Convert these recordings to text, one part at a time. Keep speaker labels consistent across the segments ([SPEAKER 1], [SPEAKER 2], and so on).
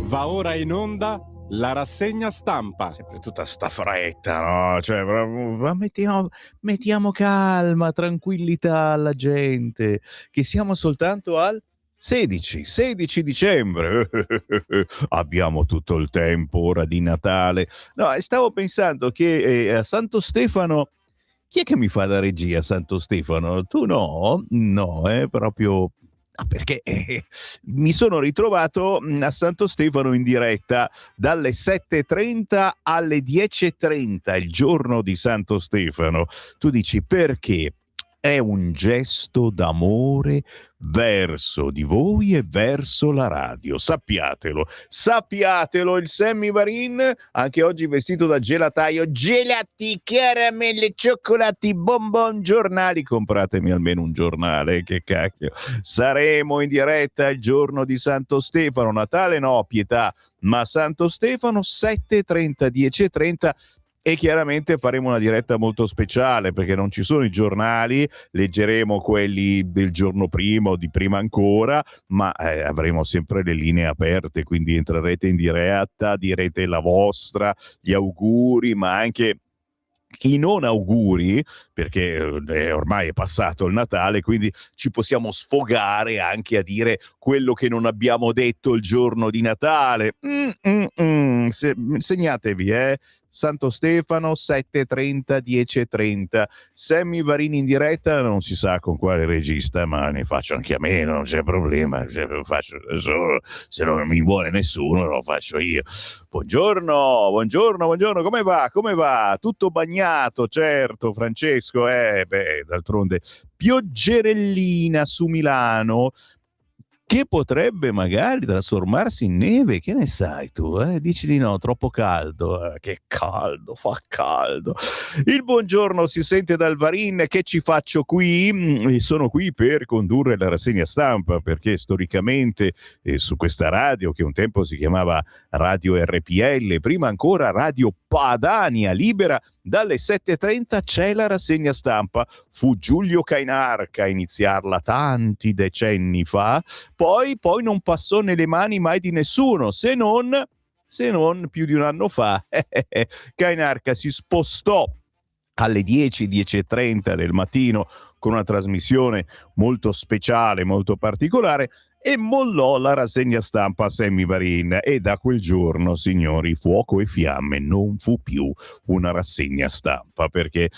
[SPEAKER 1] Va ora in onda la rassegna stampa.
[SPEAKER 2] Sempre tutta sta fretta, no? Cioè, ma mettiamo calma, tranquillità alla gente, che siamo soltanto al 16 dicembre. Abbiamo tutto il tempo ora di Natale. No, stavo pensando che a Santo Stefano, chi è che mi fa da regia a Santo Stefano? Tu no? No, proprio... perché mi sono ritrovato a Santo Stefano in diretta dalle 7:30 alle 10:30 il giorno di Santo Stefano. Tu dici perché? È un gesto d'amore verso di voi e verso la radio. Sappiatelo, il Sammy Varin, anche oggi vestito da gelataio, gelati, caramelle, cioccolati, bonbon, giornali, compratemi almeno un giornale, che cacchio. Saremo in diretta il giorno di Santo Stefano, Natale no, pietà, ma Santo Stefano 7:30, 10:30. E chiaramente faremo una diretta molto speciale perché non ci sono i giornali, leggeremo quelli del giorno prima o di prima ancora, ma avremo sempre le linee aperte, quindi entrerete in diretta, direte la vostra, gli auguri, ma anche i non auguri, perché ormai è passato il Natale, quindi ci possiamo sfogare anche a dire quello che non abbiamo detto il giorno di Natale. Segnatevi, Santo Stefano 7:30, 10:30. Sammy Varini in diretta, non si sa con quale regista, ma ne faccio anche a meno, non c'è problema, lo faccio da solo, se non mi vuole nessuno lo faccio io. Buongiorno, come va? Tutto bagnato, certo, Francesco, d'altronde pioggerellina su Milano, che potrebbe magari trasformarsi in neve, che ne sai tu? Dici di no, troppo caldo, che caldo, fa caldo. Il buongiorno si sente dal Varin, che ci faccio qui? Sono qui per condurre la rassegna stampa, perché storicamente su questa radio, che un tempo si chiamava Radio RPL, prima ancora Radio Padania Libera, dalle 7:30 c'è la rassegna stampa. Fu Giulio Cainarca a iniziarla tanti decenni fa, poi non passò nelle mani mai di nessuno, se non più di un anno fa. Cainarca si spostò alle 10, 10:30 del mattino con una trasmissione molto speciale, molto particolare, e mollò la rassegna stampa a Sammy Varin, e da quel giorno, signori, fuoco e fiamme, non fu più una rassegna stampa, perché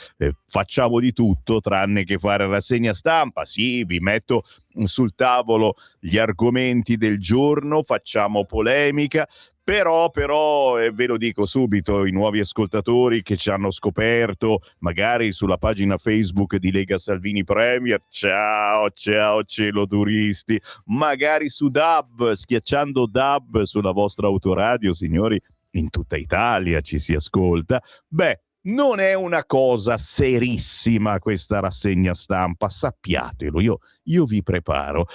[SPEAKER 2] facciamo di tutto tranne che fare rassegna stampa. Sì, vi metto sul tavolo gli argomenti del giorno, facciamo polemica, però ve lo dico subito, i nuovi ascoltatori che ci hanno scoperto magari sulla pagina Facebook di Lega Salvini Premier, ciao celoduristi, magari su DAB, schiacciando DAB sulla vostra autoradio, signori, in tutta Italia ci si ascolta. Non è una cosa serissima questa rassegna stampa, sappiatelo, io vi preparo,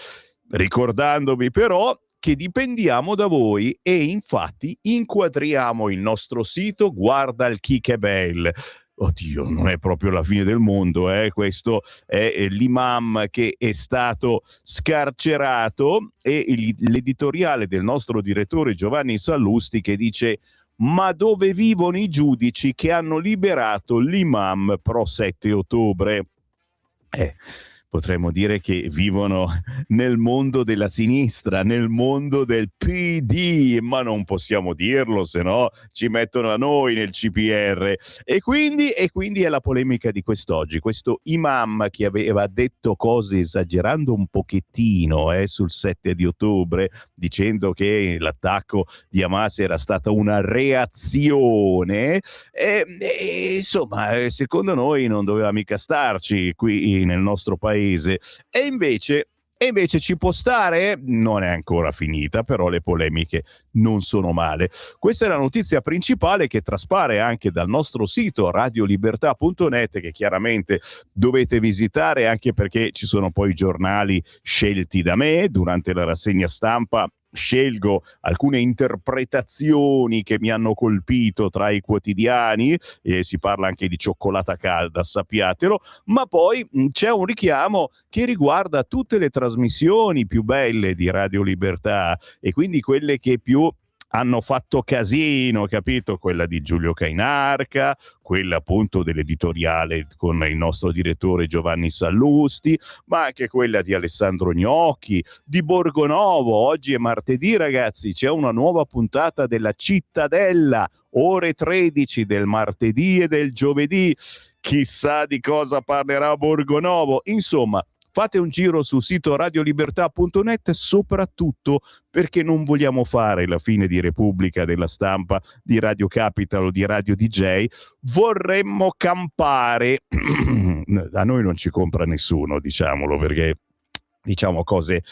[SPEAKER 2] ricordandovi però che dipendiamo da voi, e infatti inquadriamo il nostro sito Guarda il chi che bel. Oddio, non è proprio la fine del mondo, questo è l'imam che è stato scarcerato, e l'editoriale del nostro direttore Giovanni Sallusti, che dice: ma dove vivono i giudici che hanno liberato l'imam pro 7 ottobre? Potremmo dire che vivono nel mondo della sinistra, nel mondo del PD, ma non possiamo dirlo, se no ci mettono a noi nel CPR. E quindi è la polemica di quest'oggi. Questo imam che aveva detto cose esagerando un pochettino sul 7 di ottobre, dicendo che l'attacco di Hamas era stata una reazione, insomma, secondo noi non doveva mica starci qui nel nostro paese. E invece ci può stare? Non è ancora finita, però le polemiche non sono male. Questa è la notizia principale, che traspare anche dal nostro sito radiolibertà.net, che chiaramente dovete visitare, anche perché ci sono poi giornali scelti da me durante la rassegna stampa. Scelgo alcune interpretazioni che mi hanno colpito tra i quotidiani, e si parla anche di cioccolata calda, sappiatelo, ma poi c'è un richiamo che riguarda tutte le trasmissioni più belle di Radio Libertà, e quindi quelle che più hanno fatto casino, capito? Quella di Giulio Cainarca, quella appunto dell'editoriale con il nostro direttore Giovanni Sallusti, ma anche quella di Alessandro Gnocchi, di Borgonovo. Oggi è martedì, ragazzi, c'è una nuova puntata della Cittadella, ore 13 del martedì e del giovedì. Chissà di cosa parlerà Borgonovo. Insomma, fate un giro sul sito radiolibertà.net, soprattutto perché non vogliamo fare la fine di Repubblica, della Stampa, di Radio Capital o di Radio DJ. Vorremmo campare. A noi non ci compra nessuno, diciamolo, perché diciamo cose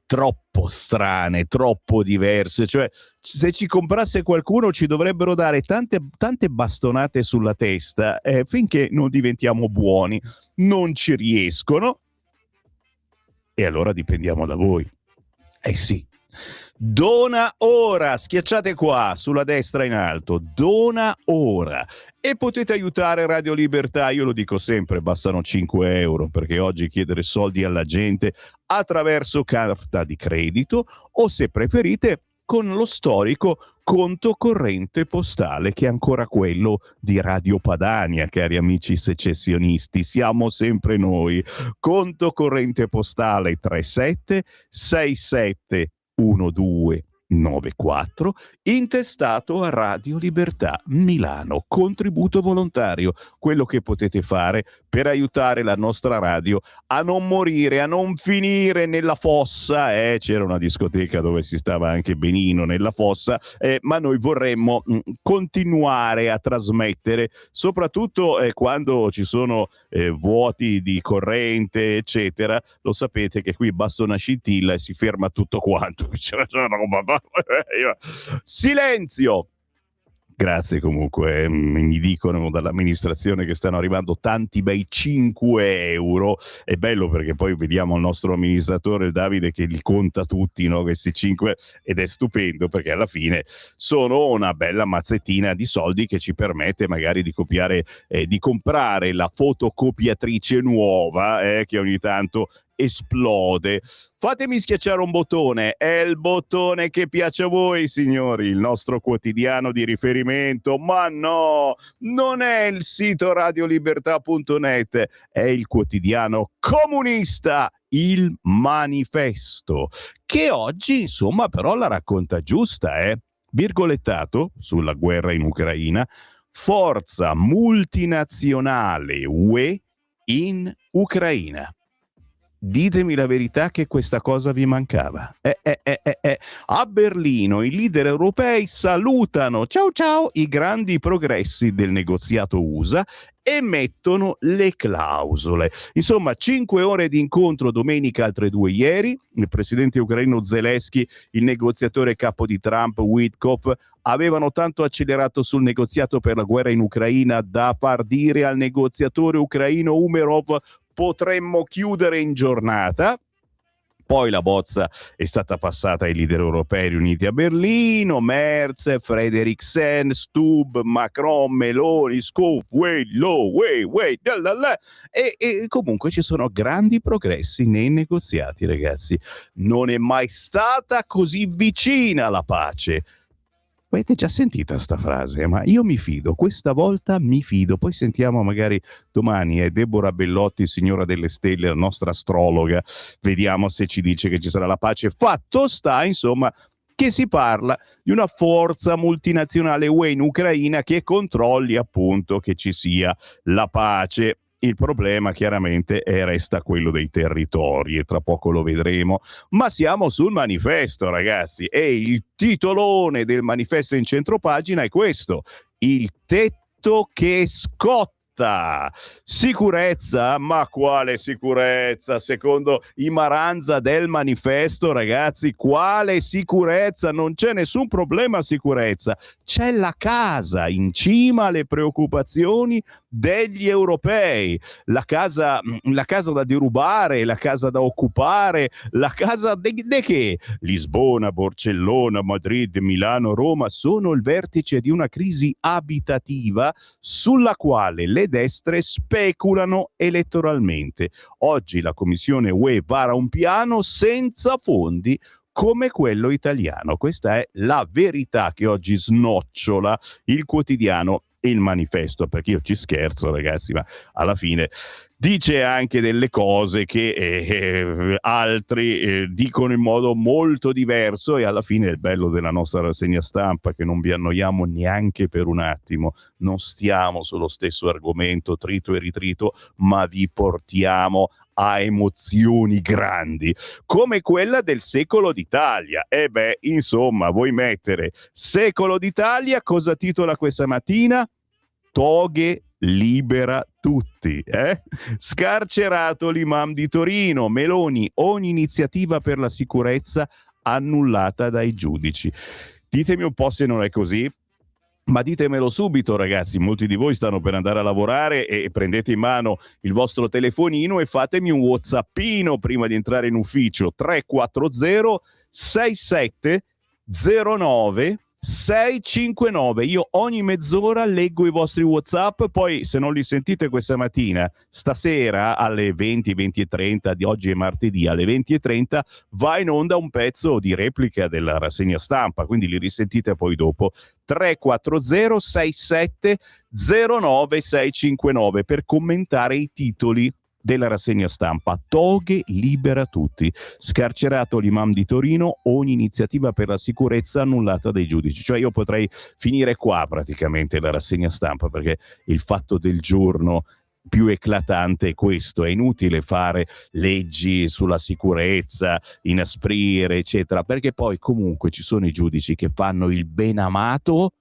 [SPEAKER 2] troppo strane, troppo diverse. Cioè, se ci comprasse qualcuno ci dovrebbero dare tante bastonate sulla testa finché non diventiamo buoni. Non ci riescono. E allora dipendiamo da voi. Sì. Dona ora, schiacciate qua sulla destra in alto, dona ora e potete aiutare Radio Libertà. Io lo dico sempre, bastano 5 euro, perché oggi chiedere soldi alla gente attraverso carta di credito o, se preferite, con lo storico conto corrente postale, che è ancora quello di Radio Padania, cari amici secessionisti. Siamo sempre noi. Conto corrente postale 37671294, intestato a Radio Libertà Milano. Contributo volontario, quello che potete fare per aiutare la nostra radio a non morire, a non finire nella fossa. C'era una discoteca dove si stava anche benino nella fossa, ma noi vorremmo continuare a trasmettere, soprattutto quando ci sono vuoti di corrente, eccetera. Lo sapete che qui basta una scintilla e si ferma tutto quanto. Silenzio! Grazie comunque, mi dicono dall'amministrazione che stanno arrivando tanti bei 5 euro. È bello perché poi vediamo il nostro amministratore Davide che li conta tutti, no? Questi 5, ed è stupendo perché alla fine sono una bella mazzettina di soldi che ci permette magari di copiare, di comprare la fotocopiatrice nuova che ogni tanto esplode. Fatemi schiacciare un bottone, è il bottone che piace a voi, signori, il nostro quotidiano di riferimento. Ma no, non è il sito radiolibertà.net, è il quotidiano comunista, il Manifesto, che oggi insomma però la racconta giusta, virgolettato sulla guerra in Ucraina: forza multinazionale UE in Ucraina. Ditemi la verità che questa cosa vi mancava. A Berlino i leader europei salutano, ciao ciao, i grandi progressi del negoziato USA e mettono le clausole. Insomma, 5 ore di incontro domenica, altre 2 ieri. Il presidente ucraino Zelensky, il negoziatore capo di Trump Witkoff, avevano tanto accelerato sul negoziato per la guerra in Ucraina da far dire al negoziatore ucraino Umerov: potremmo chiudere in giornata. Poi la bozza è stata passata ai leader europei riuniti a Berlino: Merz, Frederiksen, Stubb, Macron, Meloni, Schoof, e comunque ci sono grandi progressi nei negoziati, ragazzi. Non è mai stata così vicina la pace. Avete già sentita sta frase? Ma io mi fido, questa volta mi fido. Poi sentiamo magari domani Deborah Bellotti, signora delle stelle, la nostra astrologa, vediamo se ci dice che ci sarà la pace. Fatto sta, insomma, che si parla di una forza multinazionale UE in Ucraina che controlli appunto che ci sia la pace. Il problema chiaramente resta quello dei territori, e tra poco lo vedremo, ma siamo sul Manifesto, ragazzi, e il titolone del Manifesto in centropagina è questo: il tetto che scotta. Sicurezza? Ma quale sicurezza? Secondo i Maranza del Manifesto, ragazzi, quale sicurezza? Non c'è nessun problema sicurezza. C'è la casa in cima alle preoccupazioni degli europei. La casa da derubare, la casa da occupare, la casa de che? Lisbona, Barcellona, Madrid, Milano, Roma sono il vertice di una crisi abitativa sulla quale le destre speculano elettoralmente. Oggi la Commissione UE vara un piano senza fondi, come quello italiano. Questa è la verità che oggi snocciola il Quotidiano e il Manifesto, perché io ci scherzo, ragazzi, ma alla fine dice anche delle cose che altri dicono in modo molto diverso, e alla fine il bello della nostra rassegna stampa è che non vi annoiamo neanche per un attimo, non stiamo sullo stesso argomento trito e ritrito, ma vi portiamo a emozioni grandi come quella del Secolo d'Italia. E beh, insomma, vuoi mettere Secolo d'Italia, cosa titola questa mattina? Toghe libera tutti, Scarcerato l'imam di Torino, Meloni, ogni iniziativa per la sicurezza annullata dai giudici. Ditemi un po' se non è così, ma ditemelo subito, ragazzi. Molti di voi stanno per andare a lavorare e prendete in mano il vostro telefonino e fatemi un whatsappino prima di entrare in ufficio. 340 6709 659. Io ogni mezz'ora leggo i vostri WhatsApp, poi se non li sentite questa mattina, stasera alle 20:30, di oggi è martedì, alle 20:30 va in onda un pezzo di replica della rassegna stampa, quindi li risentite poi dopo. 340 6709 659 per commentare i titoli della rassegna stampa. Toghe libera tutti, scarcerato l'imam di Torino, ogni iniziativa per la sicurezza annullata dai giudici. Cioè io potrei finire qua praticamente la rassegna stampa, perché il fatto del giorno più eclatante è questo. È inutile fare leggi sulla sicurezza, inasprire eccetera, perché poi comunque ci sono i giudici che fanno il ben amato.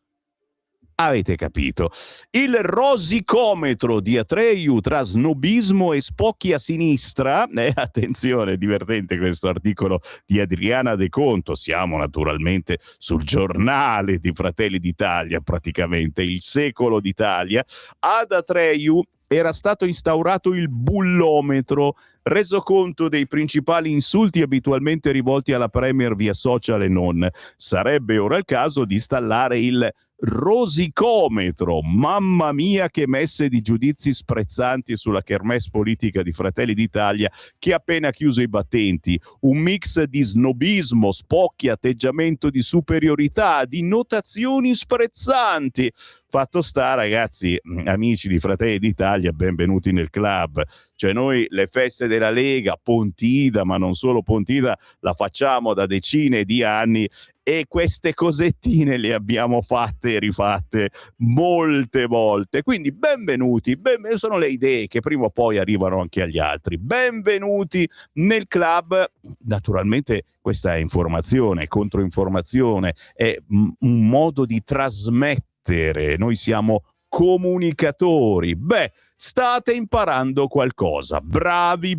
[SPEAKER 2] Avete capito? Il rosicometro di Atreju tra snobismo e spocchi a sinistra. Attenzione, divertente questo articolo di Adriana De Conto. Siamo naturalmente sul giornale di Fratelli d'Italia, praticamente il Secolo d'Italia. Ad Atreju era stato instaurato il bullometro, reso conto dei principali insulti abitualmente rivolti alla Premier via social e non. Sarebbe ora il caso di installare il rosicometro. Mamma mia, che messe di giudizi sprezzanti sulla kermesse politica di Fratelli d'Italia, che ha appena chiuso i battenti. Un mix di snobismo, spocchi, atteggiamento di superiorità, di notazioni sprezzanti. Fatto sta, ragazzi, amici di Fratelli d'Italia, benvenuti nel club. Cioè noi le feste della Lega, Pontida, ma non solo Pontida, la facciamo da decine di anni, e queste cosettine le abbiamo fatte e rifatte molte volte. Quindi benvenuti, sono le idee che prima o poi arrivano anche agli altri. Benvenuti nel club. Naturalmente questa è informazione, controinformazione, è un modo di trasmettere. Noi siamo comunicatori. Beh, state imparando qualcosa. Bravi.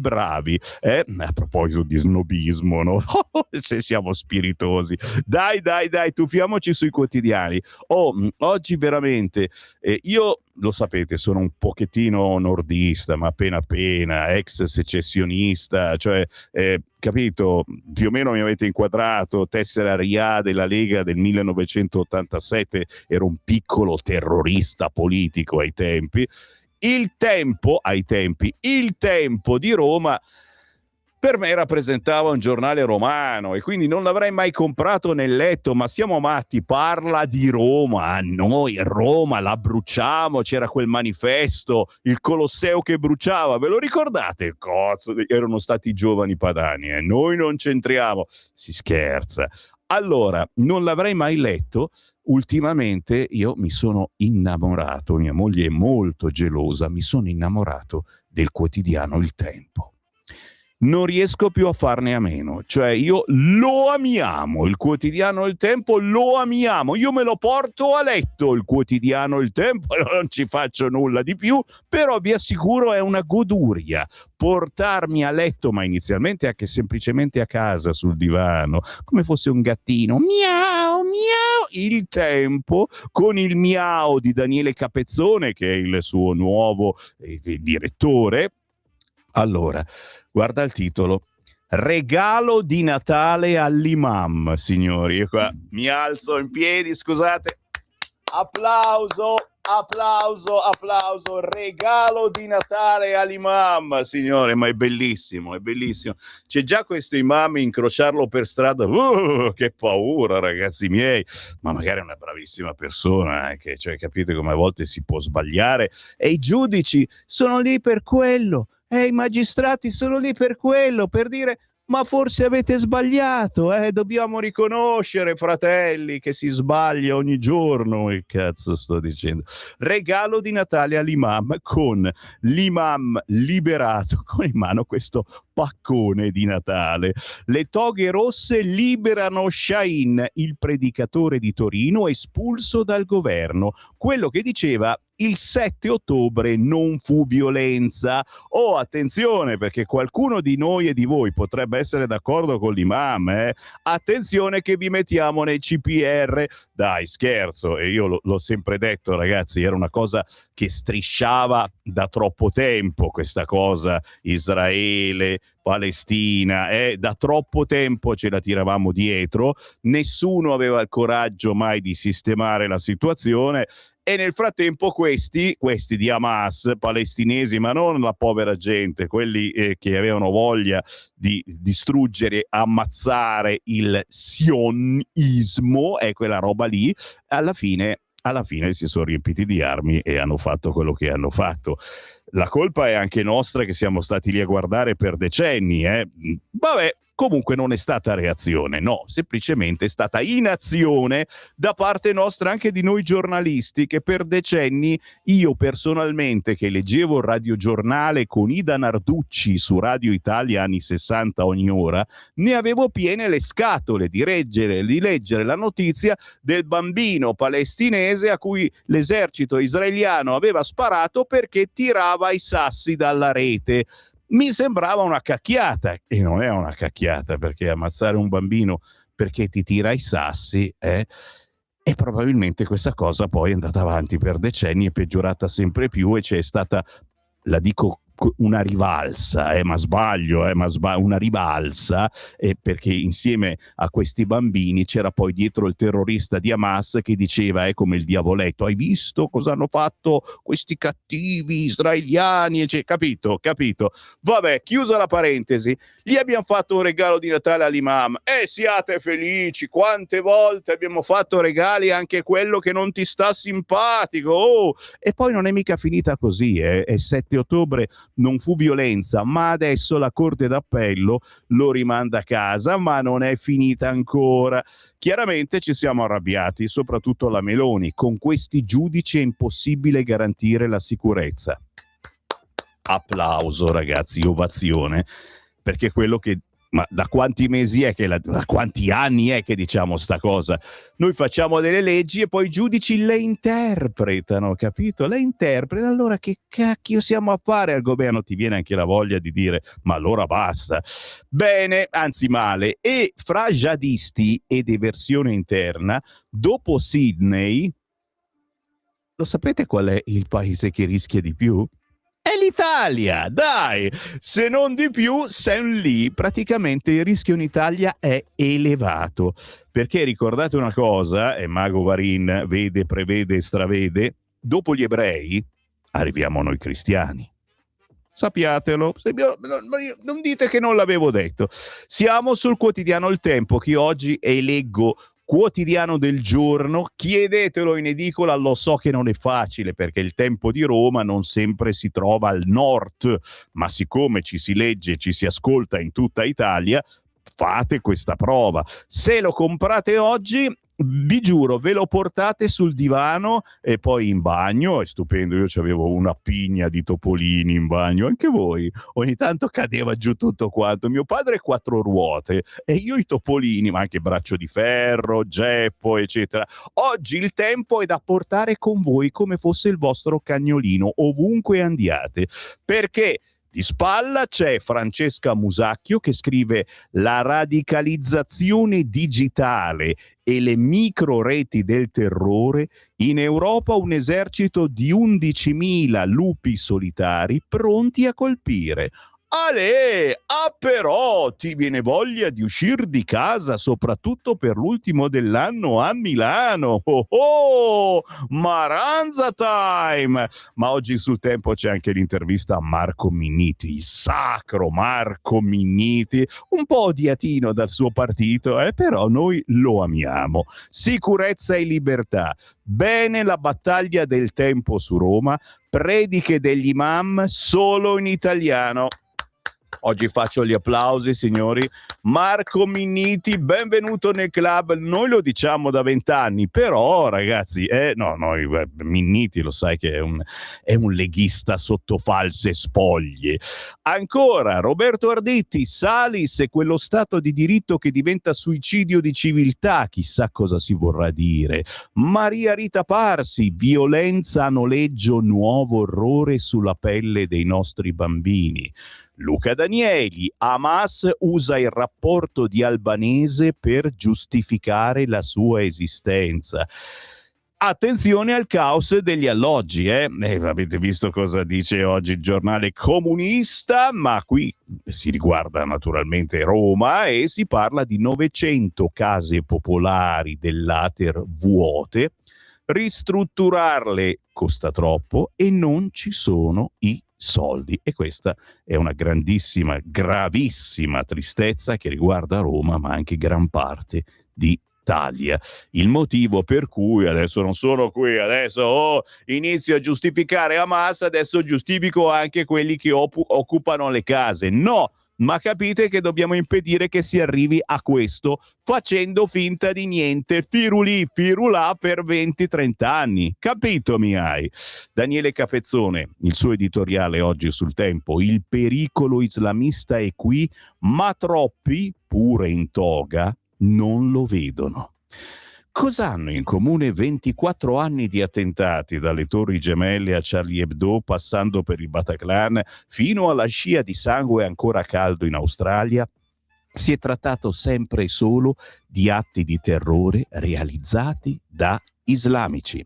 [SPEAKER 2] A proposito di snobismo, no? Se siamo spiritosi. Dai, tuffiamoci sui quotidiani. Oggi veramente, io, lo sapete, sono un pochettino nordista, ma appena, ex secessionista, cioè, capito, più o meno mi avete inquadrato, tessera RIA della Lega del 1987, ero un piccolo terrorista politico ai tempi. Il Tempo di Roma per me rappresentava un giornale romano, e quindi non l'avrei mai comprato nel letto. Ma siamo matti, parla di Roma, noi Roma la bruciamo, c'era quel manifesto, il Colosseo che bruciava, ve lo ricordate? Cazzo, erano stati i giovani padani, noi non c'entriamo, si scherza. Allora, non l'avrei mai letto. Ultimamente io mi sono innamorato, mia moglie è molto gelosa, mi sono innamorato del quotidiano Il Tempo. Non riesco più a farne a meno, cioè io lo amiamo, il quotidiano Il Tempo lo amiamo, io me lo porto a letto il quotidiano Il Tempo, non ci faccio nulla di più, però vi assicuro è una goduria portarmi a letto, ma inizialmente anche semplicemente a casa sul divano, come fosse un gattino, miau, Il Tempo, con il miau di Daniele Capezzone, che è il suo nuovo direttore. Allora, guarda il titolo: regalo di Natale all'imam, signori. Io qua mi alzo in piedi, scusate, applauso, Applauso, regalo di Natale all'imam, signore, ma è bellissimo. C'è già questo imam, incrociarlo per strada, che paura, ragazzi miei, ma magari è una bravissima persona anche, cioè capite come a volte si può sbagliare, e i giudici sono lì per quello, e i magistrati sono lì per quello, per dire: ma forse avete sbagliato, dobbiamo riconoscere, fratelli, che si sbaglia ogni giorno. Che cazzo sto dicendo? Regalo di Natale all'imam, con l'imam liberato, con in mano questo paccone di Natale. Le toghe rosse liberano Shahin, il predicatore di Torino espulso dal governo. Quello che diceva: il 7 ottobre non fu violenza. Oh, attenzione, perché qualcuno di noi e di voi potrebbe essere d'accordo con l'imam, Attenzione che vi mettiamo nei CPR. Dai, scherzo, e io l'ho sempre detto, ragazzi, era una cosa che strisciava da troppo tempo, questa cosa Israele, Palestina, da troppo tempo ce la tiravamo dietro, nessuno aveva il coraggio mai di sistemare la situazione, e nel frattempo questi di Hamas, palestinesi, ma non la povera gente, quelli che avevano voglia di distruggere, ammazzare il sionismo, è quella roba lì, alla fine si sono riempiti di armi e hanno fatto quello che hanno fatto. La colpa è anche nostra, che siamo stati lì a guardare per decenni, Vabbè, comunque non è stata reazione, no, semplicemente è stata inazione da parte nostra, anche di noi giornalisti, che per decenni, io personalmente, che leggevo il radiogiornale con Ida Narducci su Radio Italia anni 60 ogni ora, ne avevo piene le scatole di leggere la notizia del bambino palestinese a cui l'esercito israeliano aveva sparato perché tirava i sassi dalla rete. Mi sembrava una cacchiata, e non è una cacchiata, perché ammazzare un bambino perché ti tira i sassi, e probabilmente questa cosa poi è andata avanti per decenni, è peggiorata sempre più, e c'è stata, la dico, una rivalsa, ma sbaglio, una rivalsa, perché insieme a questi bambini c'era poi dietro il terrorista di Hamas che diceva, come il diavoletto: hai visto cosa hanno fatto questi cattivi israeliani, capito? Vabbè, chiusa la parentesi, gli abbiamo fatto un regalo di Natale all'imam, siate felici, quante volte abbiamo fatto regali anche a quello che non ti sta simpatico, e poi non è mica finita così, è 7 ottobre non fu violenza, ma adesso la Corte d'Appello lo rimanda a casa, ma non è finita ancora. Chiaramente ci siamo arrabbiati, soprattutto la Meloni. Con questi giudici è impossibile garantire la sicurezza. Applauso, ragazzi, ovazione, perché quello che... Ma da quanti mesi è che da quanti anni è che diciamo sta cosa? Noi facciamo delle leggi e poi i giudici le interpretano, capito? Le interpretano. Allora che cacchio siamo a fare al governo? Ti viene anche la voglia di dire: ma allora basta. Bene, anzi male. E fra jihadisti ed eversione interna, dopo Sydney, lo sapete qual è il paese che rischia di più? È l'Italia, dai! Se non di più, siamo lì. Praticamente il rischio in Italia è elevato. Perché ricordate una cosa, e Mago Varin vede, prevede e stravede, dopo gli ebrei arriviamo noi cristiani. Sappiatelo, non dite che non l'avevo detto. Siamo sul quotidiano Il Tempo, che oggi eleggo quotidiano del giorno. Chiedetelo in edicola, lo so che non è facile, perché il Tempo di Roma non sempre si trova al nord, ma siccome ci si legge, ci si ascolta in tutta Italia, fate questa prova. Se lo comprate oggi, vi giuro, ve lo portate sul divano e poi in bagno. È stupendo. Io c'avevo una pigna di topolini in bagno, anche voi. Ogni tanto cadeva giù tutto quanto. Mio padre 4 ruote e io i topolini, ma anche Braccio di Ferro, Geppo, eccetera. Oggi il Tempo è da portare con voi come fosse il vostro cagnolino ovunque andiate, perché di spalla c'è Francesca Musacchio che scrive: la radicalizzazione digitale e le micro reti del terrore, in Europa un esercito di 11.000 lupi solitari pronti a colpire. Ale, però ti viene voglia di uscire di casa, soprattutto per l'ultimo dell'anno a Milano. Oh, oh, Maranza time! Ma oggi sul Tempo c'è anche l'intervista a Marco Minniti, il sacro Marco Minniti, un po' odiatino dal suo partito, però noi lo amiamo. Sicurezza e libertà. Bene la battaglia del tempo su Roma, prediche degli imam solo in italiano. Oggi faccio gli applausi, signori. Marco Minniti, benvenuto nel club. Noi lo diciamo da 20 anni, però ragazzi, Minniti lo sai che è un leghista sotto false spoglie. Ancora, Roberto Arditti, Salis è quello stato di diritto che diventa suicidio di civiltà, chissà cosa si vorrà dire. Maria Rita Parsi, violenza a noleggio, nuovo orrore sulla pelle dei nostri bambini. Luca Danieli, Hamas usa il rapporto di Albanese per giustificare la sua esistenza. Attenzione al caos degli alloggi, avete visto cosa dice oggi il giornale comunista, ma qui si riguarda naturalmente Roma e si parla di 900 case popolari dell'Ater vuote. Ristrutturarle costa troppo e non ci sono i soldi, e questa è una grandissima, gravissima tristezza che riguarda Roma ma anche gran parte d'Italia. Il motivo per cui adesso non sono qui, adesso inizio a giustificare Hamas, adesso giustifico anche quelli che occupano le case. No, ma capite che dobbiamo impedire che si arrivi a questo facendo finta di niente, firulì, firulà per 20-30 anni. Capito mi hai? Daniele Capezzone, il suo editoriale oggi sul Tempo, il pericolo islamista è qui, ma troppi, pure in toga, non lo vedono. Cosa hanno in comune 24 anni di attentati, dalle Torri Gemelle a Charlie Hebdo, passando per il Bataclan, fino alla scia di sangue ancora caldo in Australia? Si è trattato sempre e solo di atti di terrore realizzati da islamici.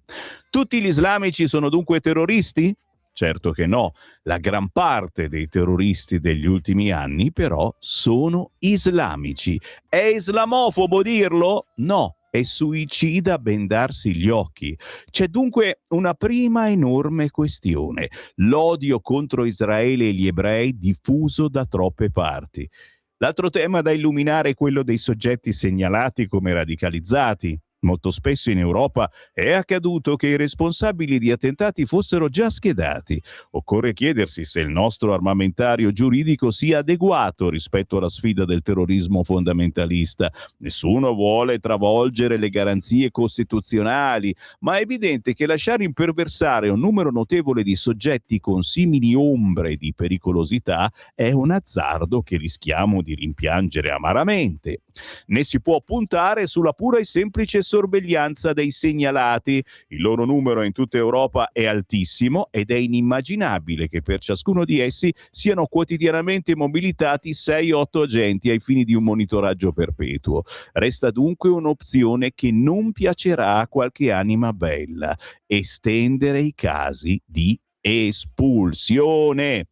[SPEAKER 2] Tutti gli islamici sono dunque terroristi? Certo che no. La gran parte dei terroristi degli ultimi anni, però, sono islamici. È islamofobo dirlo? No. È suicida bendarsi gli occhi. C'è dunque una prima enorme questione: l'odio contro Israele e gli ebrei diffuso da troppe parti. L'altro tema da illuminare è quello dei soggetti segnalati come radicalizzati. Molto spesso in Europa è accaduto che i responsabili di attentati fossero già schedati. Occorre chiedersi se il nostro armamentario giuridico sia adeguato rispetto alla sfida del terrorismo fondamentalista. Nessuno vuole travolgere le garanzie costituzionali, ma è evidente che lasciare imperversare un numero notevole di soggetti con simili ombre di pericolosità è un azzardo che rischiamo di rimpiangere amaramente. Ne si può puntare sulla pura e semplice sorveglianza dei segnalati. Il loro numero in tutta Europa è altissimo ed è inimmaginabile che per ciascuno di essi siano quotidianamente mobilitati 6-8 agenti ai fini di un monitoraggio perpetuo. Resta dunque un'opzione che non piacerà a qualche anima bella: estendere i casi di espulsione.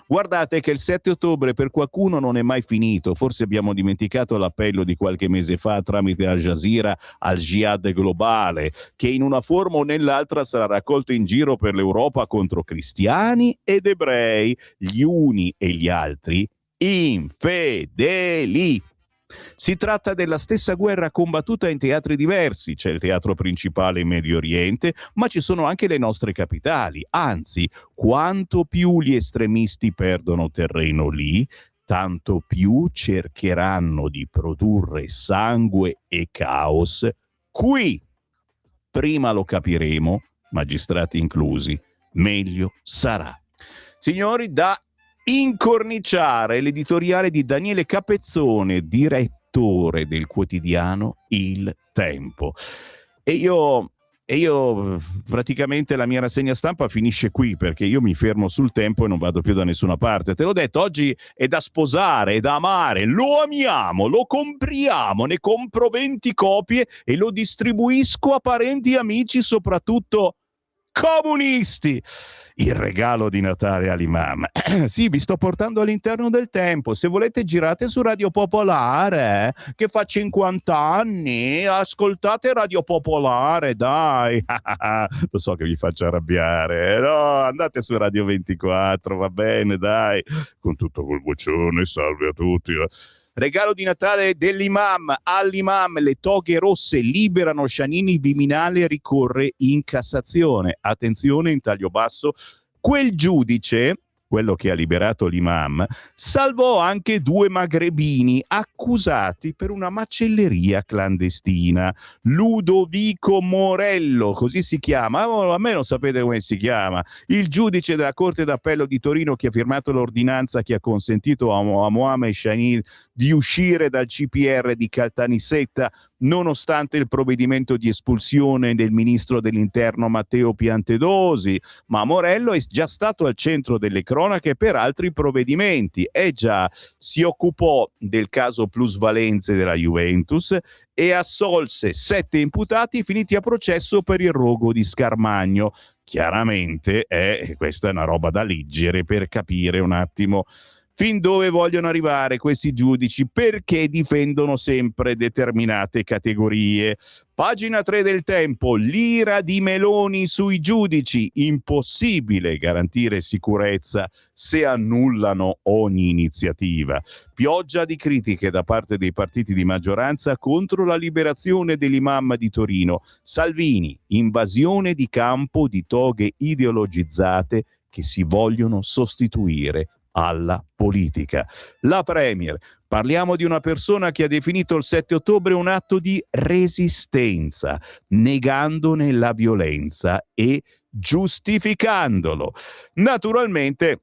[SPEAKER 2] Guardate che il 7 ottobre per qualcuno non è mai finito. Forse abbiamo dimenticato l'appello di qualche mese fa tramite Al Jazeera al jihad globale, che in una forma o nell'altra sarà raccolto in giro per l'Europa contro cristiani ed ebrei, gli uni e gli altri infedeli. Si tratta della stessa guerra combattuta in teatri diversi. C'è il teatro principale in Medio Oriente, ma ci sono anche le nostre capitali. Anzi, quanto più gli estremisti perdono terreno lì, tanto più cercheranno di produrre sangue e caos qui. Prima lo capiremo, magistrati inclusi, meglio sarà. Signori, da incorniciare l'editoriale di Daniele Capezzone, direttore del quotidiano Il Tempo. E io praticamente la mia rassegna stampa finisce qui, perché io mi fermo sul Tempo e non vado più da nessuna parte. Te l'ho detto, oggi è da sposare, è da amare, lo amiamo, lo compriamo, ne compro 20 copie e lo distribuisco a parenti e amici, soprattutto comunisti. Il regalo di Natale all'imam. Sì, vi sto portando all'interno del tempo. Se volete girate su Radio Popolare, che fa 50 anni. Ascoltate Radio Popolare, dai. Lo so che vi faccio arrabbiare. No, andate su Radio 24, va bene, dai. Con tutto quel vocione, salve a tutti. Regalo di Natale dell'imam all'imam, le toghe rosse liberano Shanini, il Viminale ricorre in Cassazione. Attenzione, in taglio basso, quel giudice, quello che ha liberato l'imam, salvò anche 2 magrebini accusati per una macelleria clandestina. Ludovico Morello, così si chiama, a me non sapete come si chiama, il giudice della Corte d'Appello di Torino che ha firmato l'ordinanza che ha consentito a Mohamed Shaheen di uscire dal CPR di Caltanissetta nonostante il provvedimento di espulsione del ministro dell'Interno Matteo Piantedosi, ma Morello è già stato al centro delle cronache per altri provvedimenti. Già, si occupò del caso plusvalenze della Juventus e assolse 7 imputati finiti a processo per il rogo di Scarmagno. Chiaramente questa è una roba da leggere per capire un attimo fin dove vogliono arrivare questi giudici, perché difendono sempre determinate categorie. Pagina 3 del Tempo, l'ira di Meloni sui giudici, impossibile garantire sicurezza se annullano ogni iniziativa. Pioggia di critiche da parte dei partiti di maggioranza contro la liberazione dell'imam di Torino. Salvini, invasione di campo di toghe ideologizzate che si vogliono sostituire alla politica. La Premier, parliamo di una persona che ha definito il 7 ottobre un atto di resistenza, negandone la violenza e giustificandolo. Naturalmente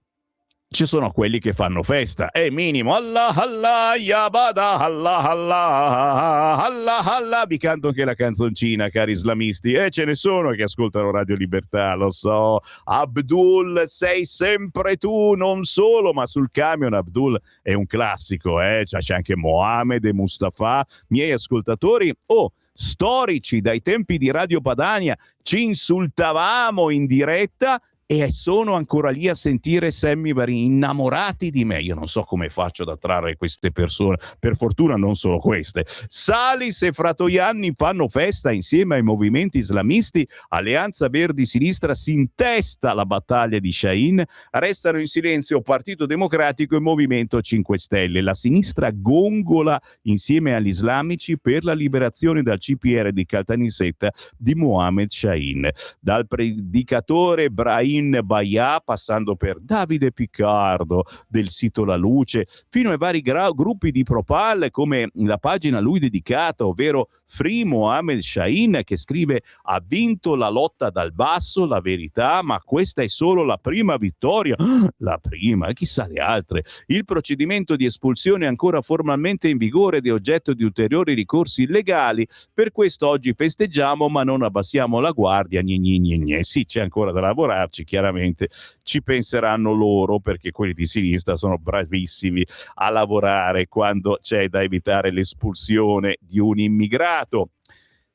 [SPEAKER 2] ci sono quelli che fanno festa, è minimo, Allah Allah yabada, Allah Allah, Allah Allah, vi canto anche la canzoncina, cari islamisti, e ce ne sono che ascoltano Radio Libertà, lo so. Abdul, sei sempre tu, non solo, ma sul camion Abdul è un classico, c'è anche Mohamed e Mustafa, miei ascoltatori, storici dai tempi di Radio Padania, ci insultavamo in diretta e sono ancora lì a sentire Sammy Varin, innamorati di me. Io non so come faccio ad attrarre queste persone, per fortuna non solo queste. Salis e Fratoianni fanno festa insieme ai movimenti islamisti, Alleanza Verdi Sinistra si intesta la battaglia di Shaheen, restano in silenzio Partito Democratico e Movimento 5 Stelle. La sinistra gongola insieme agli islamici per la liberazione dal CPR di Caltanissetta di Mohamed Shaheen. Dal predicatore Brahim Baia, passando per Davide Piccardo del sito La Luce, fino ai vari gruppi di Propal come la pagina a lui dedicata, ovvero Free Mohamed Shaheen, che scrive: ha vinto la lotta dal basso, la verità, ma questa è solo la prima vittoria. La prima, e chissà le altre. Il procedimento di espulsione è ancora formalmente in vigore ed è oggetto di ulteriori ricorsi illegali, per questo oggi festeggiamo ma non abbassiamo la guardia, Sì, c'è ancora da lavorarci, chiaramente ci penseranno loro, perché quelli di sinistra sono bravissimi a lavorare quando c'è da evitare l'espulsione di un immigrato.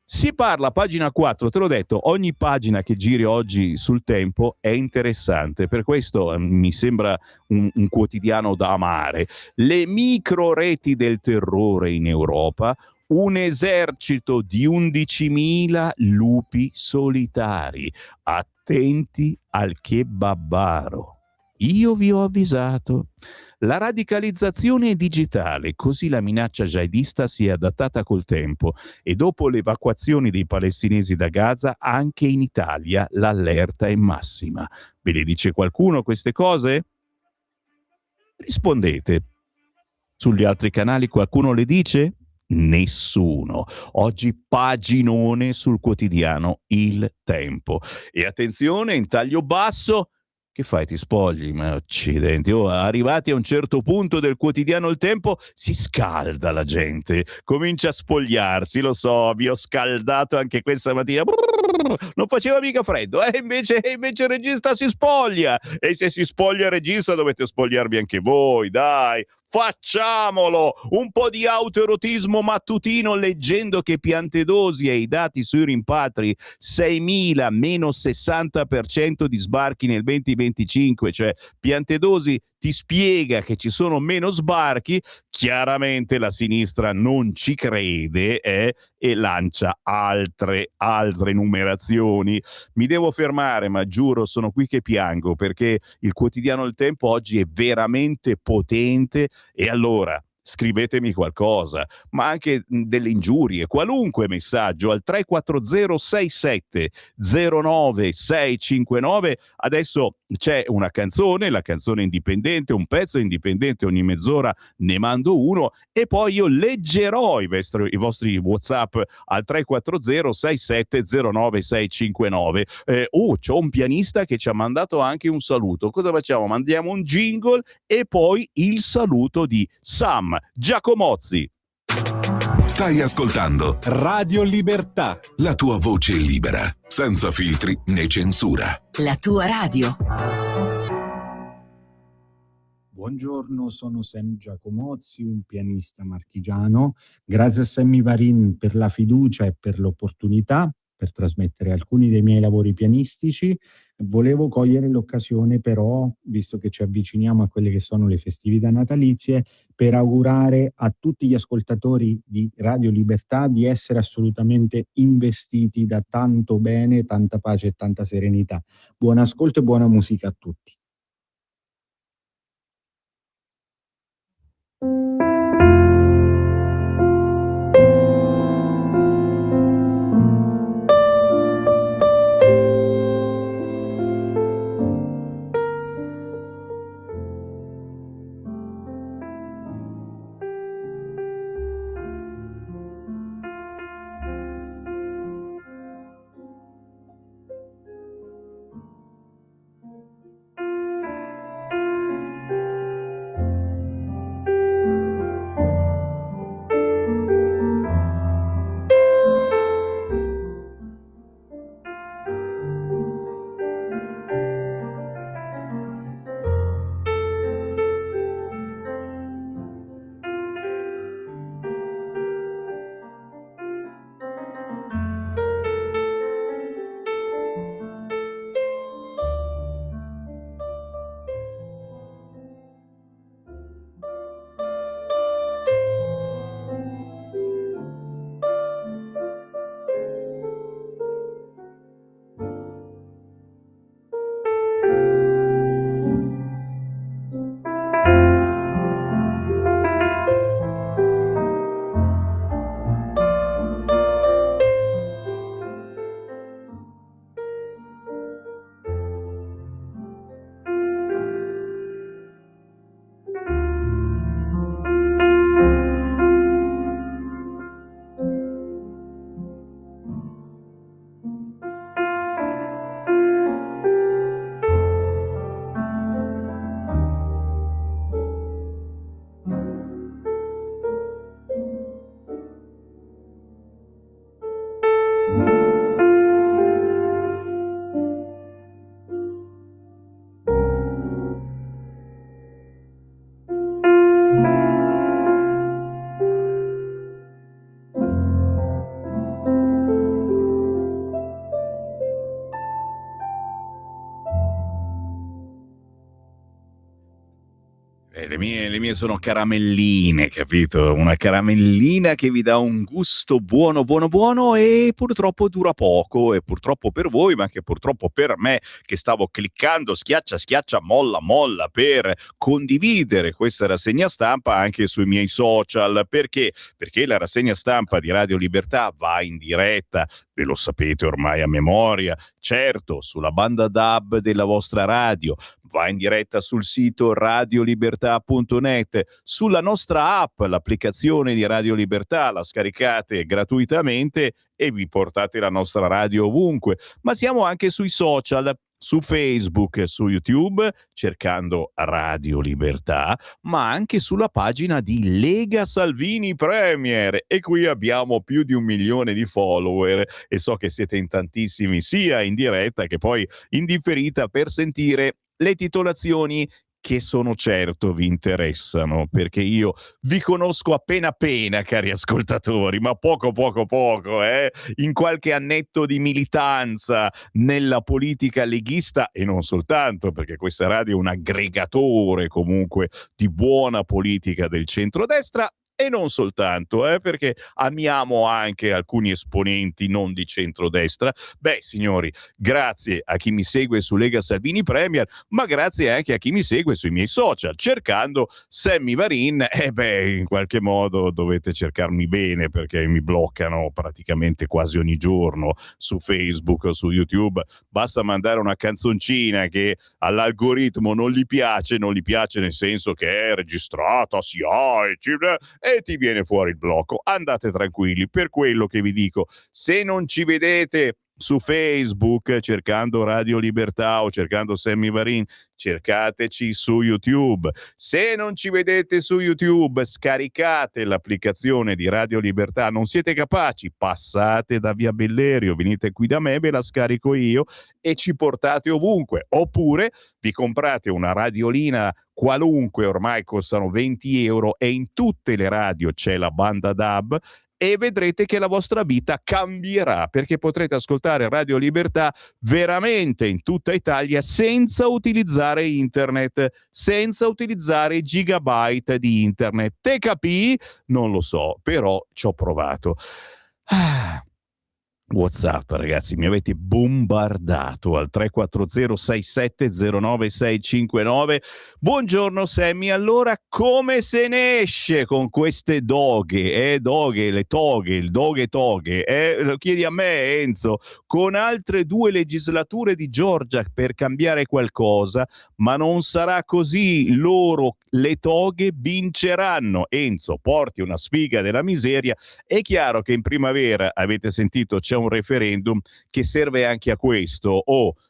[SPEAKER 2] Si parla, pagina 4, te l'ho detto, ogni pagina che giri oggi sul Tempo è interessante, per questo mi sembra un quotidiano da amare. Le micro reti del terrore in Europa, un esercito di 11.000 lupi solitari. Attenti al kebabbaro. Io vi ho avvisato. La radicalizzazione è digitale, così la minaccia jihadista si è adattata col tempo e dopo le evacuazioni dei palestinesi da Gaza anche in Italia l'allerta è massima. Ve le dice qualcuno queste cose? Rispondete. Sugli altri canali qualcuno le dice? Nessuno. Oggi paginone sul quotidiano Il Tempo. E attenzione, in taglio basso, che fai, ti spogli? Ma accidenti, arrivati a un certo punto del quotidiano Il Tempo si scalda la gente, comincia a spogliarsi, lo so, vi ho scaldato anche questa mattina, non faceva mica freddo, invece il regista si spoglia, e se si spoglia il regista dovete spogliarvi anche voi, dai, Facciamolo! Un po' di autoerotismo mattutino leggendo che Piantedosi e i dati sui rimpatri 6.000 meno 60% di sbarchi nel 2025, cioè Piantedosi ti spiega che ci sono meno sbarchi, chiaramente la sinistra non ci crede e lancia altre numerazioni. Mi devo fermare, ma giuro sono qui che piango perché il quotidiano Il Tempo oggi è veramente potente e allora scrivetemi qualcosa, ma anche delle ingiurie, qualunque messaggio al 340 67 09 659. Adesso c'è una canzone, la canzone indipendente, un pezzo indipendente, ogni mezz'ora ne mando uno e poi io leggerò i vostri WhatsApp al 340 67 09 659. C'ho un pianista che ci ha mandato anche un saluto. Cosa facciamo? Mandiamo un jingle e poi il saluto di Sam Giacomozzi.
[SPEAKER 3] Stai ascoltando
[SPEAKER 1] Radio Libertà.
[SPEAKER 3] la tua voce libera, senza filtri né censura.
[SPEAKER 4] La tua radio.
[SPEAKER 5] Buongiorno, sono Sam Giacomozzi, un pianista marchigiano. Grazie a Sammy Varin per la fiducia e per l'opportunità per trasmettere alcuni dei miei lavori pianistici. Volevo cogliere l'occasione però, visto che ci avviciniamo a quelle che sono le festività natalizie, per augurare a tutti gli ascoltatori di Radio Libertà di essere assolutamente investiti da tanto bene, tanta pace e tanta serenità. Buon ascolto e buona musica a tutti.
[SPEAKER 2] Le mie sono caramelline, capito? Una caramellina che vi dà un gusto buono, buono, buono e purtroppo dura poco, e purtroppo per voi, ma anche purtroppo per me che stavo cliccando schiaccia, schiaccia, molla, molla per condividere questa rassegna stampa anche sui miei social. Perché? Perché la rassegna stampa di Radio Libertà va in diretta, ve lo sapete ormai a memoria, certo, sulla banda DAB della vostra radio, va in diretta sul sito radiolibertà.net, sulla nostra app, l'applicazione di Radio Libertà, la scaricate gratuitamente e vi portate la nostra radio ovunque, ma siamo anche sui social, su Facebook e su YouTube, cercando Radio Libertà, ma anche sulla pagina di Lega Salvini Premier, e qui abbiamo più di 1 milione di follower e so che siete in tantissimi sia in diretta che poi in differita per sentire le titolazioni che sono certo vi interessano, perché io vi conosco appena appena, cari ascoltatori, ma poco, in qualche annetto di militanza nella politica leghista, e non soltanto, perché questa radio è un aggregatore comunque di buona politica del centrodestra, e non soltanto, perché amiamo anche alcuni esponenti non di centrodestra. Beh, signori, grazie a chi mi segue su Lega Salvini Premier, ma grazie anche a chi mi segue sui miei social, cercando Sammy Varin. In qualche modo dovete cercarmi bene, perché mi bloccano praticamente quasi ogni giorno su Facebook o su YouTube. Basta mandare una canzoncina che all'algoritmo non gli piace nel senso che è registrata, e ti viene fuori il blocco. Andate tranquilli, per quello che vi dico, se non ci vedete su Facebook cercando Radio Libertà o cercando Sammy Varin, cercateci su YouTube. Se non ci vedete su YouTube, scaricate l'applicazione di Radio Libertà. Non siete capaci? Passate da Via Bellerio, venite qui da me, ve la scarico io e ci portate ovunque. Oppure vi comprate una radiolina qualunque, ormai costano 20 euro, e in tutte le radio c'è la banda DAB, e vedrete che la vostra vita cambierà, perché potrete ascoltare Radio Libertà veramente in tutta Italia senza utilizzare internet, senza utilizzare gigabyte di internet. Te capì? Non lo so, però ci ho provato. WhatsApp, ragazzi, mi avete bombardato al 340-6709-659. Buongiorno Sammy, allora come se ne esce con queste doghe, le toghe, il doghe toghe, lo chiedi a me, Enzo, con altre 2 legislature di Giorgia per cambiare qualcosa, ma non sarà così, loro le toghe vinceranno. Enzo, porti una sfiga della miseria. È chiaro che in primavera, avete sentito, c'è un referendum che serve anche a questo.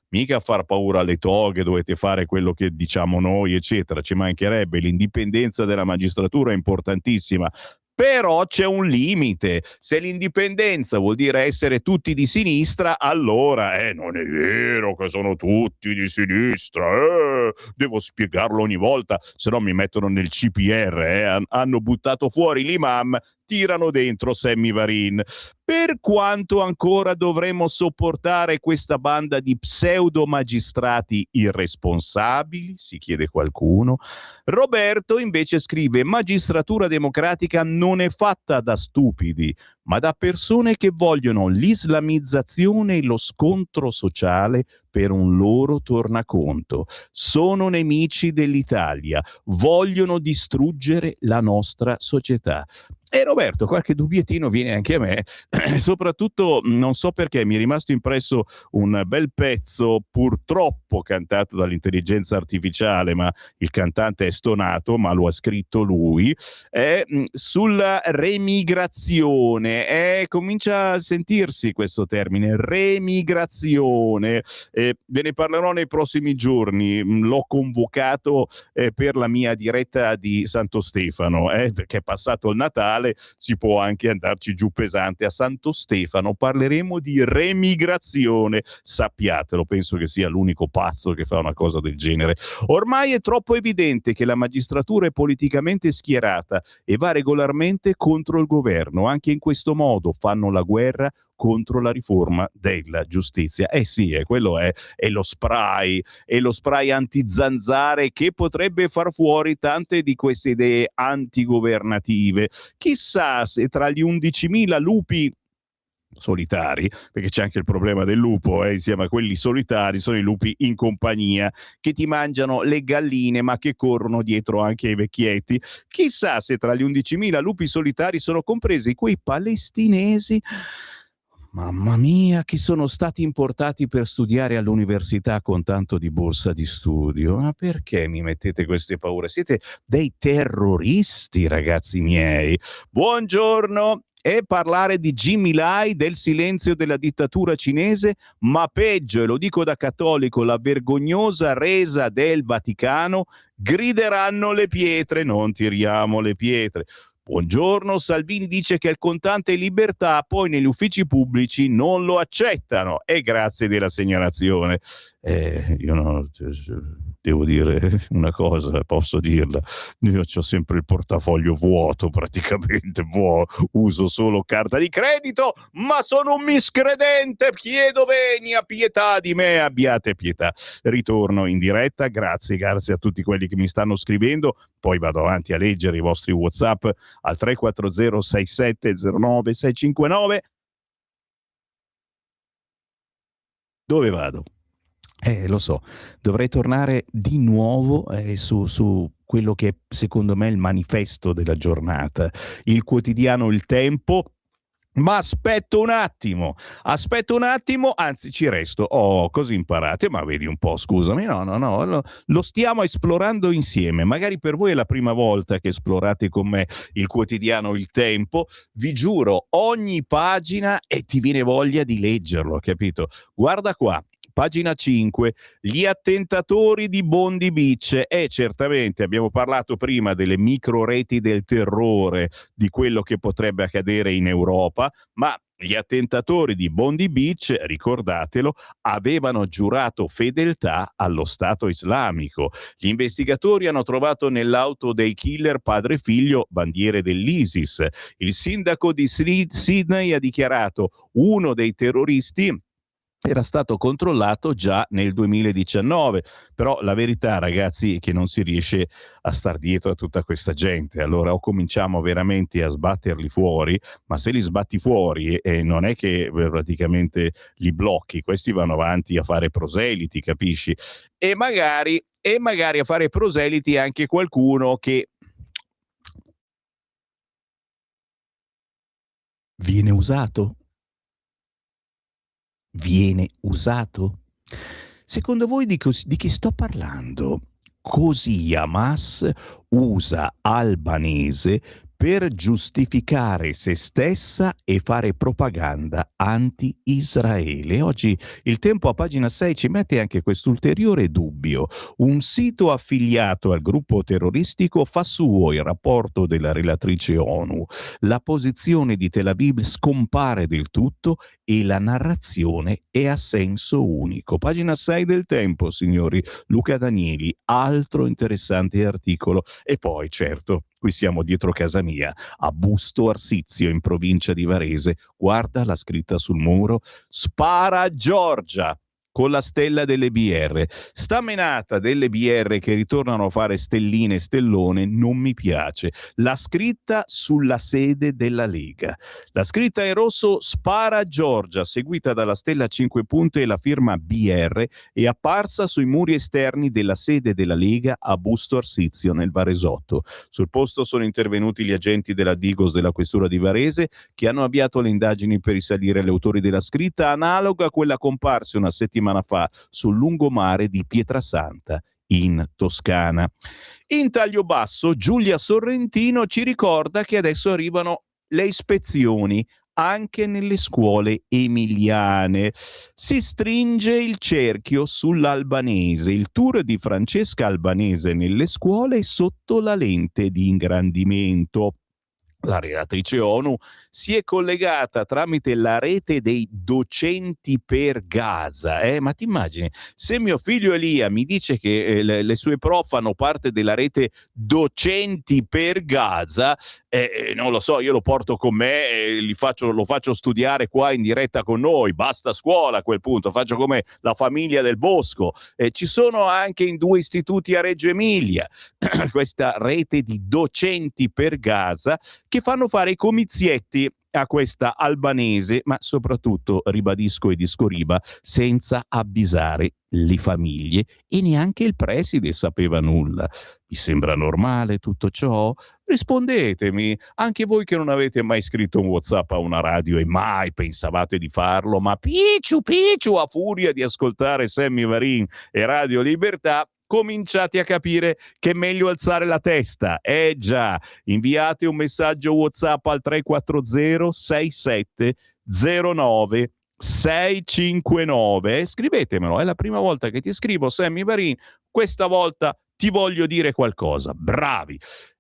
[SPEAKER 2] Mica far paura alle toghe, dovete fare quello che diciamo noi, eccetera, ci mancherebbe. L'indipendenza della magistratura è importantissima, però c'è un limite. Se l'indipendenza vuol dire essere tutti di sinistra, allora non è vero che sono tutti di sinistra, devo spiegarlo ogni volta, se no mi mettono nel CPR, hanno buttato fuori l'imam, tirano dentro Sammy Varin. Per quanto ancora dovremo sopportare questa banda di pseudo magistrati irresponsabili? Si chiede qualcuno. Roberto invece scrive: magistratura democratica non è fatta da stupidi, ma da persone che vogliono l'islamizzazione e lo scontro sociale per un loro tornaconto. Sono nemici dell'Italia, vogliono distruggere la nostra società. E Roberto, qualche dubbiettino viene anche a me, soprattutto non so perché mi è rimasto impresso un bel pezzo, purtroppo cantato dall'intelligenza artificiale, ma il cantante è stonato, ma lo ha scritto lui, sulla remigrazione. Comincia a sentirsi questo termine, remigrazione. Ve ne parlerò nei prossimi giorni. L'ho convocato per la mia diretta di Santo Stefano, perché è passato il Natale, si può anche andarci giù pesante. A Santo Stefano parleremo di remigrazione, sappiatelo, penso che sia l'unico pazzo che fa una cosa del genere. Ormai è troppo evidente che la magistratura è politicamente schierata e va regolarmente contro il governo. Anche in questo modo fanno la guerra contro la riforma della giustizia. Sì, quello è lo spray, anti-zanzare che potrebbe far fuori tante di queste idee antigovernative. Chissà se tra gli 11.000 lupi solitari, perché c'è anche il problema del lupo, insieme a quelli solitari sono i lupi in compagnia che ti mangiano le galline ma che corrono dietro anche ai vecchietti. Chissà se tra gli 11.000 lupi solitari sono compresi quei palestinesi, mamma mia, che sono stati importati per studiare all'università con tanto di borsa di studio. Ma perché mi mettete queste paure? Siete dei terroristi, ragazzi miei. Buongiorno. E parlare di Jimmy Lai, del silenzio della dittatura cinese, ma peggio, e lo dico da cattolico, la vergognosa resa del Vaticano, grideranno le pietre, non tiriamo le pietre. Buongiorno, Salvini dice che il contante è libertà, poi negli uffici pubblici non lo accettano, e grazie della segnalazione. Io no, devo dire una cosa, posso dirla, io ho sempre il portafoglio vuoto, praticamente uso solo carta di credito, ma sono un miscredente, chiedo venia, pietà di me, abbiate pietà. Ritorno in diretta, grazie a tutti quelli che mi stanno scrivendo, poi vado avanti a leggere i vostri WhatsApp al 340 6709 659. Dove vado? Lo so, dovrei tornare di nuovo su quello che è secondo me il manifesto della giornata, il quotidiano Il Tempo. Ma aspetto un attimo, anzi ci resto. Oh, così imparate, ma vedi un po', scusami, no, lo stiamo esplorando insieme. Magari per voi è la prima volta che esplorate con me il quotidiano Il Tempo. Vi giuro, ogni pagina e ti viene voglia di leggerlo, capito? Guarda qua. Pagina 5, gli attentatori di Bondi Beach. Certamente abbiamo parlato prima delle micro reti del terrore, di quello che potrebbe accadere in Europa, ma gli attentatori di Bondi Beach, ricordatelo, avevano giurato fedeltà allo Stato islamico. Gli investigatori hanno trovato nell'auto dei killer padre e figlio bandiere dell'ISIS. Il sindaco di Sydney ha dichiarato: uno dei terroristi era stato controllato già nel 2019, però la verità, ragazzi, è che non si riesce a star dietro a tutta questa gente. Allora o cominciamo veramente a sbatterli fuori, ma se li sbatti fuori non è che praticamente li blocchi, questi vanno avanti a fare proseliti, capisci? E magari a fare proseliti anche qualcuno che viene usato? Viene usato? Secondo voi di chi sto parlando? Così Hamas usa Albanese per giustificare se stessa e fare propaganda anti-Israele. Oggi Il Tempo a pagina 6 ci mette anche quest'ulteriore dubbio. Un sito affiliato al gruppo terroristico fa suo il rapporto della relatrice ONU. La posizione di Tel Aviv scompare del tutto e la narrazione è a senso unico. Pagina 6 del Tempo, signori. Luca Danieli, altro interessante articolo. E poi, certo, qui siamo dietro casa mia, a Busto Arsizio, in provincia di Varese. Guarda la scritta sul muro: spara Giorgia, con la stella delle BR. Sta menata delle BR che ritornano a fare stelline e stellone non mi piace. La scritta sulla sede della Lega. La scritta in rosso: spara Giorgia, seguita dalla stella a 5 punte e la firma BR, è apparsa sui muri esterni della sede della Lega a Busto Arsizio, nel Varesotto. Sul posto sono intervenuti gli agenti della Digos della Questura di Varese, che hanno avviato le indagini per risalire agli autori della scritta, analoga a quella comparsa una settimana fa sul lungomare di Pietrasanta, in Toscana. In taglio basso, Giulia Sorrentino ci ricorda che adesso arrivano le ispezioni anche nelle scuole emiliane. Si stringe il cerchio sull'albanese. Il tour di Francesca Albanese nelle scuole è sotto la lente di ingrandimento. La relatrice ONU si è collegata tramite la rete dei docenti per Gaza. Ma ti immagini, se mio figlio Elia mi dice che le sue prof fanno parte della rete docenti per Gaza, non lo so, io lo porto con me e lo faccio studiare qua in diretta con noi. Basta scuola a quel punto, faccio come la famiglia del Bosco. Ci sono anche in 2 istituti a Reggio Emilia questa rete di docenti per Gaza che fanno fare i comizietti a questa albanese, ma soprattutto, ribadisco e discoriba, senza avvisare le famiglie, e neanche il preside sapeva nulla. Vi sembra normale tutto ciò? Rispondetemi, anche voi che non avete mai scritto un WhatsApp a una radio e mai pensavate di farlo, ma picciu a furia di ascoltare Sammy Varin e Radio Libertà, cominciate a capire che è meglio alzare la testa. Già, inviate un messaggio WhatsApp al 340 6709 659. Scrivetemelo, è la prima volta che ti scrivo, Sammy Varin, questa volta ti voglio dire qualcosa. Bravi!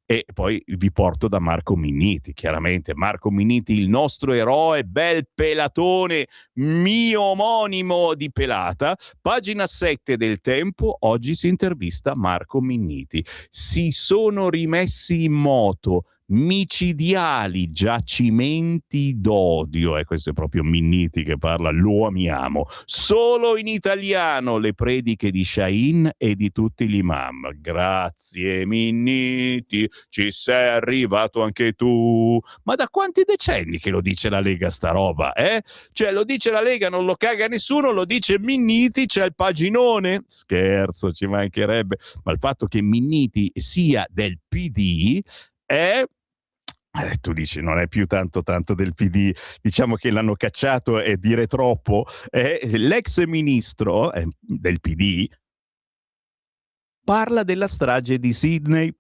[SPEAKER 2] E poi vi porto da Marco Minniti, chiaramente. Marco Minniti, il nostro eroe, bel pelatone, mio omonimo di pelata. Pagina 7 del Tempo, oggi si intervista Marco Minniti. Si sono rimessi in moto micidiali giacimenti d'odio, questo è proprio Minniti che parla, lo amiamo, solo in italiano le prediche di Shahin e di tutti gli imam. Grazie Minniti, ci sei arrivato anche tu. Ma da quanti decenni che lo dice la Lega sta roba, eh? Cioè lo dice la Lega, non lo caga nessuno, lo dice Minniti, c'è il paginone? Scherzo, ci mancherebbe. Ma il fatto che Minniti sia del PD è... tu dici non è più tanto del PD, diciamo che l'hanno cacciato e dire troppo. L'ex ministro del PD parla della strage di Sydney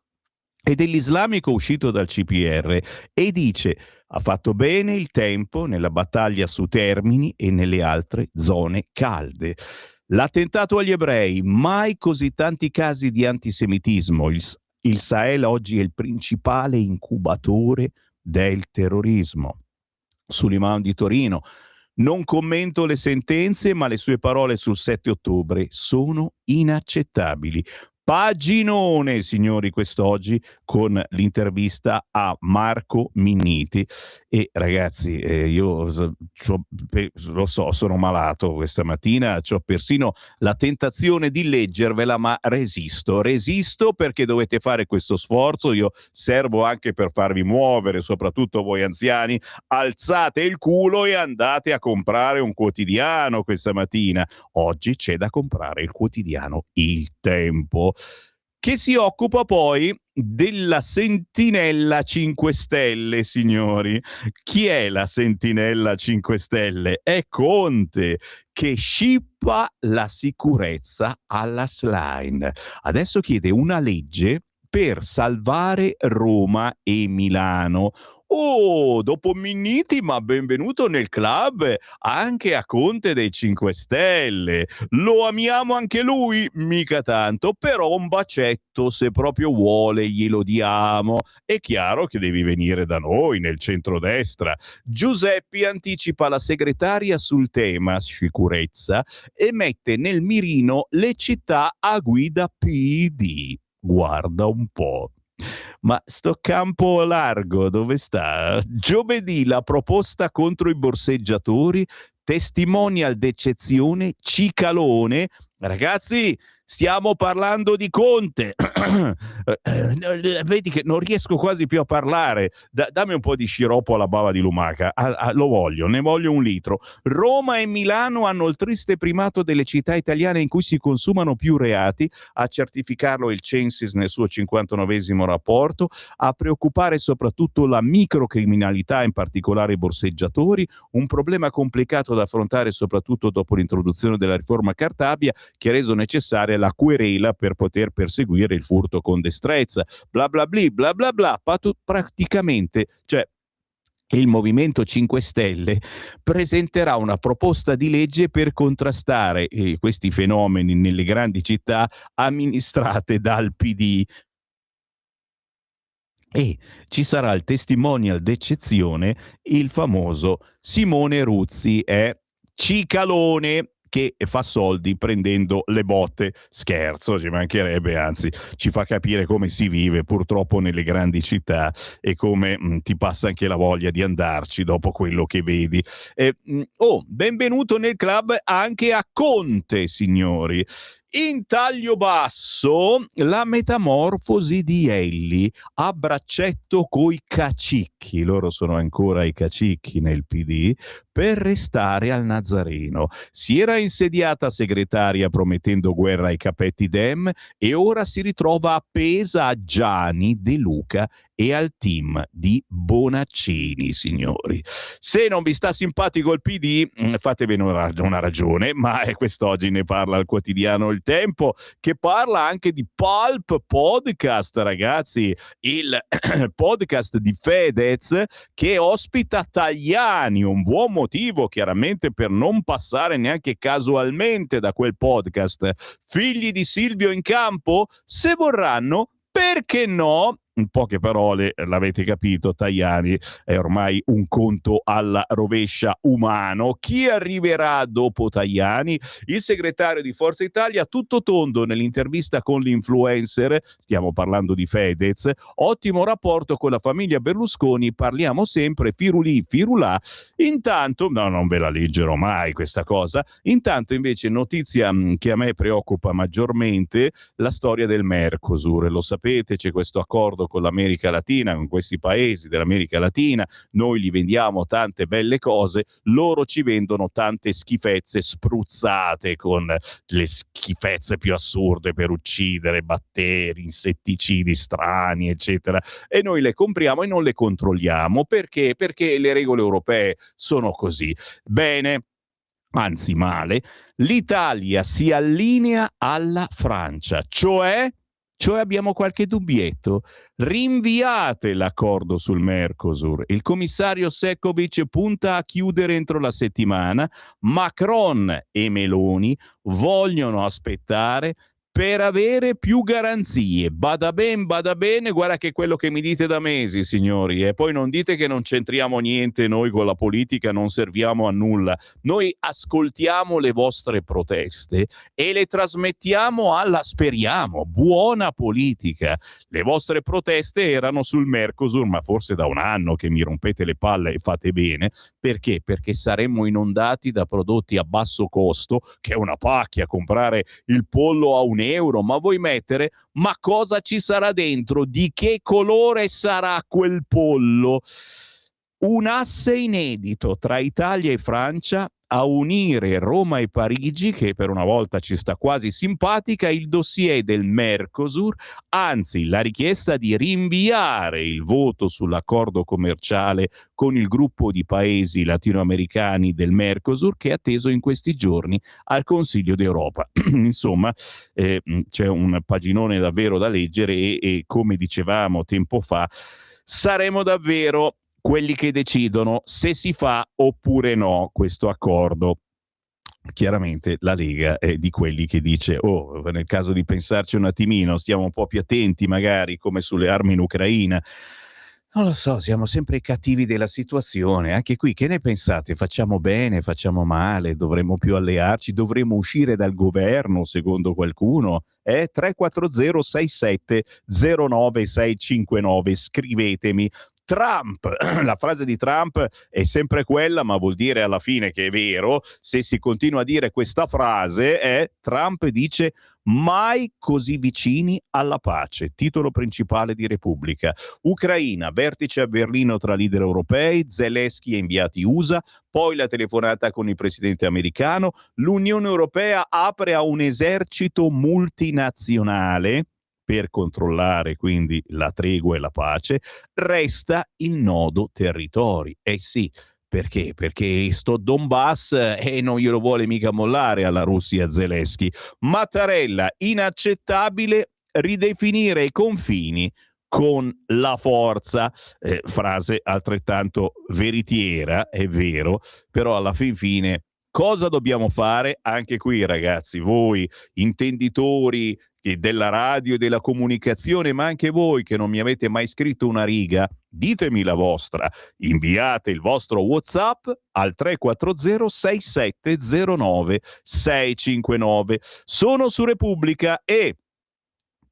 [SPEAKER 2] e dell'islamico uscito dal CPR e dice: ha fatto bene il Tempo nella battaglia su Termini e nelle altre zone calde. L'attentato agli ebrei, mai così tanti casi di antisemitismo. Il Sahel oggi è il principale incubatore del terrorismo. Suleiman di Torino: non commento le sentenze, ma le sue parole sul 7 ottobre sono inaccettabili. Paginone, signori, quest'oggi con l'intervista a Marco Minniti. E ragazzi, io lo so, sono malato questa mattina, c'ho persino la tentazione di leggervela, ma resisto perché dovete fare questo sforzo. Io servo anche per farvi muovere, soprattutto voi anziani. Alzate il culo e andate a comprare un quotidiano questa mattina. Oggi c'è da comprare il quotidiano Il Tempo, che si occupa poi della Sentinella 5 Stelle, signori. Chi è la Sentinella 5 Stelle? È Conte, che scippa la sicurezza alla Schlein. Adesso chiede una legge per salvare Roma e Milano. Oh, dopo Minniti, ma benvenuto nel club anche a Conte dei 5 Stelle. Lo amiamo anche lui? Mica tanto, però un bacetto, se proprio vuole, glielo diamo. È chiaro che devi venire da noi, nel centrodestra. Giuseppi anticipa la segretaria sul tema sicurezza e mette nel mirino le città a guida PD. Guarda un po'. Ma sto campo largo dove sta? Giovedì la proposta contro i borseggiatori, testimonial d'eccezione, cicalone. Ragazzi, stiamo parlando di Conte. Vedi che non riesco quasi più a parlare. Dammi un po' di sciroppo alla bava di lumaca. Lo voglio, ne voglio 1 litro. Roma e Milano hanno il triste primato delle città italiane in cui si consumano più reati, a certificarlo il Censis nel suo 59esimo rapporto, a preoccupare soprattutto la microcriminalità, in particolare i borseggiatori, un problema complicato da affrontare soprattutto dopo l'introduzione della riforma Cartabia, che ha reso necessaria la querela per poter perseguire il furto con destrezza, bla bla bla bla bla, praticamente, cioè il Movimento 5 Stelle presenterà una proposta di legge per contrastare questi fenomeni nelle grandi città amministrate dal PD. E ci sarà il testimonial d'eccezione, il famoso Simone Ruzzi, cicalone, che fa soldi prendendo le botte. Scherzo, ci mancherebbe, anzi ci fa capire come si vive purtroppo nelle grandi città e come ti passa anche la voglia di andarci dopo quello che vedi. Benvenuto nel club anche a Conte, signori. In taglio basso, la metamorfosi di Elli a braccetto coi cacicchi, loro sono ancora i cacicchi nel PD, per restare al Nazareno. Si era insediata segretaria promettendo guerra ai capetti Dem e ora si ritrova appesa a Gianni De Luca e al team di Bonaccini, signori. Se non vi sta simpatico il PD, fatevene una ragione, ma quest'oggi ne parla il quotidiano Il Tempo, che parla anche di Pulp Podcast, ragazzi, il podcast di Fedez che ospita Tajani, un buon motivo chiaramente per non passare neanche casualmente da quel podcast. Figli di Silvio in campo? Se vorranno, perché no? in poche parole, l'avete capito, Tajani è ormai un conto alla rovescia umano. Chi arriverà dopo Tajani? Il segretario di Forza Italia, tutto tondo nell'intervista con l'influencer, stiamo parlando di Fedez, ottimo rapporto con la famiglia Berlusconi, parliamo sempre, firulì, firulà. Intanto, no, non ve la leggerò mai questa cosa, intanto invece notizia che a me preoccupa maggiormente, la storia del Mercosur. Lo sapete, c'è questo accordo con l'America Latina, con questi paesi dell'America Latina, noi gli vendiamo tante belle cose, loro ci vendono tante schifezze spruzzate con le schifezze più assurde per uccidere batteri, insetticidi strani, eccetera, e noi le compriamo e non le controlliamo. Perché? Perché le regole europee sono così. Bene, anzi male, l'Italia si allinea alla Francia, cioè abbiamo qualche dubbietto. Rinviate l'accordo sul Mercosur. Il commissario Šefčovič punta a chiudere entro la settimana. Macron e Meloni vogliono aspettare per avere più garanzie. Bada bene, guarda che è quello che mi dite da mesi, signori, e poi non dite che non c'entriamo niente noi con la politica, non serviamo a nulla. Noi ascoltiamo le vostre proteste e le trasmettiamo alla, speriamo, buona politica. Le vostre proteste erano sul Mercosur, ma forse da un anno che mi rompete le palle e fate bene. Perché? Perché saremmo inondati da prodotti a basso costo, che è una pacchia comprare il pollo a €1, ma vuoi mettere? Ma cosa ci sarà dentro? Di che colore sarà quel pollo? Un asse inedito tra Italia e Francia a unire Roma e Parigi, che per una volta ci sta quasi simpatica, il dossier del Mercosur, anzi la richiesta di rinviare il voto sull'accordo commerciale con il gruppo di paesi latinoamericani del Mercosur, che è atteso in questi giorni al Consiglio d'Europa. Insomma, c'è un paginone davvero da leggere e come dicevamo tempo fa, saremo davvero quelli che decidono se si fa oppure no questo accordo. Chiaramente la Lega è di quelli che dice nel caso di pensarci un attimino, stiamo un po' più attenti magari come sulle armi in Ucraina. Non lo so, siamo sempre i cattivi della situazione. Anche qui, che ne pensate? Facciamo bene, facciamo male? Dovremmo più allearci? Dovremmo uscire dal governo, secondo qualcuno? 340 67 09 659, scrivetemi. Trump, la frase di Trump è sempre quella, ma vuol dire alla fine che è vero. Se si continua a dire questa frase, Trump dice mai così vicini alla pace. Titolo principale di Repubblica. Ucraina, vertice a Berlino tra leader europei, Zelensky e inviati USA, poi la telefonata con il presidente americano, l'Unione Europea apre a un esercito multinazionale per controllare quindi la tregua e la pace, resta il nodo territori. Sì, perché? Perché sto Donbass non glielo vuole mica mollare alla Russia Zelensky. Mattarella, inaccettabile ridefinire i confini con la forza. Frase altrettanto veritiera, è vero, però alla fin fine cosa dobbiamo fare? Anche qui, ragazzi, voi intenditori della radio e della comunicazione, ma anche voi che non mi avete mai scritto una riga, ditemi la vostra. Inviate il vostro WhatsApp al 340 6709 659. Sono su Repubblica e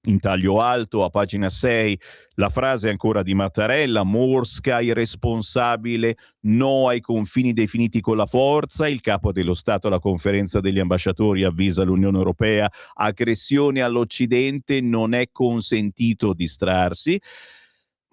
[SPEAKER 2] in taglio alto a pagina 6 la frase ancora di Mattarella: Mosca irresponsabile, no ai confini definiti con la forza. Il capo dello Stato alla conferenza degli ambasciatori avvisa l'Unione Europea: aggressione all'Occidente, non è consentito distrarsi.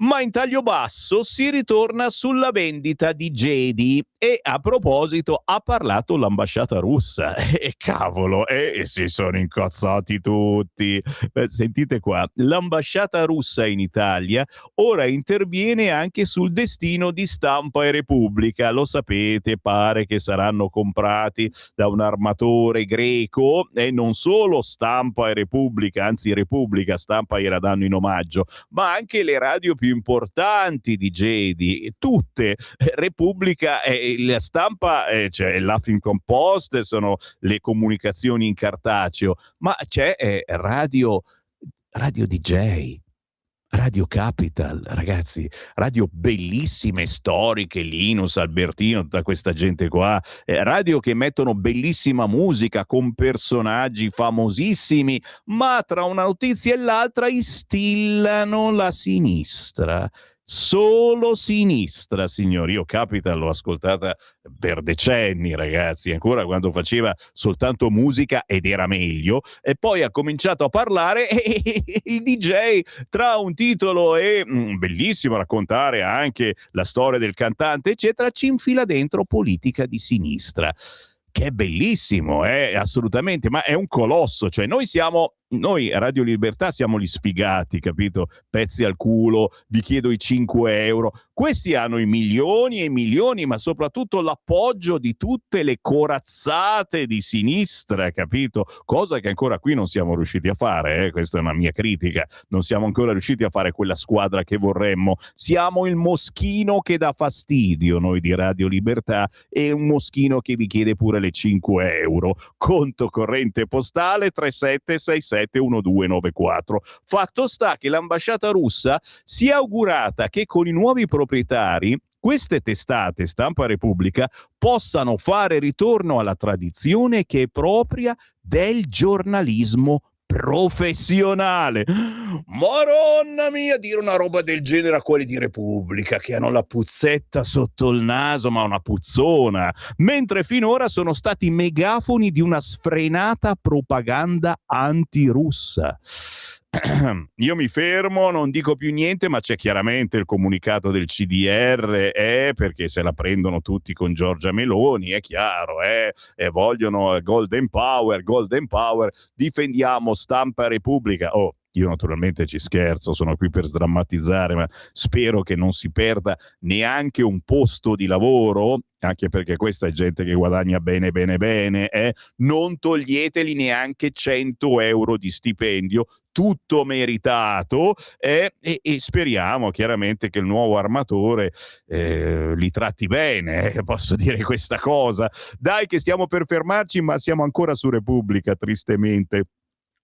[SPEAKER 2] Ma in taglio basso si ritorna sulla vendita di Jedi e a proposito ha parlato l'ambasciata russa e cavolo, si sono incazzati tutti. Sentite qua, l'ambasciata russa in Italia ora interviene anche sul destino di Stampa e Repubblica. Lo sapete, pare che saranno comprati da un armatore greco e non solo Stampa e Repubblica, anzi Repubblica, Stampa gliela danno in omaggio, ma anche le radio più importanti di Jedi, tutte. Repubblica e la Stampa, cioè l'Huffington Post, sono le comunicazioni in cartaceo, ma c'è Radio DJ, Radio Capital, ragazzi, radio bellissime, storiche, Linus, Albertino, tutta questa gente qua, radio che mettono bellissima musica con personaggi famosissimi, ma tra una notizia e l'altra instillano la sinistra. Solo sinistra, signori. Io Capital l'ho ascoltata per decenni, ragazzi, ancora quando faceva soltanto musica ed era meglio, e poi ha cominciato a parlare e il DJ tra un titolo e bellissimo raccontare anche la storia del cantante eccetera, ci infila dentro politica di sinistra, che è bellissimo, assolutamente, ma è un colosso, cioè noi Radio Libertà siamo gli sfigati, capito? Pezzi al culo, vi chiedo i 5 euro. Questi hanno i milioni e i milioni, ma soprattutto l'appoggio di tutte le corazzate di sinistra, capito? Cosa che ancora qui non siamo riusciti a fare, questa è una mia critica. Non siamo ancora riusciti a fare quella squadra che vorremmo. Siamo il moschino che dà fastidio, noi di Radio Libertà, e un moschino che vi chiede pure le 5 euro. Conto corrente postale 37671294. Fatto sta che l'ambasciata russa si è augurata che con i nuovi proprietari queste testate Stampa Repubblica possano fare ritorno alla tradizione che è propria del giornalismo professionale. Madonna mia, dire una roba del genere a quelli di Repubblica che hanno la puzzetta sotto il naso, ma una puzzona, mentre finora sono stati megafoni di una sfrenata propaganda antirussa. Io mi fermo, non dico più niente, ma c'è chiaramente il comunicato del CDR, perché se la prendono tutti con Giorgia Meloni, è chiaro, vogliono Golden Power, difendiamo Stampa Repubblica. Io naturalmente ci scherzo, sono qui per sdrammatizzare, ma spero che non si perda neanche un posto di lavoro, anche perché questa è gente che guadagna bene, non toglieteli neanche 100 euro di stipendio, tutto meritato, e speriamo chiaramente che il nuovo armatore li tratti bene, posso dire questa cosa. Dai che stiamo per fermarci, ma siamo ancora su Repubblica, tristemente.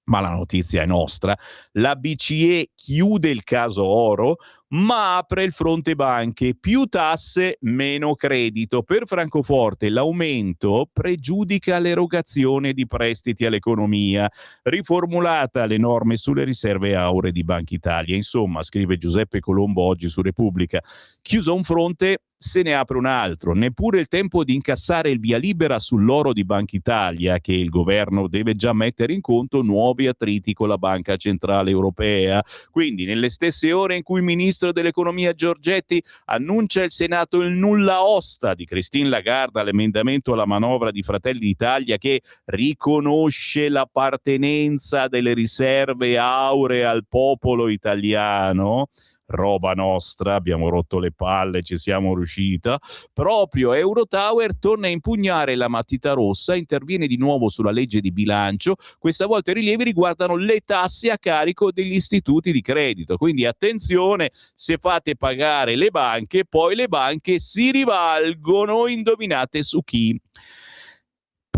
[SPEAKER 2] Ma la notizia è nostra. La BCE chiude il caso oro, ma apre il fronte banche. Più tasse, meno credito. Per Francoforte l'aumento pregiudica l'erogazione di prestiti all'economia. Riformulata le norme sulle riserve auree di Banca Italia. Insomma, scrive Giuseppe Colombo oggi su Repubblica, chiuso un fronte, se ne apre un altro. Neppure il tempo di incassare il via libera sull'oro di Banca Italia, che il governo deve già mettere in conto nuovi attriti con la Banca Centrale Europea. Quindi nelle stesse ore in cui il ministro dell'economia Giorgetti annuncia il Senato il nulla osta di Christine Lagarde all'emendamento alla manovra di Fratelli d'Italia che riconosce l'appartenenza delle riserve auree al popolo italiano, roba nostra, abbiamo rotto le palle, ci siamo riuscita. Proprio Eurotower torna a impugnare la matita rossa, interviene di nuovo sulla legge di bilancio, questa volta i rilievi riguardano le tasse a carico degli istituti di credito, quindi attenzione, se fate pagare le banche, poi le banche si rivalgono, indovinate su chi?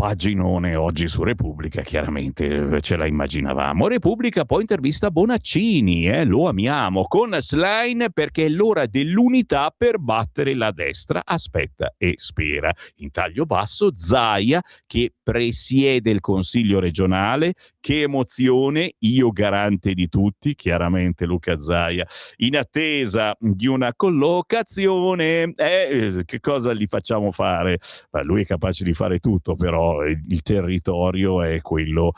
[SPEAKER 2] Paginone oggi su Repubblica, chiaramente ce la immaginavamo. Repubblica poi intervista Bonaccini, lo amiamo, con Schlein perché è l'ora dell'unità per battere la destra, aspetta e spera. In taglio basso Zaia che presiede il Consiglio regionale, che emozione, io garante di tutti, chiaramente Luca Zaia, in attesa di una collocazione, che cosa gli facciamo fare? Lui è capace di fare tutto, però il territorio è quello,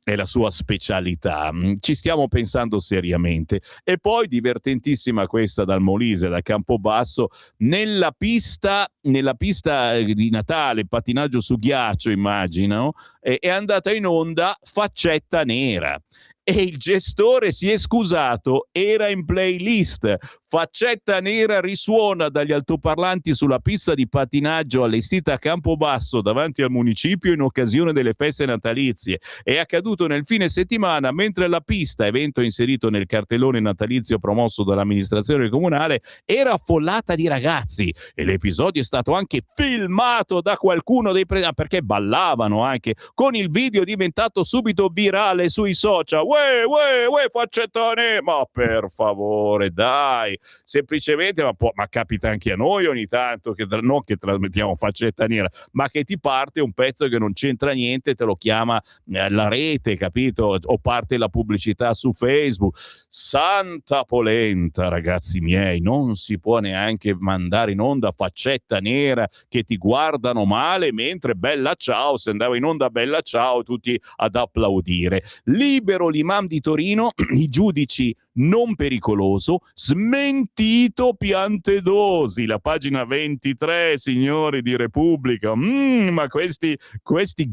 [SPEAKER 2] è la sua specialità. Ci stiamo pensando seriamente. E poi divertentissima questa dal Molise, da Campobasso, nella pista di Natale, pattinaggio su ghiaccio, immagino, è andata in onda Faccetta Nera. E il gestore si è scusato, era in playlist. Faccetta nera risuona dagli altoparlanti sulla pista di pattinaggio allestita a Campobasso davanti al municipio in occasione delle feste natalizie. È accaduto nel fine settimana mentre la pista, evento inserito nel cartellone natalizio promosso dall'amministrazione comunale, era affollata di ragazzi, e l'episodio è stato anche filmato da qualcuno dei perché ballavano anche, con il video diventato subito virale sui social. Uè, faccetta nera, ma per favore, dai, semplicemente, ma capita anche a noi ogni tanto, che non che trasmettiamo faccetta nera, ma che ti parte un pezzo che non c'entra niente, te lo chiama la rete, capito? O parte la pubblicità su Facebook. Santa polenta, ragazzi miei, non si può neanche mandare in onda faccetta nera che ti guardano male, mentre Bella Ciao, se andava in onda Bella Ciao, tutti ad applaudire. Libero l'imam di Torino, i giudici non pericoloso, smentito Piantedosi, la pagina 23, signori di Repubblica. Ma questi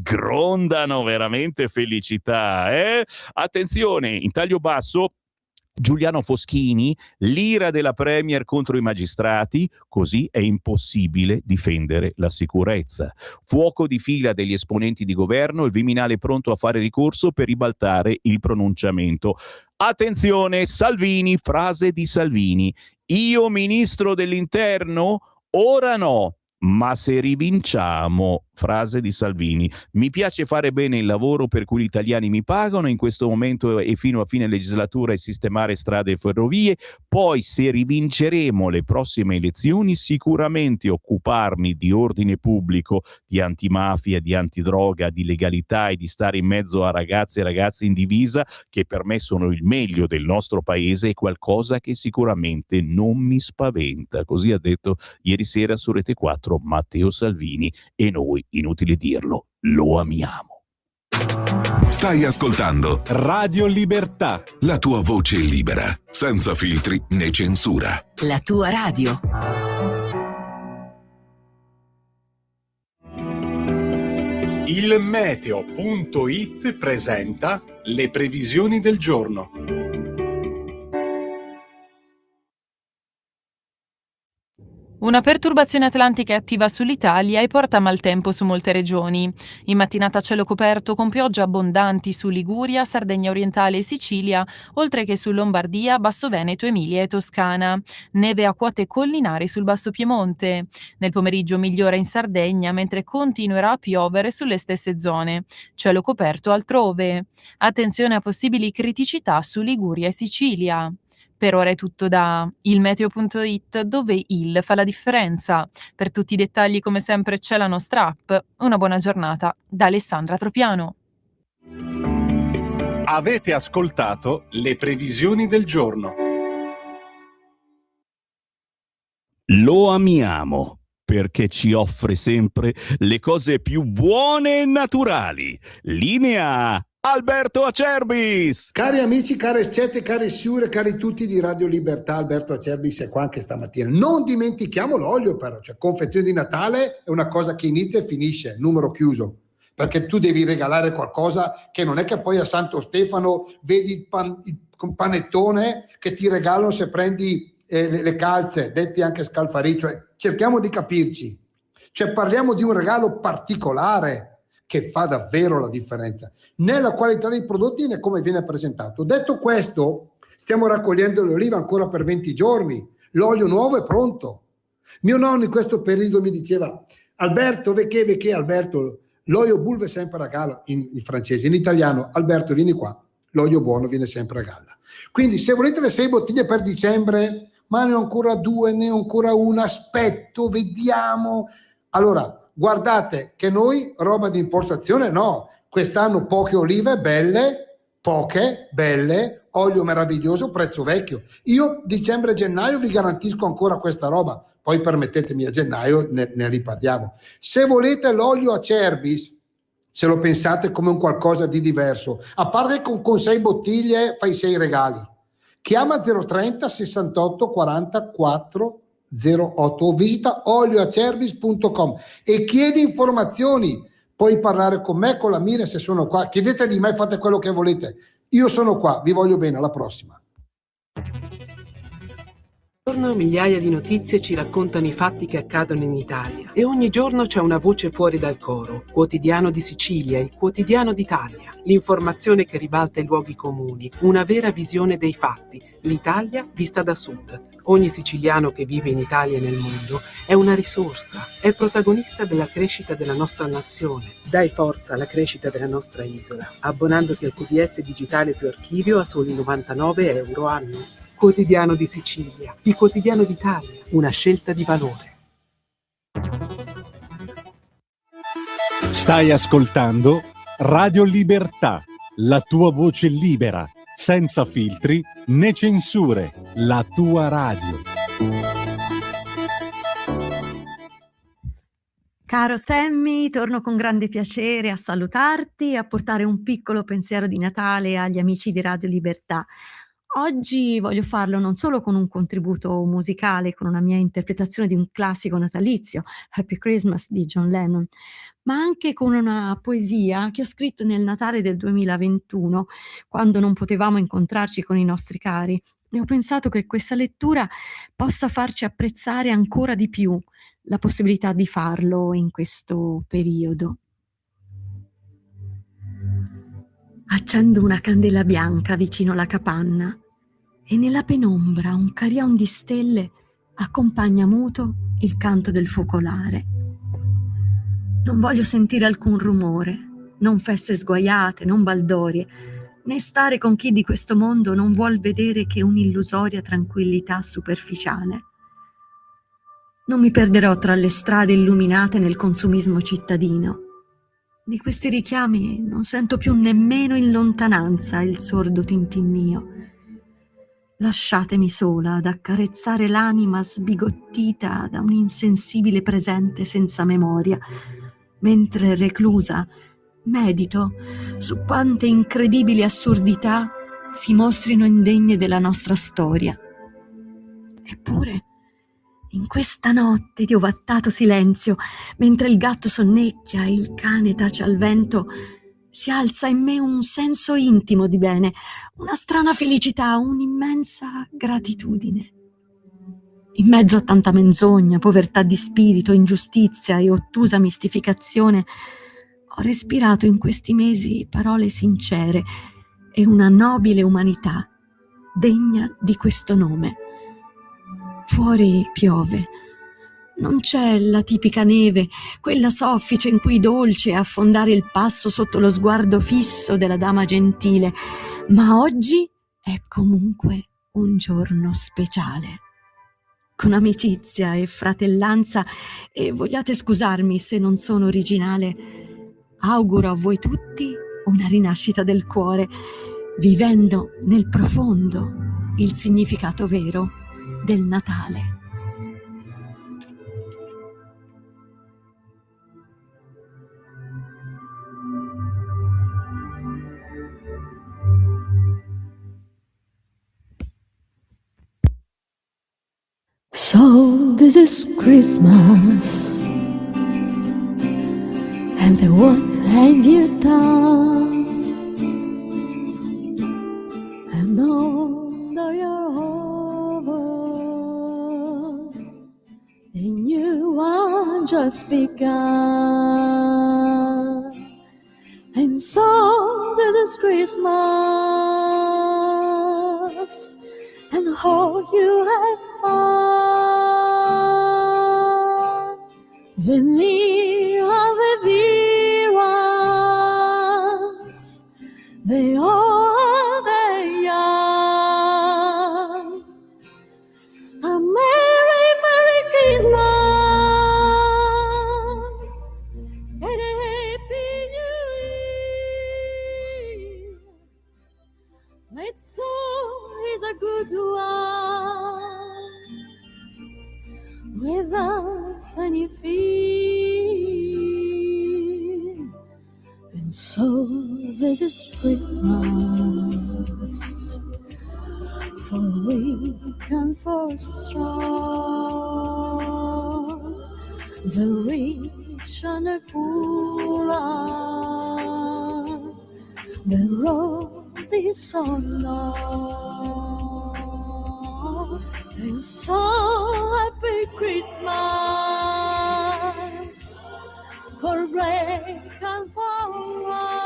[SPEAKER 2] grondano veramente felicità, eh? Attenzione, in taglio basso Giuliano Foschini, l'ira della Premier contro i magistrati, così è impossibile difendere la sicurezza. Fuoco di fila degli esponenti di governo, il Viminale pronto a fare ricorso per ribaltare il pronunciamento. Attenzione, Salvini, frase di Salvini: io ministro dell'interno? Ora no, ma se rivinciamo, frase di Salvini, mi piace fare bene il lavoro per cui gli italiani mi pagano in questo momento e fino a fine legislatura e sistemare strade e ferrovie, poi se rivinceremo le prossime elezioni sicuramente occuparmi di ordine pubblico, di antimafia, di antidroga, di legalità e di stare in mezzo a ragazze e ragazzi in divisa, che per me sono il meglio del nostro paese, è qualcosa che sicuramente non mi spaventa. Così ha detto ieri sera su Rete 4 Matteo Salvini, e noi, inutile dirlo, lo amiamo.
[SPEAKER 3] Stai ascoltando
[SPEAKER 1] Radio Libertà.
[SPEAKER 3] la tua voce libera, senza filtri né censura.
[SPEAKER 4] La tua radio.
[SPEAKER 6] Il meteo.it presenta le previsioni del giorno.
[SPEAKER 7] Una perturbazione atlantica è attiva sull'Italia e porta maltempo su molte regioni. In mattinata cielo coperto con piogge abbondanti su Liguria, Sardegna orientale e Sicilia, oltre che su Lombardia, Basso Veneto, Emilia e Toscana. Neve a quote collinari sul Basso Piemonte. Nel pomeriggio migliora in Sardegna, mentre continuerà a piovere sulle stesse zone. Cielo coperto altrove. Attenzione a possibili criticità su Liguria e Sicilia. Per ora è tutto da ilmeteo.it, dove il fa la differenza. Per tutti i dettagli, come sempre, c'è la nostra app. Una buona giornata da Alessandra Tropiano.
[SPEAKER 6] Avete ascoltato le previsioni del giorno.
[SPEAKER 2] Lo amiamo perché ci offre sempre le cose più buone e naturali. Linea Alberto Acerbis.
[SPEAKER 8] Cari amici, care scette, cari siure, cari tutti di Radio Libertà, Alberto Acerbis è qua anche stamattina. Non dimentichiamo l'olio però, cioè confezione di Natale è una cosa che inizia e finisce, numero chiuso, perché tu devi regalare qualcosa che non è che poi a Santo Stefano vedi il panettone che ti regalano se prendi le calze, detti anche scalfariccio, cioè, cerchiamo di capirci, cioè parliamo di un regalo particolare che fa davvero la differenza nella qualità dei prodotti e né come viene presentato. Detto questo, stiamo raccogliendo le olive ancora per 20 giorni, l'olio nuovo è pronto. Mio nonno in questo periodo mi diceva: Alberto, vecchie, Alberto, l'olio bulve sempre a galla, in francese, in italiano, Alberto vieni qua, l'olio buono viene sempre a galla. Quindi se volete le 6 bottiglie per dicembre, ma ne ho ancora 2, ne ho ancora una, aspetto, vediamo. Allora, guardate che noi roba di importazione no, quest'anno poche olive belle, olio meraviglioso, prezzo vecchio. Io dicembre e gennaio vi garantisco ancora questa roba, poi permettetemi a gennaio ne riparliamo. Se volete l'olio Acerbis, se lo pensate come un qualcosa di diverso, a parte che con 6 bottiglie fai 6 regali, chiama 030 68 44 08 o visita olioacerbis.com e chiedi informazioni. Puoi parlare con me, con la Mira, se sono qua, chiedete di me, fate quello che volete, io sono qua, vi voglio bene, alla prossima.
[SPEAKER 4] Giorno migliaia di notizie ci raccontano i fatti che accadono in Italia e ogni giorno c'è una voce fuori dal coro. Quotidiano di Sicilia, il quotidiano d'Italia. L'informazione che ribalta i luoghi comuni, una vera visione dei fatti. L'Italia vista da sud. Ogni siciliano che vive in Italia e nel mondo è una risorsa, è protagonista della crescita della nostra nazione. Dai forza alla crescita della nostra isola, abbonandoti al QDS digitale più archivio a soli €99 anno. Quotidiano di Sicilia, il quotidiano d'Italia, una scelta di valore.
[SPEAKER 1] Stai ascoltando Radio Libertà, la tua voce libera, senza filtri né censure, la tua radio.
[SPEAKER 9] Caro Sammy, torno con grande piacere a salutarti e a portare un piccolo pensiero di Natale agli amici di Radio Libertà. Oggi voglio farlo non solo con un contributo musicale, con una mia interpretazione di un classico natalizio, Happy Christmas di John Lennon, ma anche con una poesia che ho scritto nel Natale del 2021, quando non potevamo incontrarci con i nostri cari. E ho pensato che questa lettura possa farci apprezzare ancora di più la possibilità di farlo in questo periodo. Accendo una candela bianca vicino alla capanna e nella penombra un carillon di stelle accompagna muto il canto del focolare. Non voglio sentire alcun rumore, non feste sguaiate, non baldorie, né stare con chi di questo mondo non vuol vedere che un'illusoria tranquillità superficiale. Non mi perderò tra le strade illuminate nel consumismo cittadino. Di questi richiami non sento più nemmeno in lontananza il sordo tintinnio. Lasciatemi sola ad accarezzare l'anima sbigottita da un insensibile presente senza memoria, mentre reclusa medito su quante incredibili assurdità si mostrino indegne della nostra storia. Eppure, in questa notte di ovattato silenzio, mentre il gatto sonnecchia e il cane tace al vento, si alza in me un senso intimo di bene, una strana felicità, un'immensa gratitudine. In mezzo a tanta menzogna, povertà di spirito, ingiustizia e ottusa mistificazione, ho respirato in questi mesi parole sincere e una nobile umanità degna di questo nome. Fuori piove. Non c'è la tipica neve, quella soffice in cui dolce affondare il passo sotto lo sguardo fisso della dama gentile, ma oggi è comunque un giorno speciale. Con amicizia e fratellanza, e vogliate scusarmi se non sono originale, auguro a voi tutti una rinascita del cuore, vivendo nel profondo il significato vero del Natale.
[SPEAKER 10] So this is Christmas, and then what have you done? And although you're over, the new one just begun. And so this is Christmas, and hope you have fun. The near the dear ones, they are the young. A merry, merry Christmas and a happy New Year. Let's song is a good one, without any fear. And so this is Christmas, for weak and for strong, the rich and the poor are, the road is so long, and And so happy Christmas for break and for white,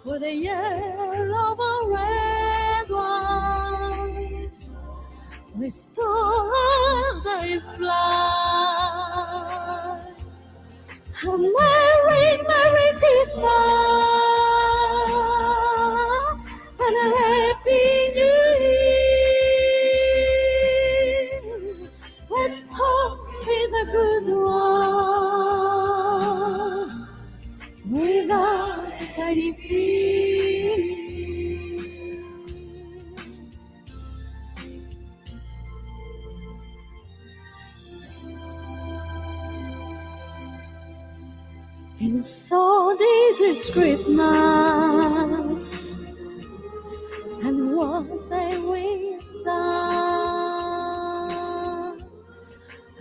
[SPEAKER 10] for the year of our red ones, we stole they fly. A merry, merry Christmas and a happy New Year. Let's hope it's a good one without any fear. And so this is Christmas, and what they will done,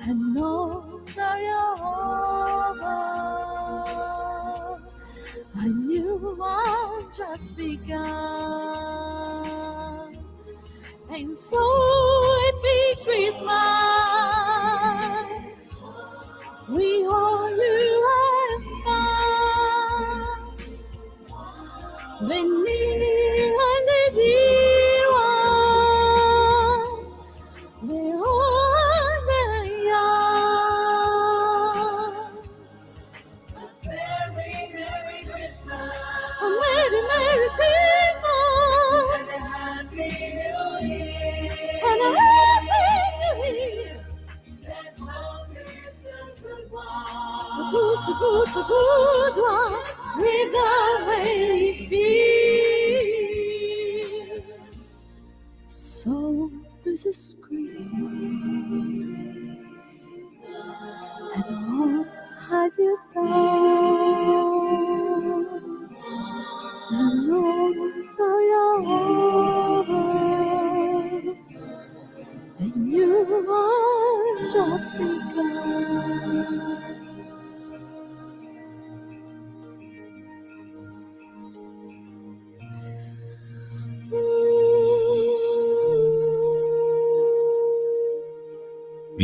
[SPEAKER 10] and no day over. I knew I just begun, and so happy Christmas. We all you have found, the near and the dear one, the old and young. A very Merry Christmas, a Merry Merry Christmas, and a Happy New Year, and a Happy New Year. Let's hope it's a good one, so good, so good, so good one, without any fear. So this is Christmas, and what have you done? And all your heart, and you are just begun.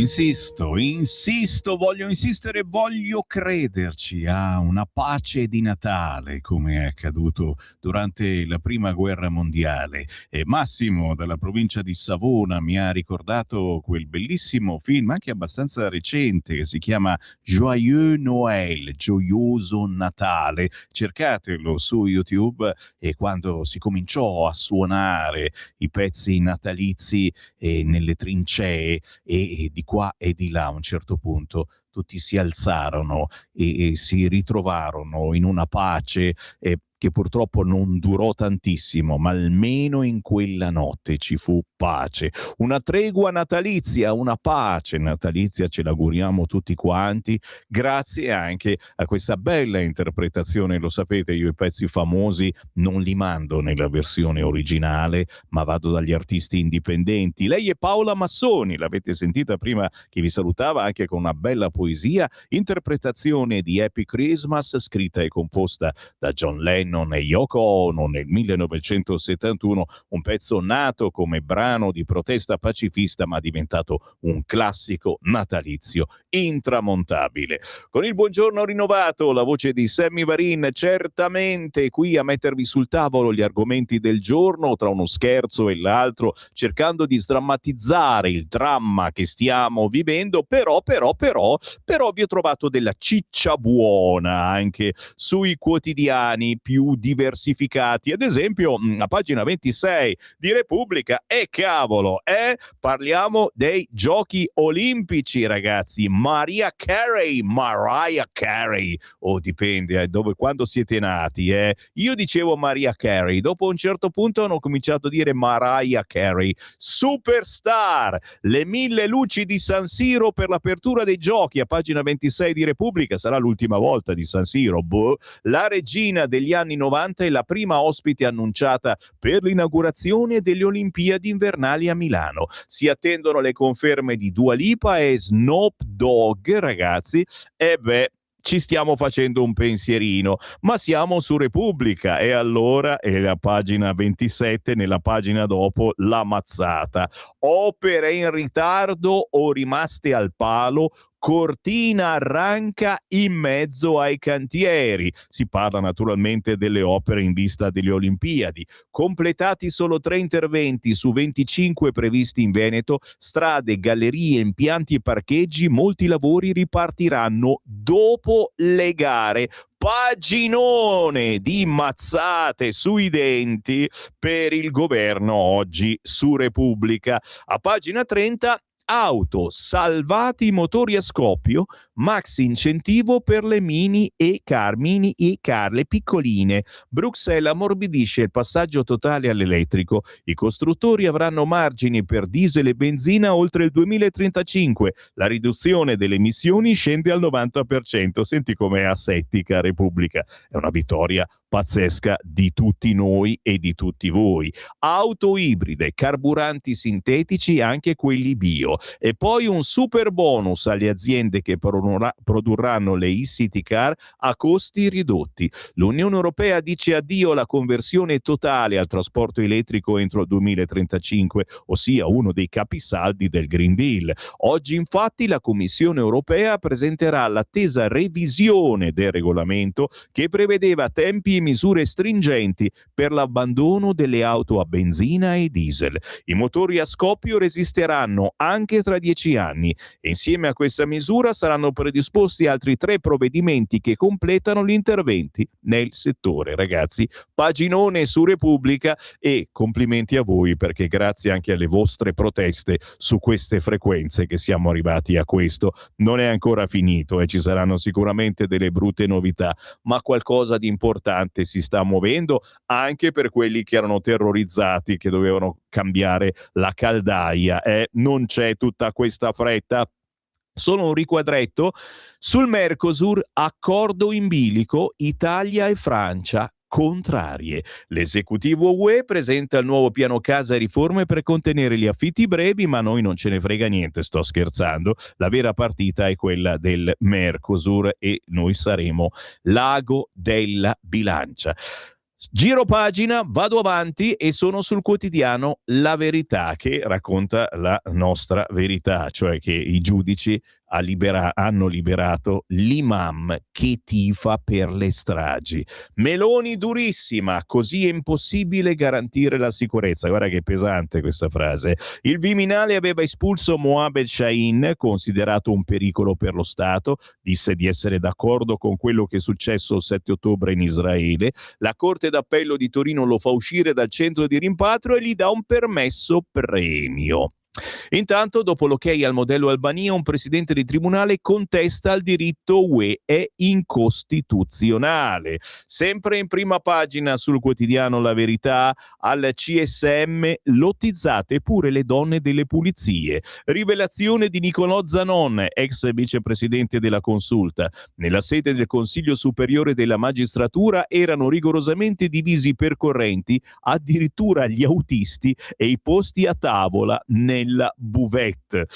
[SPEAKER 2] Insisto, voglio insistere, voglio crederci a una pace di Natale, come è accaduto durante la Prima Guerra Mondiale. E Massimo, dalla provincia di Savona, mi ha ricordato quel bellissimo film, anche abbastanza recente, che si chiama Joyeux Noël, Gioioso Natale. Cercatelo su YouTube, e quando si cominciò a suonare i pezzi natalizi nelle trincee e di qua e di là, a un certo punto tutti si alzarono e si ritrovarono in una pace che purtroppo non durò tantissimo, ma almeno in quella notte ci fu pace. Una tregua natalizia, una pace natalizia, ce l'auguriamo tutti quanti, grazie anche a questa bella interpretazione. Lo sapete, io i pezzi famosi non li mando nella versione originale, ma vado dagli artisti indipendenti. Lei è Paola Massoni, l'avete sentita prima che vi salutava, anche con una bella poesia, interpretazione di Happy Christmas, scritta e composta da John Lennon e Yoko Ono nel 1971, un pezzo nato come brano di protesta pacifista, ma diventato un classico natalizio intramontabile. Con il buongiorno rinnovato, la voce di Sammy Varin, certamente qui a mettervi sul tavolo gli argomenti del giorno, tra uno scherzo e l'altro, cercando di sdrammatizzare il dramma che stiamo vivendo, però vi ho trovato della ciccia buona anche sui quotidiani più diversificati. Ad esempio, a pagina 26 di Repubblica, cavolo, parliamo dei giochi olimpici, ragazzi. Mariah Carey, dipende quando siete nati, Io dicevo Mariah Carey, dopo un certo punto hanno cominciato a dire Mariah Carey. Superstar, le 1000 luci di San Siro per l'apertura dei giochi, a pagina 26 di Repubblica. Sarà l'ultima volta di San Siro, la regina degli anni 90 è la prima ospite annunciata per l'inaugurazione delle Olimpiadi invernali a Milano. Si attendono le conferme di Dua Lipa e Snoop Dogg, ragazzi. ci stiamo facendo un pensierino, ma siamo su Repubblica e allora è la pagina 27, nella pagina dopo la mazzata. Opere in ritardo o rimaste al palo, Cortina arranca in mezzo ai cantieri. Si parla naturalmente delle opere in vista delle Olimpiadi. Completati solo 3 interventi su 25 previsti in Veneto, strade, gallerie, impianti e parcheggi, molti lavori ripartiranno dopo le gare. Paginone di mazzate sui denti per il governo oggi su Repubblica. A pagina 30, auto, salvati i motori a scoppio, maxi incentivo per le mini e-car, le piccoline. Bruxelles ammorbidisce il passaggio totale all'elettrico. I costruttori avranno margini per diesel e benzina oltre il 2035. La riduzione delle emissioni scende al 90%. Senti com'è asettica Repubblica. È una vittoria pazzesca di tutti noi e di tutti voi. Auto ibride, carburanti sintetici, anche quelli bio. E poi un super bonus alle aziende che produrranno le e-city car a costi ridotti. L'Unione Europea dice addio alla conversione totale al trasporto elettrico entro il 2035, ossia uno dei capisaldi del Green Deal. Oggi infatti la Commissione Europea presenterà l'attesa revisione del regolamento che prevedeva tempi e misure stringenti per l'abbandono delle auto a benzina e diesel. I motori a scoppio resisteranno anche tra 10 anni e insieme a questa misura saranno predisposti altri 3 provvedimenti che completano gli interventi nel settore. Ragazzi, paginone su Repubblica e complimenti a voi perché grazie anche alle vostre proteste su queste frequenze che siamo arrivati a questo. Non è ancora finito e ci saranno sicuramente delle brutte novità, ma qualcosa di importante si sta muovendo anche per quelli che erano terrorizzati che dovevano cambiare la caldaia. Non c'è tutta questa fretta. Solo un riquadretto sul Mercosur, accordo in bilico Italia e Francia contrarie. L'esecutivo UE presenta il nuovo piano casa e riforme per contenere gli affitti brevi, ma a noi non ce ne frega niente, sto scherzando. La vera partita è quella del Mercosur e noi saremo l'ago della bilancia. Giro pagina, vado avanti e sono sul quotidiano La Verità che racconta la nostra verità, cioè che i giudici hanno liberato l'imam che tifa per le stragi. Meloni durissima, così è impossibile garantire la sicurezza. Guarda che pesante questa frase. Il Viminale aveva espulso Mohamed Shahin, considerato un pericolo per lo Stato, disse di essere d'accordo con quello che è successo il 7 ottobre in Israele. La Corte d'Appello di Torino lo fa uscire dal centro di rimpatrio e gli dà un permesso premio. Intanto, dopo l'ok al modello Albania, un presidente di tribunale contesta il diritto UE, è incostituzionale. Sempre in prima pagina sul quotidiano La Verità, al CSM lottizzate pure le donne delle pulizie. Rivelazione di Nicolò Zanon, ex vicepresidente della Consulta. Nella sede del Consiglio Superiore della Magistratura erano rigorosamente divisi per correnti, addirittura gli autisti e i posti a tavola nella buvette.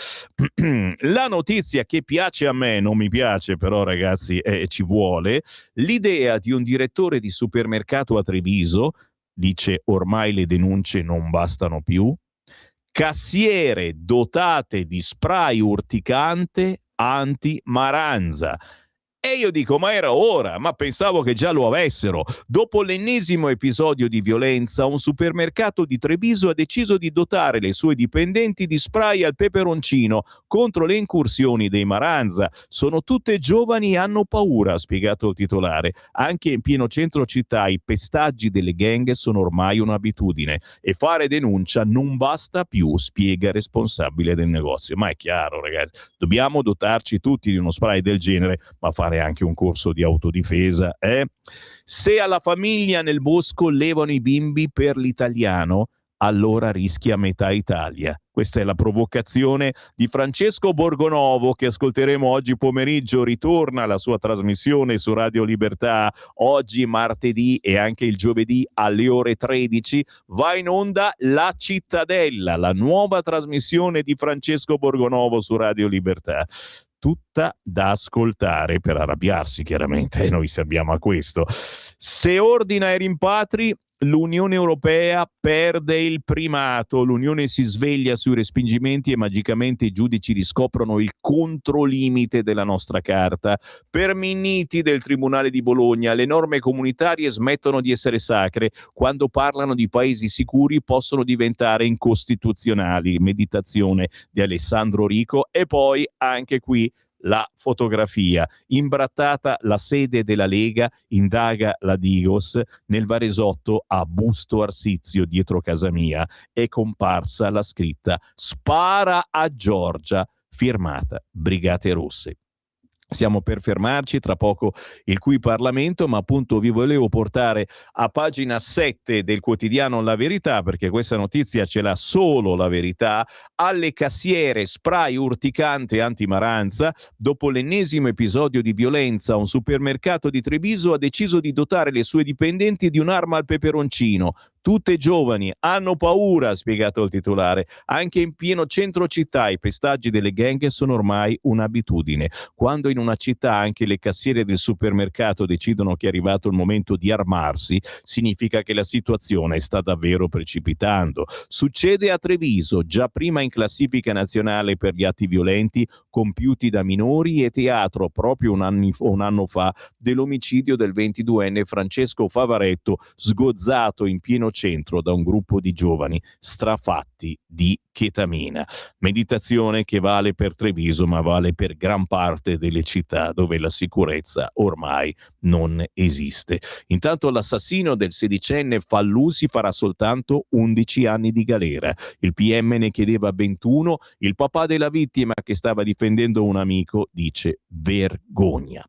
[SPEAKER 2] La notizia che piace a me, non mi piace però ragazzi, ci vuole, l'idea di un direttore di supermercato a Treviso, dice ormai le denunce non bastano più, cassiere dotate di spray urticante anti-maranza. E io dico, ma era ora, ma pensavo che già lo avessero. Dopo l'ennesimo episodio di violenza, un supermercato di Treviso ha deciso di dotare le sue dipendenti di spray al peperoncino contro le incursioni dei maranza. Sono tutte giovani e hanno paura, ha spiegato il titolare. Anche in pieno centro città i pestaggi delle gang sono ormai un'abitudine e fare denuncia non basta più, spiega il responsabile del negozio. Ma è chiaro, ragazzi, dobbiamo dotarci tutti di uno spray del genere, ma fare anche un corso di autodifesa. Se alla famiglia nel bosco levano i bimbi per l'italiano, allora rischia metà Italia. Questa è la provocazione di Francesco Borgonovo che ascolteremo oggi pomeriggio. Ritorna la sua trasmissione su Radio Libertà oggi martedì e anche il giovedì alle ore 13. Va in onda La Cittadella, la nuova trasmissione di Francesco Borgonovo su Radio Libertà. tutta da ascoltare per arrabbiarsi, chiaramente, e noi serviamo a questo. Se ordina i rimpatri, l'Unione Europea perde il primato, l'Unione si sveglia sui respingimenti e magicamente i giudici riscoprono il controlimite della nostra carta. Per Minniti del Tribunale di Bologna, le norme comunitarie smettono di essere sacre, quando parlano di paesi sicuri possono diventare incostituzionali. Meditazione di Alessandro Rico. E poi anche qui la fotografia. Imbrattata la sede della Lega, indaga la Digos, nel Varesotto a Busto Arsizio, dietro casa mia, è comparsa la scritta "Spara a Giorgia", firmata Brigate Rosse. Stiamo per fermarci, tra poco il Qui Parlamento, ma appunto vi volevo portare a pagina 7 del quotidiano La Verità, perché questa notizia ce l'ha solo La Verità. Alle cassiere spray urticante antimaranza. Dopo l'ennesimo episodio di violenza, un supermercato di Treviso ha deciso di dotare le sue dipendenti di un'arma al peperoncino. Tutte giovani, hanno paura, ha spiegato il titolare. Anche in pieno centro città i pestaggi delle gang sono ormai un'abitudine. Quando in una città anche le cassiere del supermercato decidono che è arrivato il momento di armarsi, significa che la situazione sta davvero precipitando. Succede a Treviso, già prima in classifica nazionale per gli atti violenti compiuti da minori, e teatro proprio un anno fa dell'omicidio del 22enne Francesco Favaretto, sgozzato in pieno centro da un gruppo di giovani strafatti di chetamina. Meditazione che vale per Treviso, ma vale per gran parte delle città dove la sicurezza ormai non esiste. Intanto l'assassino del 16enne Fallusi farà soltanto 11 anni di galera. Il PM ne chiedeva 21. Il papà della vittima, che stava difendendo un amico, dice vergogna.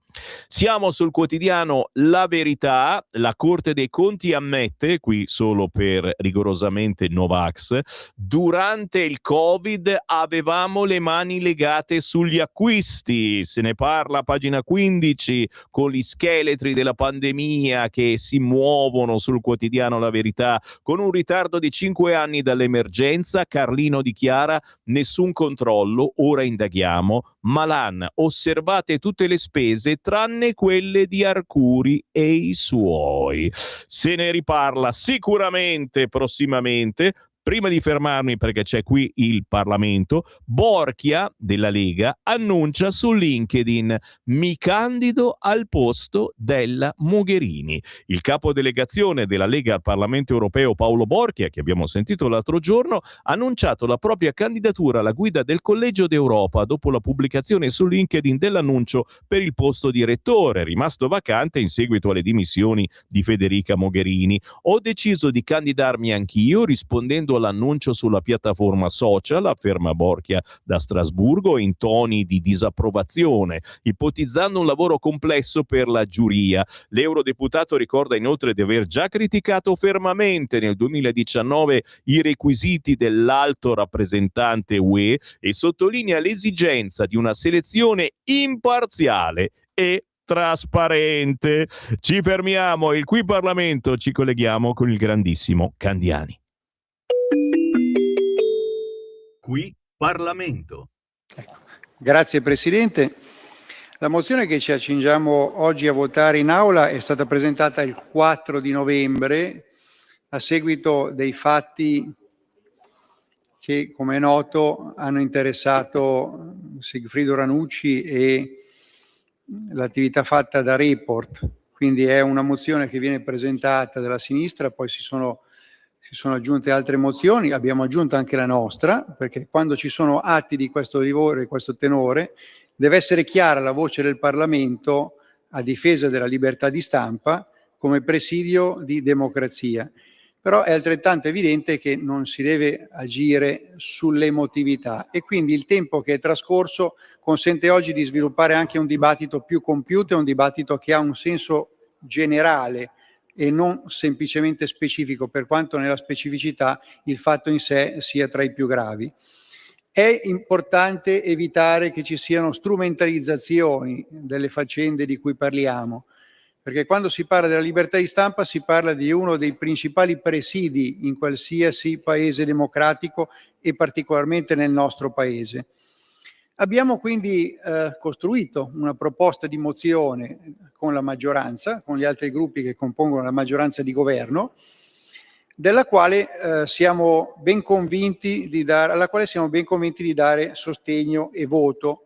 [SPEAKER 2] Siamo sul quotidiano La Verità. La Corte dei Conti ammette, qui solo per rigorosamente Novax, durante il Covid avevamo le mani legate sugli acquisti. Se ne parla a pagina 15, con gli scheletri della pandemia che si muovono sul quotidiano La Verità. Con un ritardo di 5 anni dall'emergenza, Carlino dichiara: nessun controllo, ora indaghiamo. Malan, osservate tutte le spese tranne quelle di Arcuri e i suoi. Se ne riparla sicuramente prossimamente. Prima di fermarmi, perché c'è qui il Parlamento, Borchia della Lega annuncia su LinkedIn: mi candido al posto della Mogherini. Il capodelegazione della Lega al Parlamento europeo Paolo Borchia, che abbiamo sentito l'altro giorno, ha annunciato la propria candidatura alla guida del Collegio d'Europa dopo la pubblicazione su LinkedIn dell'annuncio per il posto di rettore, rimasto vacante in seguito alle dimissioni di Federica Mogherini. Ho deciso di candidarmi anch'io, rispondendo all'annuncio sulla piattaforma social, afferma Borchia da Strasburgo in toni di disapprovazione, ipotizzando un lavoro complesso per la giuria. L'eurodeputato ricorda inoltre di aver già criticato fermamente nel 2019 i requisiti dell'alto rappresentante UE e sottolinea l'esigenza di una selezione imparziale e trasparente. Ci fermiamo, il Qui Parlamento, ci colleghiamo con il grandissimo Candiani.
[SPEAKER 11] Qui Parlamento.
[SPEAKER 12] Grazie Presidente. La mozione che ci accingiamo oggi a votare in aula è stata presentata il 4 di novembre a seguito dei fatti che, come è noto, hanno interessato Sigfrido Ranucci e l'attività fatta da Report. Quindi è una mozione che viene presentata dalla sinistra, poi si sono aggiunte altre mozioni, abbiamo aggiunto anche la nostra, perché quando ci sono atti di questo livore, questo tenore, deve essere chiara la voce del Parlamento a difesa della libertà di stampa come presidio di democrazia. Però è altrettanto evidente che non si deve agire sull'emotività, e quindi il tempo che è trascorso consente oggi di sviluppare anche un dibattito più compiuto, un dibattito che ha un senso generale e non semplicemente specifico, per quanto nella specificità il fatto in sé sia tra i più gravi. È importante evitare che ci siano strumentalizzazioni delle faccende di cui parliamo, perché quando si parla della libertà di stampa si parla di uno dei principali presidi in qualsiasi paese democratico e particolarmente nel nostro paese. Abbiamo quindi costruito una proposta di mozione con la maggioranza, con gli altri gruppi che compongono la maggioranza di governo, alla quale siamo ben convinti di dare sostegno e voto.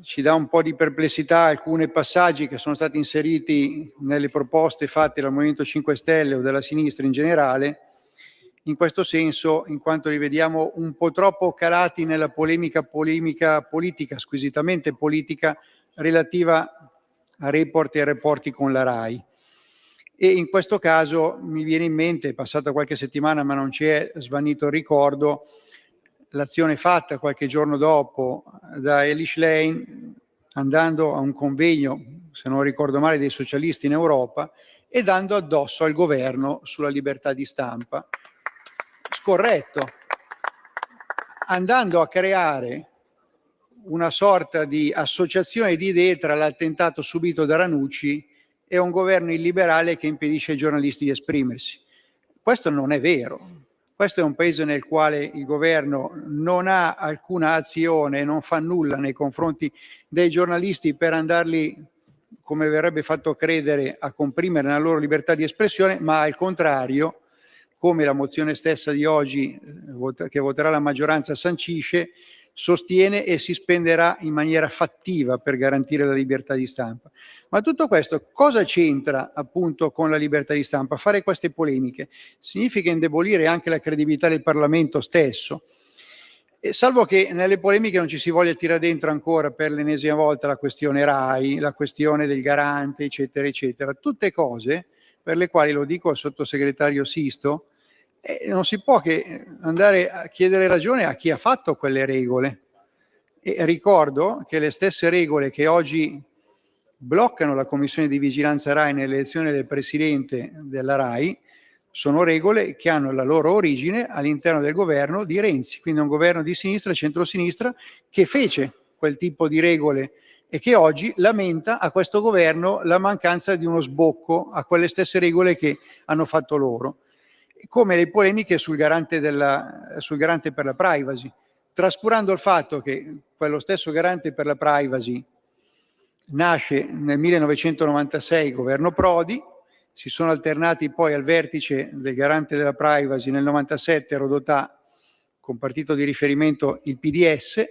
[SPEAKER 12] Ci dà un po' di perplessità alcuni passaggi che sono stati inseriti nelle proposte fatte dal Movimento 5 Stelle o dalla sinistra in generale, in questo senso, in quanto li vediamo un po' troppo calati nella polemica politica, squisitamente politica, relativa a report e reporti con la RAI. E in questo caso mi viene in mente, è passata qualche settimana ma non ci è svanito il ricordo, l'azione fatta qualche giorno dopo da Elish Lane, andando a un convegno, se non ricordo male, dei socialisti in Europa e dando addosso al governo sulla libertà di stampa. Scorretto, andando a creare una sorta di associazione di idee tra l'attentato subito da Ranucci e un governo illiberale che impedisce ai giornalisti di esprimersi. Questo non è vero. Questo è un paese nel quale il governo non ha alcuna azione, non fa nulla nei confronti dei giornalisti per andarli, come verrebbe fatto credere, a comprimere la loro libertà di espressione, ma al contrario, come la mozione stessa di oggi, che voterà la maggioranza, sancisce, sostiene e si spenderà in maniera fattiva per garantire la libertà di stampa. Ma tutto questo cosa c'entra appunto con la libertà di stampa? Fare queste polemiche significa indebolire anche la credibilità del Parlamento stesso, salvo che nelle polemiche non ci si voglia tirare dentro ancora per l'ennesima volta la questione RAI, la questione del garante, eccetera, eccetera. Tutte cose per le quali, lo dico al sottosegretario Sisto, non si può che andare a chiedere ragione a chi ha fatto quelle regole. E ricordo che le stesse regole che oggi bloccano la commissione di vigilanza RAI nell'elezione del presidente della RAI sono regole che hanno la loro origine all'interno del governo di Renzi, quindi un governo di sinistra, centrosinistra, che fece quel tipo di regole e che oggi lamenta a questo governo la mancanza di uno sbocco a quelle stesse regole che hanno fatto loro. Come le polemiche sul garante per la privacy, trascurando il fatto che quello stesso garante per la privacy nasce nel 1996, governo Prodi, si sono alternati poi al vertice del garante della privacy nel 97 Rodotà con partito di riferimento il PDS,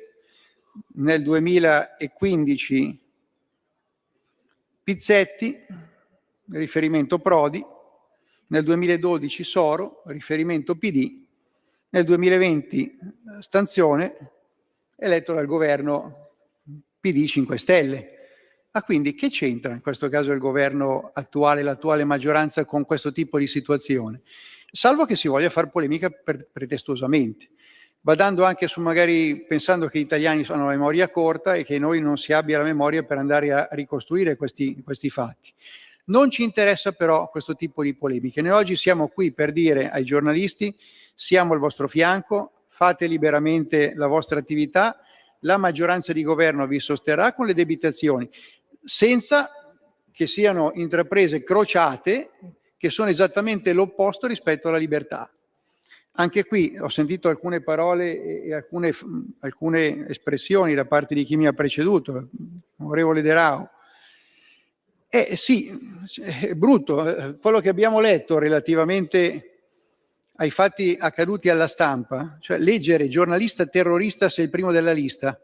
[SPEAKER 12] nel 2015 Pizzetti, riferimento Prodi, nel 2012 Soro, riferimento PD, nel 2020 Stanzione, eletto dal governo PD 5 Stelle. Ma quindi che c'entra in questo caso il governo attuale, l'attuale maggioranza con questo tipo di situazione? Salvo che si voglia fare polemica pretestuosamente, badando anche su magari pensando che gli italiani hanno la memoria corta e che noi non si abbia la memoria per andare a ricostruire questi fatti. Non ci interessa però questo tipo di polemiche. Noi oggi siamo qui per dire ai giornalisti: siamo al vostro fianco, fate liberamente la vostra attività, la maggioranza di governo vi sosterrà con le debitazioni, senza che siano intraprese crociate che sono esattamente l'opposto rispetto alla libertà. Anche qui ho sentito alcune parole e alcune espressioni da parte di chi mi ha preceduto, l'onorevole De Rao. Sì, è brutto. Quello che abbiamo letto relativamente ai fatti accaduti alla stampa, cioè leggere giornalista terrorista sei il primo della lista,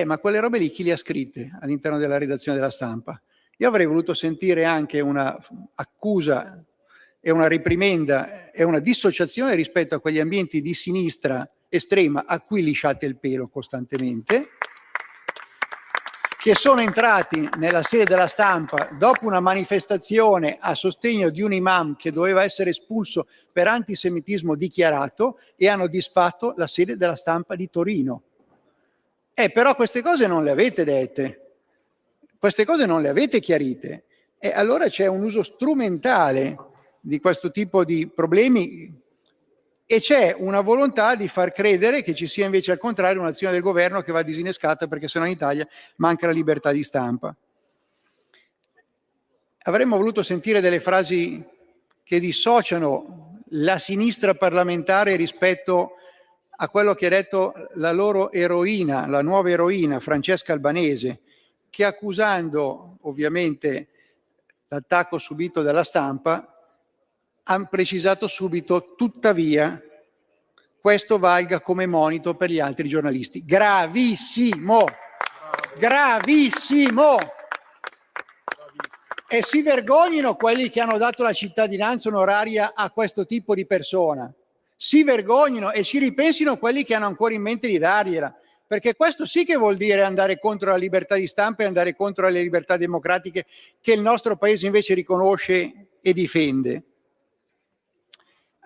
[SPEAKER 12] ma quelle robe lì chi le ha scritte all'interno della redazione della Stampa? Io avrei voluto sentire anche una accusa e una reprimenda e una dissociazione rispetto a quegli ambienti di sinistra estrema a cui lisciate il pelo costantemente, che sono entrati nella sede della Stampa dopo una manifestazione a sostegno di un imam che doveva essere espulso per antisemitismo dichiarato e hanno disfatto la sede della Stampa di Torino. Però queste cose non le avete dette, queste cose non le avete chiarite, e allora c'è un uso strumentale di questo tipo di problemi e c'è una volontà di far credere che ci sia invece al contrario un'azione del governo che va disinnescata perché sennò in Italia manca la libertà di stampa. Avremmo voluto sentire delle frasi che dissociano la sinistra parlamentare rispetto a quello che ha detto la loro eroina, la nuova eroina Francesca Albanese, che accusando ovviamente l'attacco subito dalla stampa, ha precisato subito: tuttavia questo valga come monito per gli altri giornalisti. Gravissimo, gravissimo. E si vergognino quelli che hanno dato la cittadinanza onoraria a questo tipo di persona. Si vergognino e ci ripensino quelli che hanno ancora in mente di dargliela, perché questo sì che vuol dire andare contro la libertà di stampa e andare contro le libertà democratiche che il nostro paese invece riconosce e difende.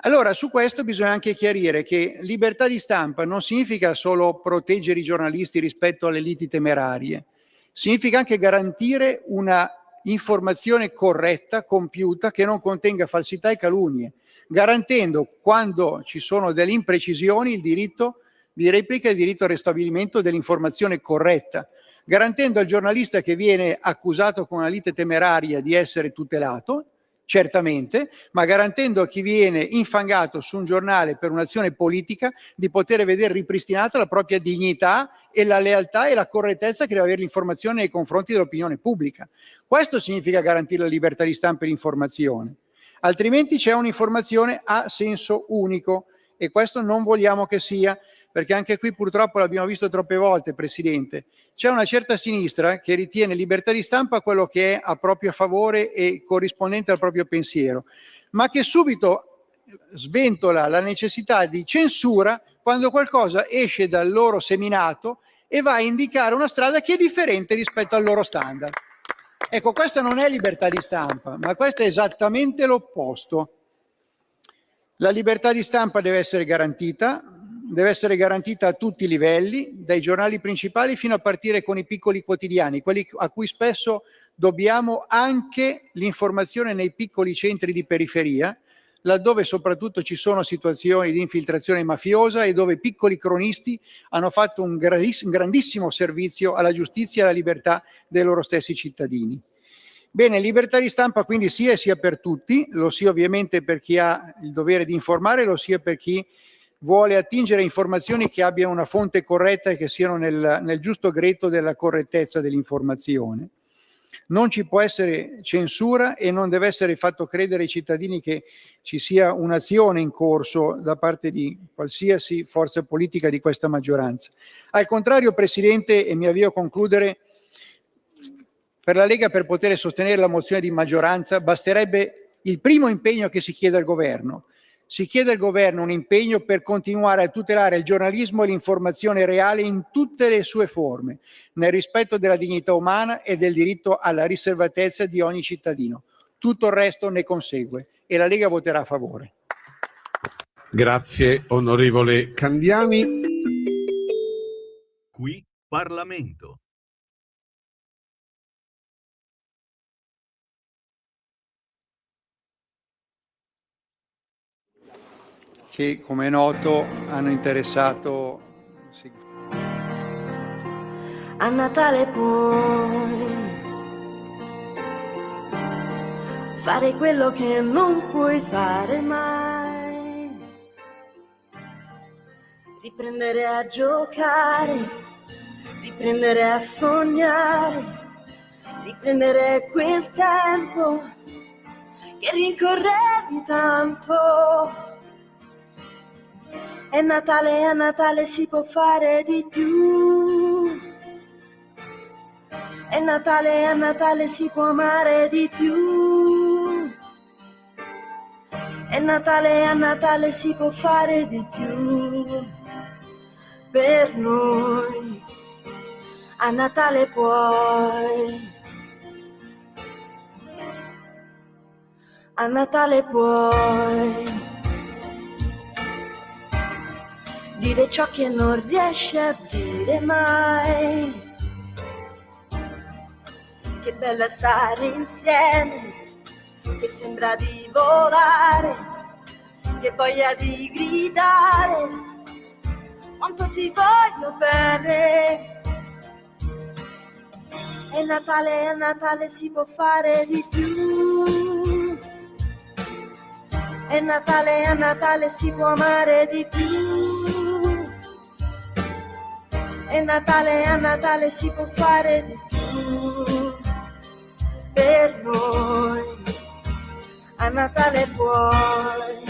[SPEAKER 12] Allora, su questo bisogna anche chiarire che libertà di stampa non significa solo proteggere i giornalisti rispetto alle liti temerarie, significa anche garantire una informazione corretta, compiuta, che non contenga falsità e calunnie, garantendo, quando ci sono delle imprecisioni, il diritto di replica e il diritto al ristabilimento dell'informazione corretta, garantendo al giornalista che viene accusato con una lite temeraria di essere tutelato, certamente, ma garantendo a chi viene infangato su un giornale per un'azione politica di poter vedere ripristinata la propria dignità e la lealtà e la correttezza che deve avere l'informazione nei confronti dell'opinione pubblica. Questo significa garantire la libertà di stampa e l'informazione. Altrimenti c'è un'informazione a senso unico e questo non vogliamo che sia, perché anche qui purtroppo l'abbiamo visto troppe volte, Presidente. C'è una certa sinistra che ritiene libertà di stampa quello che è a proprio favore e corrispondente al proprio pensiero, ma che subito sventola la necessità di censura quando qualcosa esce dal loro seminato e va a indicare una strada che è differente rispetto al loro standard. Ecco, questa non è libertà di stampa, ma questo è esattamente l'opposto. La libertà di stampa deve essere garantita a tutti i livelli, dai giornali principali fino a partire con i piccoli quotidiani, quelli a cui spesso dobbiamo anche l'informazione nei piccoli centri di periferia, laddove soprattutto ci sono situazioni di infiltrazione mafiosa e dove piccoli cronisti hanno fatto un grandissimo servizio alla giustizia e alla libertà dei loro stessi cittadini. Bene, libertà di stampa quindi sia e sia per tutti, lo sia ovviamente per chi ha il dovere di informare, lo sia per chi vuole attingere informazioni che abbiano una fonte corretta e che siano nel giusto gretto della correttezza dell'informazione. Non ci può essere censura e non deve essere fatto credere ai cittadini che ci sia un'azione in corso da parte di qualsiasi forza politica di questa maggioranza. Al contrario, Presidente, e mi avvio a concludere, per la Lega, per poter sostenere la mozione di maggioranza, basterebbe il primo impegno che si chiede al governo. Si chiede al governo un impegno per continuare a tutelare il giornalismo e l'informazione reale in tutte le sue forme, nel rispetto della dignità umana e del diritto alla riservatezza di ogni cittadino. Tutto il resto ne consegue e la Lega voterà a favore.
[SPEAKER 13] Grazie onorevole Candiani.
[SPEAKER 11] Qui Parlamento.
[SPEAKER 12] Che, come è noto, hanno interessato.
[SPEAKER 10] A Natale puoi fare quello che non puoi fare mai, riprendere a giocare, riprendere a sognare, riprendere quel tempo che rincorrevi tanto. È Natale, a Natale si può fare di più. È Natale, a Natale si può amare di più. È Natale, a Natale si può fare di più. Per noi, a Natale puoi. A Natale puoi dire ciò che non riesci a dire mai. Che bello è stare insieme, che sembra di volare, che voglia di gridare, quanto ti voglio bene. È Natale, a Natale si può fare di più. È Natale, a Natale si può amare di più. È Natale, a Natale si può fare di più per noi. A Natale puoi.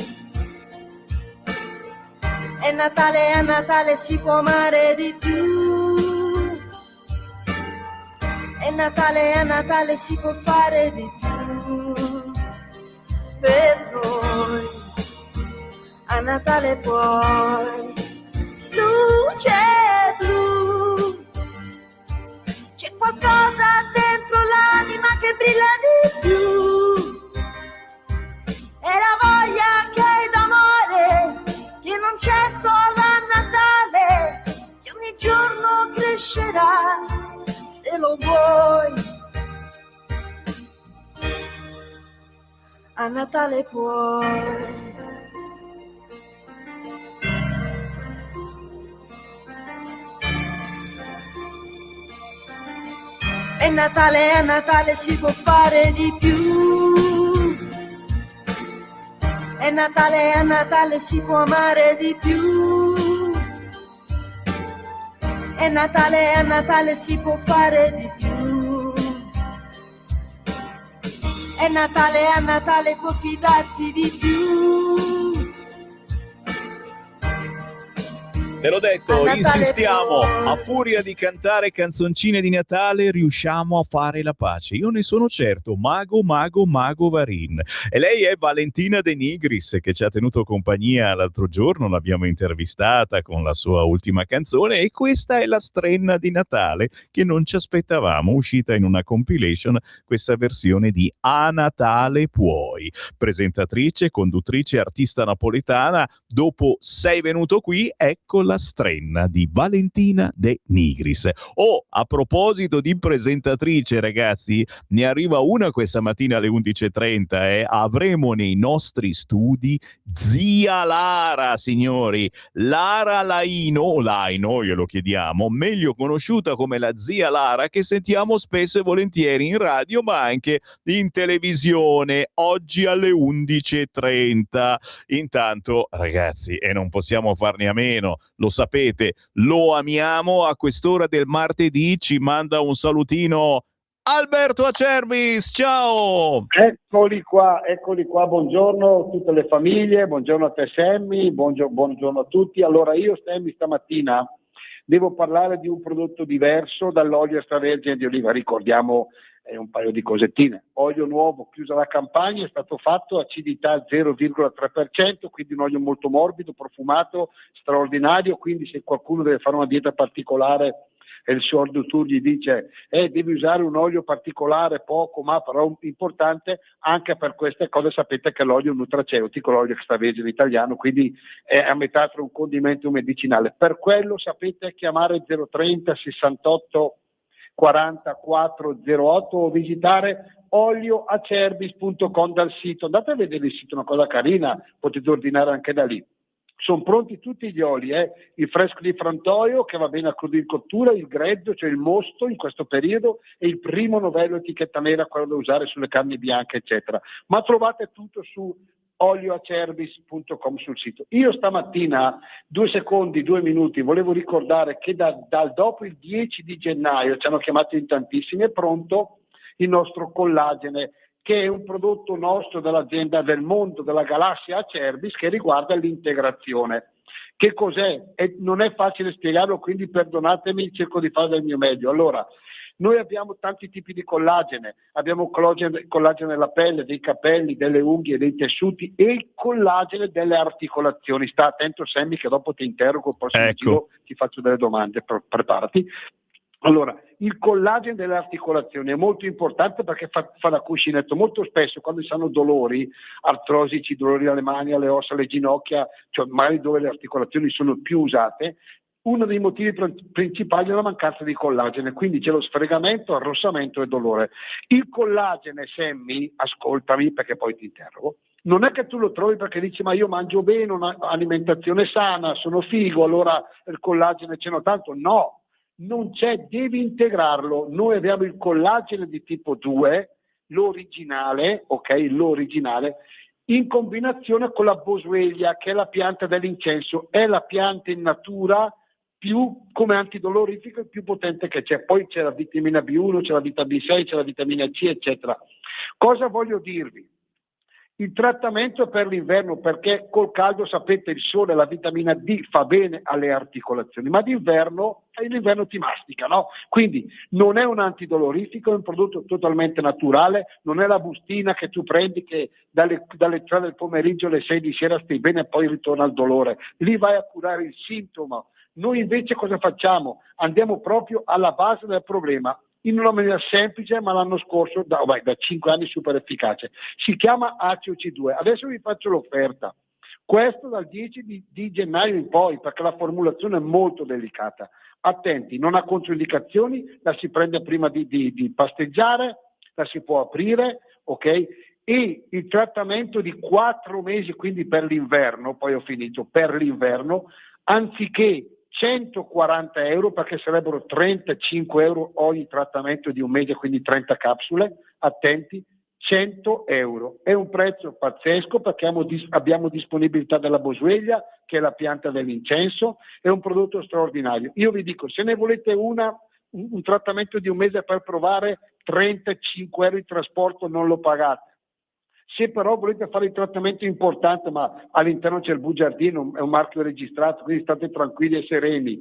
[SPEAKER 10] È Natale, a Natale si può amare di più. È Natale, a Natale si può fare di più per noi. A Natale puoi. Luce blu, c'è qualcosa dentro l'anima che brilla di più. È la voglia che hai d'amore, che non c'è solo a Natale, che ogni giorno crescerà se lo vuoi. A Natale puoi. È Natale, a Natale si può fare di più. È Natale, a Natale si può amare di più. È Natale, a Natale si può fare di più. È Natale, a Natale puoi fidarti di più.
[SPEAKER 2] Te l'ho detto,
[SPEAKER 10] A Natale
[SPEAKER 2] insistiamo,
[SPEAKER 10] puoi.
[SPEAKER 2] a furia di cantare canzoncine di Natale riusciamo a fare la pace. Io ne sono certo, Mago Varin. E lei è Valentina De Nigris, che ci ha tenuto compagnia l'altro giorno, l'abbiamo intervistata con la sua ultima canzone e questa è la strenna di Natale che non ci aspettavamo, uscita in una compilation, questa versione di A Natale Puoi. Presentatrice, conduttrice, artista napoletana, dopo sei venuto qui, ecco la strenna di Valentina De Nigris. Oh, a proposito di presentatrice, ragazzi, ne arriva una questa mattina alle 11:30. Avremo nei nostri studi zia Lara, signori. Lara Laino, glielo chiediamo, meglio conosciuta come la zia Lara, che sentiamo spesso e volentieri in radio, ma anche in televisione, oggi alle 11:30. Intanto, ragazzi, e non possiamo farne a meno, lo sapete, lo amiamo, a quest'ora del martedì ci manda un salutino Alberto Acerbis, ciao!
[SPEAKER 14] Eccoli qua, buongiorno a tutte le famiglie, buongiorno a te Sammy, buongiorno a tutti. Allora io Sammy stamattina devo parlare di un prodotto diverso dall'olio extravergine di oliva, ricordiamo un paio di cosettine. Olio nuovo, chiusa la campagna, è stato fatto, acidità 0,3%, quindi un olio molto morbido, profumato, straordinario, quindi se qualcuno deve fare una dieta particolare e il suo ordutore gli dice devi usare un olio particolare, poco, ma però importante, anche per queste cose sapete che l'olio nutraceutico, l'olio extravergine italiano, quindi è a metà tra un condimento e un medicinale. Per quello sapete chiamare 030 68 4408 o visitare olioacerbis.com dal sito. Andate a vedere il sito, una cosa carina, potete ordinare anche da lì. Sono pronti tutti gli oli, il fresco di frantoio che va bene a crudo in cottura, il grezzo, cioè il mosto in questo periodo, e il primo novello etichetta nera, quello da usare sulle carni bianche, eccetera. Ma trovate tutto su olioacerbis.com sul sito. Io stamattina, 2 minuti, volevo ricordare che dal dopo il 10 di gennaio, ci hanno chiamato in tantissimi, è pronto il nostro collagene, che è un prodotto nostro dell'azienda del mondo, della galassia Acerbis, che riguarda l'integrazione. Che cos'è? Non è facile spiegarlo, quindi perdonatemi, cerco di fare del mio meglio. Allora, noi abbiamo tanti tipi di collagene, abbiamo collagene della pelle, dei capelli, delle unghie, dei tessuti e il collagene delle articolazioni. Sta attento Sammy che dopo ti interrogo, il prossimo giro ti faccio delle domande, preparati. Allora, il collagene delle articolazioni è molto importante perché fa da cuscinetto. Molto spesso quando si hanno dolori artrosici, dolori alle mani, alle ossa, alle ginocchia, cioè magari dove le articolazioni sono più usate, uno dei motivi principali è la mancanza di collagene, quindi c'è lo sfregamento, arrossamento e dolore. Il collagene, Sammy, ascoltami perché poi ti interrogo, non è che tu lo trovi perché dici ma io mangio bene, un'alimentazione sana, sono figo, allora il collagene ce n'ho tanto. No, non c'è, devi integrarlo. Noi abbiamo il collagene di tipo 2, l'originale, in combinazione con la boswellia, che è la pianta dell'incenso, è la pianta in natura più come antidolorifico il più potente che c'è. Poi c'è la vitamina B1, c'è la vitamina B6, c'è la vitamina C, eccetera. Cosa voglio dirvi? Il trattamento è per l'inverno, perché col caldo, sapete, il sole, la vitamina D fa bene alle articolazioni, ma l'inverno ti mastica, no? Quindi non è un antidolorifico, è un prodotto totalmente naturale, non è la bustina che tu prendi che dalle 3 del pomeriggio alle 6 di sera stai bene e poi ritorna il dolore. Lì vai a curare il sintomo. Noi invece cosa facciamo? Andiamo proprio alla base del problema, in una maniera semplice, ma l'anno scorso, da 5 anni super efficace. Si chiama ACOC2. Adesso vi faccio l'offerta. Questo dal 10 di gennaio in poi, perché la formulazione è molto delicata. Attenti, non ha controindicazioni, la si prende prima di pasteggiare, la si può aprire, ok? E il trattamento di 4 mesi, quindi per l'inverno, poi ho finito, per l'inverno, anziché 140 euro, perché sarebbero 35 euro ogni trattamento di un mese, quindi 30 capsule, attenti, 100 euro. È un prezzo pazzesco perché abbiamo disponibilità della boswellia, che è la pianta dell'incenso, è un prodotto straordinario. Io vi dico, se ne volete un trattamento di un mese per provare, 35 euro di trasporto non lo pagate. Se però volete fare il trattamento importante, ma all'interno c'è il Bugiardino, è un marchio registrato, quindi state tranquilli e sereni,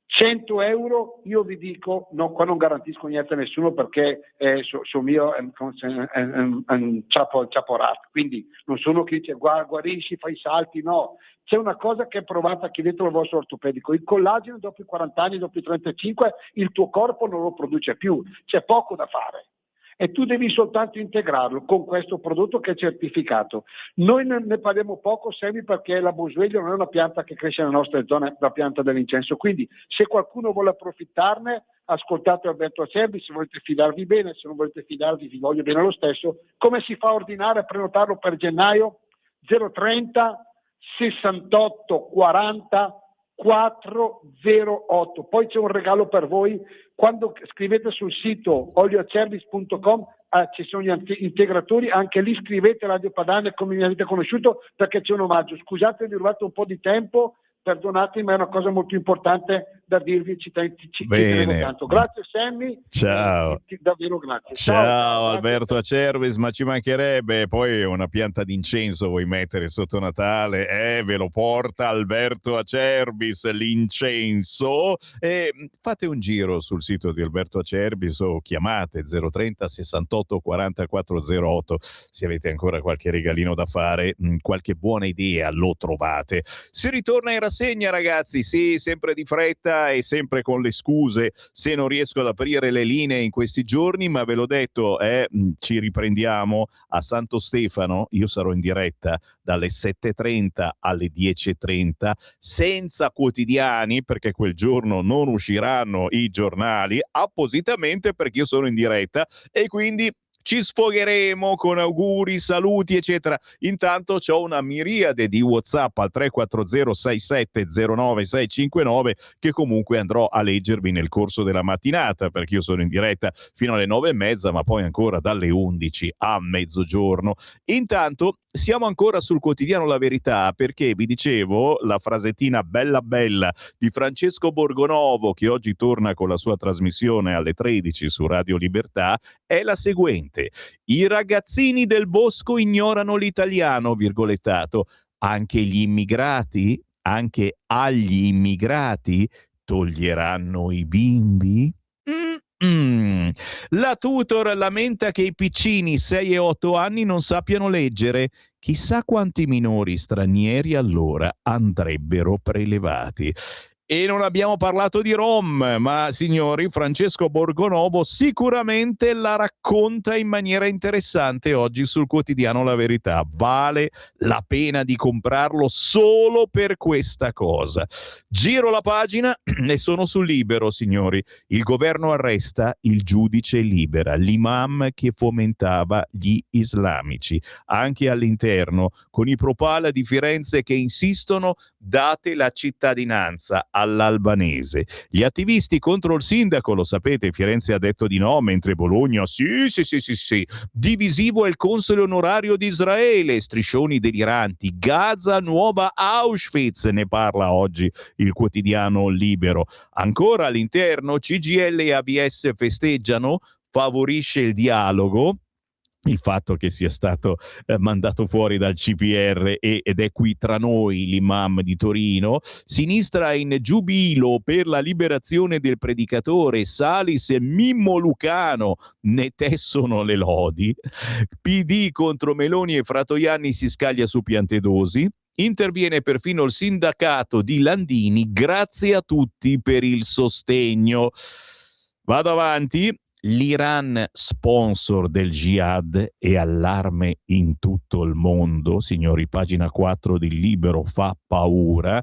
[SPEAKER 14] 100 euro, io vi dico, no, qua non garantisco niente a nessuno perché so mio è un ciaporato, quindi non sono chi dice guarisci, fai salti, no. C'è una cosa che è provata, chiedetelo al vostro ortopedico, il collagene dopo i 40 anni, dopo i 35, il tuo corpo non lo produce più, c'è poco da fare. E tu devi soltanto integrarlo con questo prodotto che è certificato. Noi ne parliamo poco, Semi, perché la boswellia non è una pianta che cresce nelle nostre zone, la pianta dell'incenso. Quindi se qualcuno vuole approfittarne, ascoltate Alberto Acerbi, se volete fidarvi bene, se non volete fidarvi vi voglio bene lo stesso. Come si fa a ordinare, a prenotarlo per gennaio? 030 68 40 408. Poi c'è un regalo per voi. Quando scrivete sul sito olioacerbis.com ci sono gli integratori, anche lì scrivete Radio Padana come mi avete conosciuto, perché c'è un omaggio. Scusate, vi ho rubato un po' di tempo, perdonatemi, ma è una cosa molto importante da dirvi, ci tenevo tanto. Grazie Sammy.
[SPEAKER 2] Ciao.
[SPEAKER 14] Davvero grazie.
[SPEAKER 2] Ciao Alberto Acervis, ma ci mancherebbe, poi una pianta d'incenso vuoi mettere sotto Natale? Ve lo porta Alberto Acervis, l'incenso. E fate un giro sul sito di Alberto Acervis o chiamate 030 68 40 408 se avete ancora qualche regalino da fare, qualche buona idea lo trovate. Si ritorna in rassegna, ragazzi, sì, sempre di fretta e sempre con le scuse se non riesco ad aprire le linee in questi giorni, ma ve l'ho detto, ci riprendiamo a Santo Stefano. Io sarò in diretta dalle 7:30 alle 10:30 senza quotidiani, perché quel giorno non usciranno i giornali, appositamente perché io sono in diretta e quindi ci sfogheremo con auguri, saluti, eccetera. Intanto c'ho una miriade di WhatsApp al 340 6709 659 che comunque andrò a leggervi nel corso della mattinata, perché io sono in diretta fino alle 9:30, ma poi ancora dalle 11 a mezzogiorno. Intanto siamo ancora sul quotidiano La Verità, perché vi dicevo la frasettina bella bella di Francesco Borgonovo, che oggi torna con la sua trasmissione alle 13 su Radio Libertà, è la seguente: i ragazzini del bosco ignorano l'italiano, virgolettato, anche gli immigrati, anche agli immigrati toglieranno i bimbi? La tutor lamenta che i piccini 6 e 8 anni non sappiano leggere. Chissà quanti minori stranieri allora andrebbero prelevati. E non abbiamo parlato di Rom, ma signori, Francesco Borgonovo sicuramente la racconta in maniera interessante oggi sul quotidiano La Verità. Vale la pena di comprarlo solo per questa cosa. Giro la pagina e sono sul Libero, signori. Il governo arresta il giudice Libera, l'imam che fomentava gli islamici. Anche all'interno, con i Pro Pala di Firenze che insistono, date la cittadinanza all'albanese. Gli attivisti contro il sindaco, lo sapete, Firenze ha detto di no, mentre Bologna sì. Divisivo è il console onorario di Israele, striscioni deliranti, Gaza nuova Auschwitz, ne parla oggi il quotidiano Libero. Ancora all'interno, CGIL e ABS festeggiano, favorisce il dialogo, il fatto che sia stato mandato fuori dal CPR ed è qui tra noi l'imam di Torino. Sinistra in giubilo per la liberazione del predicatore, Salis e Mimmo Lucano ne tessono le lodi. PD contro Meloni e Fratoianni si scaglia su Piantedosi. Interviene perfino il sindacato di Landini, grazie a tutti per il sostegno. Vado avanti. L'Iran sponsor del jihad e allarme in tutto il mondo, signori, pagina 4 del Libero, fa paura.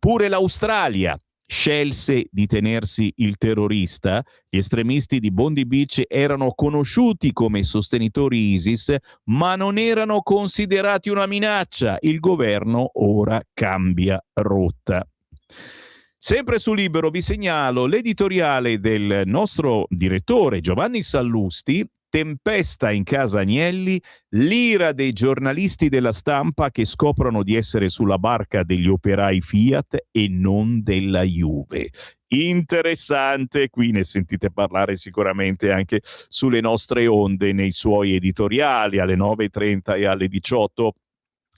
[SPEAKER 2] Pure l'Australia scelse di tenersi il terrorista. Gli estremisti di Bondi Beach erano conosciuti come sostenitori ISIS, ma non erano considerati una minaccia. Il governo ora cambia rotta. Sempre su Libero vi segnalo l'editoriale del nostro direttore Giovanni Sallusti, Tempesta in casa Agnelli, l'ira dei giornalisti della stampa che scoprono di essere sulla barca degli operai Fiat e non della Juve. Interessante, qui ne sentite parlare sicuramente anche sulle nostre onde nei suoi editoriali alle 9:30 e alle 18.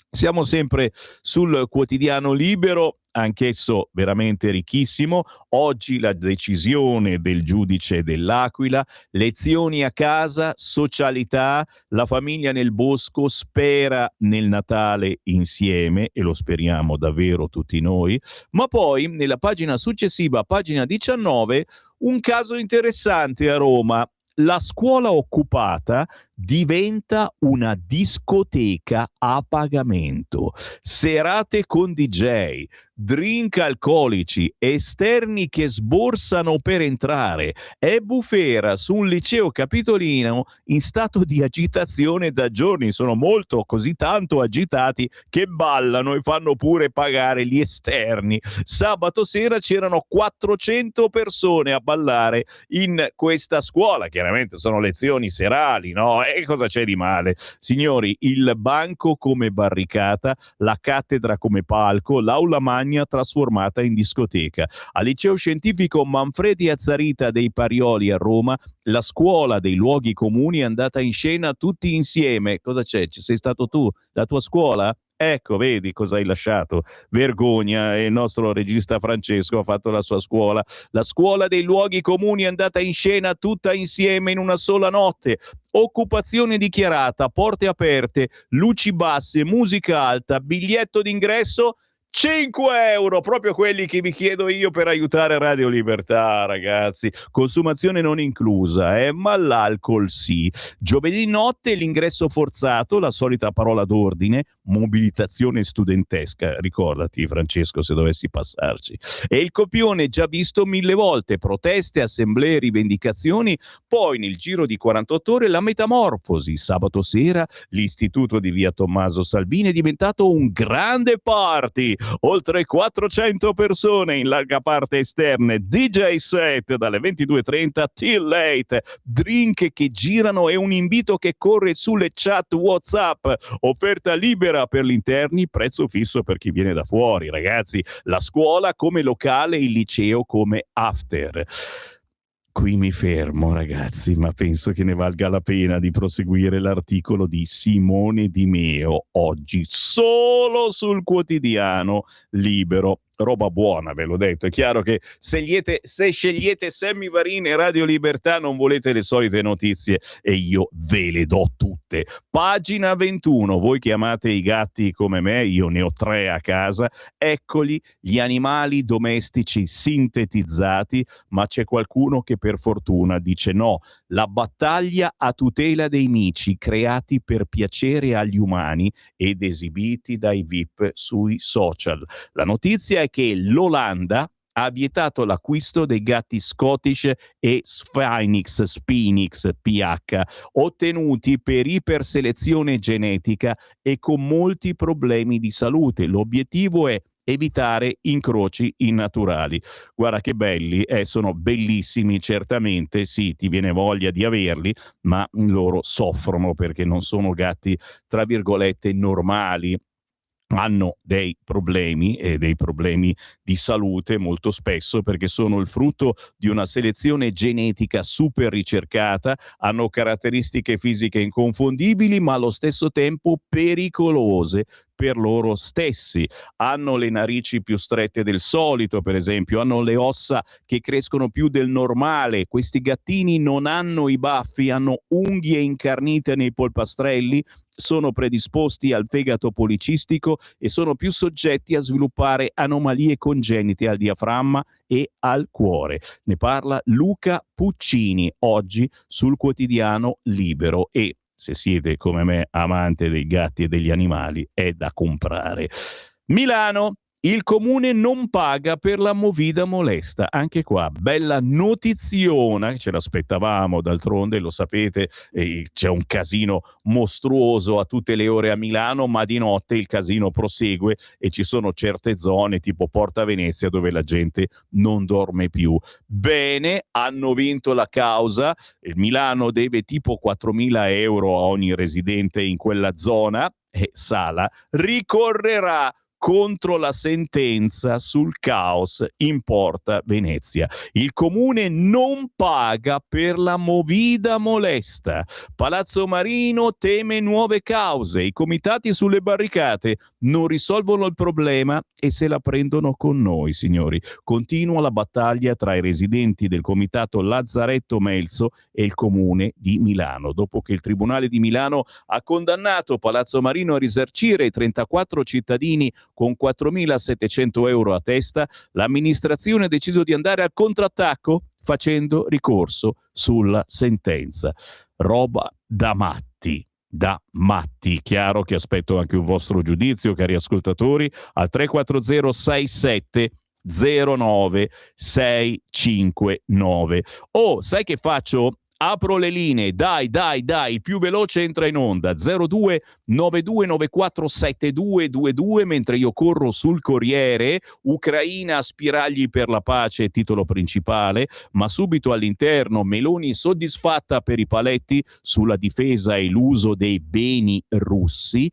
[SPEAKER 2] Siamo sempre sul quotidiano Libero, anch'esso veramente ricchissimo. Oggi la decisione del giudice dell'Aquila, lezioni a casa, socialità, la famiglia nel bosco spera nel Natale insieme, e lo speriamo davvero tutti noi. Ma poi nella pagina successiva, pagina 19, un caso interessante a Roma. La scuola occupata diventa una discoteca a pagamento. Serate con DJ, drink alcolici, esterni che sborsano per entrare. È bufera su un liceo capitolino in stato di agitazione da giorni. Sono molto, così tanto agitati che ballano e fanno pure pagare gli esterni. Sabato sera c'erano 400 persone a ballare in questa scuola. Chiaramente sono lezioni serali, no? E cosa c'è di male? Signori, il banco come barricata, la cattedra come palco, l'aula magna trasformata in discoteca. Al liceo scientifico Manfredi Azzarita dei Parioli a Roma, la scuola dei luoghi comuni è andata in scena tutti insieme. Cosa c'è? Ci sei stato tu? La tua scuola? Ecco, vedi cosa hai lasciato. Vergogna. E il nostro regista Francesco ha fatto la sua scuola. La scuola dei luoghi comuni è andata in scena tutta insieme in una sola notte. Occupazione dichiarata, porte aperte, luci basse, musica alta, biglietto d'ingresso 5 euro, proprio quelli che vi chiedo io per aiutare Radio Libertà, ragazzi. Consumazione non inclusa, ma l'alcol sì. Giovedì notte l'ingresso forzato, la solita parola d'ordine, mobilitazione studentesca. Ricordati, Francesco, se dovessi passarci. E il copione già visto 1000 volte, proteste, assemblee, rivendicazioni. Poi nel giro di 48 ore la metamorfosi. Sabato sera l'istituto di via Tommaso Salvini è diventato un grande party. Oltre 400 persone in larga parte esterne, DJ set dalle 22:30 till late, drink che girano e un invito che corre sulle chat WhatsApp, offerta libera per gli interni, prezzo fisso per chi viene da fuori, ragazzi. La scuola come locale, il liceo come after. Qui mi fermo, ragazzi, ma penso che ne valga la pena di proseguire l'articolo di Simone Di Meo oggi solo sul quotidiano Libero. Roba buona, ve l'ho detto. È chiaro che se scegliete Sammy Varin e Radio Libertà non volete le solite notizie e io ve le do tutte. Pagina 21, voi che amate i gatti come me, io ne ho 3 a casa, eccoli gli animali domestici sintetizzati, ma c'è qualcuno che per fortuna dice no. La battaglia a tutela dei mici creati per piacere agli umani ed esibiti dai VIP sui social. La notizia è che l'Olanda ha vietato l'acquisto dei gatti Scottish e Sphinx PH, ottenuti per iperselezione genetica e con molti problemi di salute. L'obiettivo è evitare incroci innaturali. Guarda che belli, sono bellissimi, certamente, sì, ti viene voglia di averli, ma loro soffrono perché non sono gatti, tra virgolette, normali. Hanno dei problemi e dei problemi di salute molto spesso perché sono il frutto di una selezione genetica super ricercata, hanno caratteristiche fisiche inconfondibili ma allo stesso tempo pericolose per loro stessi. Hanno le narici più strette del solito, per esempio, hanno le ossa che crescono più del normale. Questi gattini non hanno i baffi, hanno unghie incarnite nei polpastrelli, sono predisposti al fegato policistico e sono più soggetti a sviluppare anomalie congenite al diaframma e al cuore. Ne parla Luca Puccini oggi sul quotidiano Libero e se siete come me amante dei gatti e degli animali è da comprare. Milano. Il comune non paga per la movida molesta. Anche qua, bella notiziona, ce l'aspettavamo d'altronde, lo sapete, c'è un casino mostruoso a tutte le ore a Milano, ma di notte il casino prosegue e ci sono certe zone tipo Porta Venezia dove la gente non dorme più. Bene, hanno vinto la causa, il Milano deve tipo 4.000 euro a ogni residente in quella zona e Sala ricorrerà contro la sentenza sul caos in Porta Venezia. Il comune non paga per la movida molesta. Palazzo Marino teme nuove cause. I comitati sulle barricate non risolvono il problema e se la prendono con noi, signori. Continua la battaglia tra i residenti del comitato Lazzaretto Melzo e il comune di Milano. Dopo che il Tribunale di Milano ha condannato Palazzo Marino a risarcire i 34 cittadini con 4.700 euro a testa, l'amministrazione ha deciso di andare al contrattacco facendo ricorso sulla sentenza. Roba da matti. Da matti. Chiaro che aspetto anche un vostro giudizio, cari ascoltatori, al 340 67 09 659. Oh, sai che faccio? Apro le linee, dai, il più veloce entra in onda, 02 9294 7222, mentre io corro sul Corriere, Ucraina a spiragli per la pace, titolo principale, ma subito all'interno Meloni soddisfatta per i paletti sulla difesa e l'uso dei beni russi.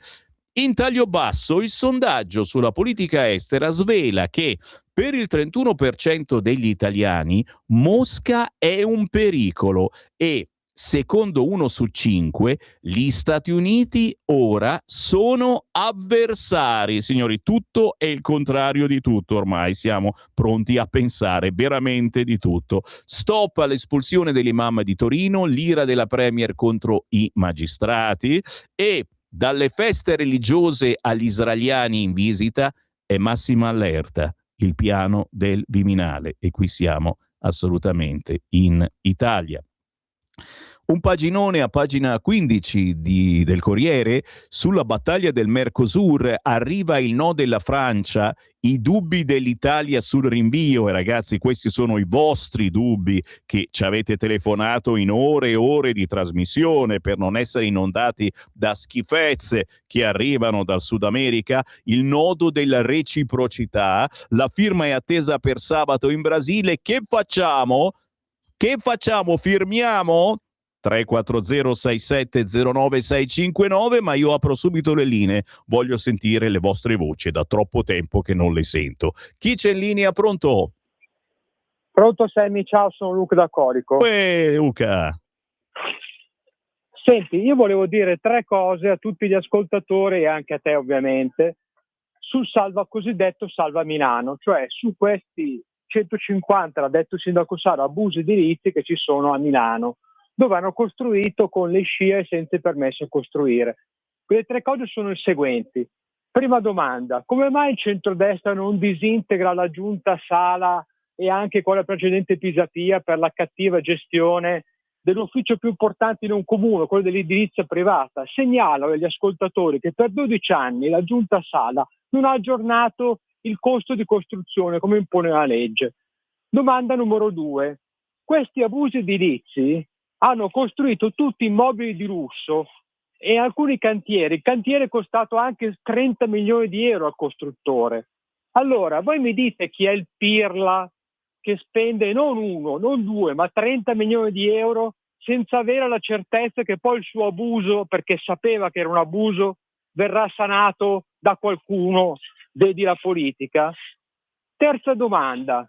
[SPEAKER 2] In taglio basso il sondaggio sulla politica estera svela che per il 31% degli italiani Mosca è un pericolo e secondo 1 su 5 gli Stati Uniti ora sono avversari. Signori, tutto è il contrario di tutto ormai, siamo pronti a pensare veramente di tutto. Stop all'espulsione dell'imam di Torino, l'ira della Premier contro i magistrati e dalle feste religiose agli israeliani in visita è massima allerta. Il piano del Viminale e qui siamo assolutamente in Italia. Un paginone a pagina 15 del Corriere sulla battaglia del Mercosur, arriva il no della Francia, i dubbi dell'Italia sul rinvio e ragazzi questi sono i vostri dubbi che ci avete telefonato in ore e ore di trasmissione per non essere inondati da schifezze che arrivano dal Sud America, il nodo della reciprocità, la firma è attesa per sabato in Brasile, che facciamo? Che facciamo? Firmiamo? 340 67 09 659, ma io apro subito le linee, voglio sentire le vostre voci, è da troppo tempo che non le sento. Chi c'è in linea? Pronto?
[SPEAKER 15] Pronto Sammy, ciao, sono Luca da Corico.
[SPEAKER 2] Luca.
[SPEAKER 15] Senti, io volevo dire 3 cose a tutti gli ascoltatori e anche a te ovviamente sul cosiddetto Salva Milano, cioè su questi 150, l'ha detto il sindaco Saro, abusi edilizi che ci sono a Milano, dove hanno costruito con le scie senza il permesso a costruire. Quelle 3 cose sono le seguenti. Prima domanda, come mai il centrodestra non disintegra la giunta Sala e anche quella precedente Pisapia per la cattiva gestione dell'ufficio più importante in un comune, quello dell'edilizia privata? Segnalo agli ascoltatori che per 12 anni la giunta Sala non ha aggiornato il costo di costruzione come impone la legge. Domanda numero 2. Questi abusi edilizi hanno costruito tutti immobili di lusso e alcuni cantieri. Il cantiere è costato anche 30 milioni di euro al costruttore. Allora, voi mi dite chi è il pirla che spende non 1, non 2, ma 30 milioni di euro senza avere la certezza che poi il suo abuso, perché sapeva che era un abuso, verrà sanato da qualcuno, vedi la politica? Terza domanda,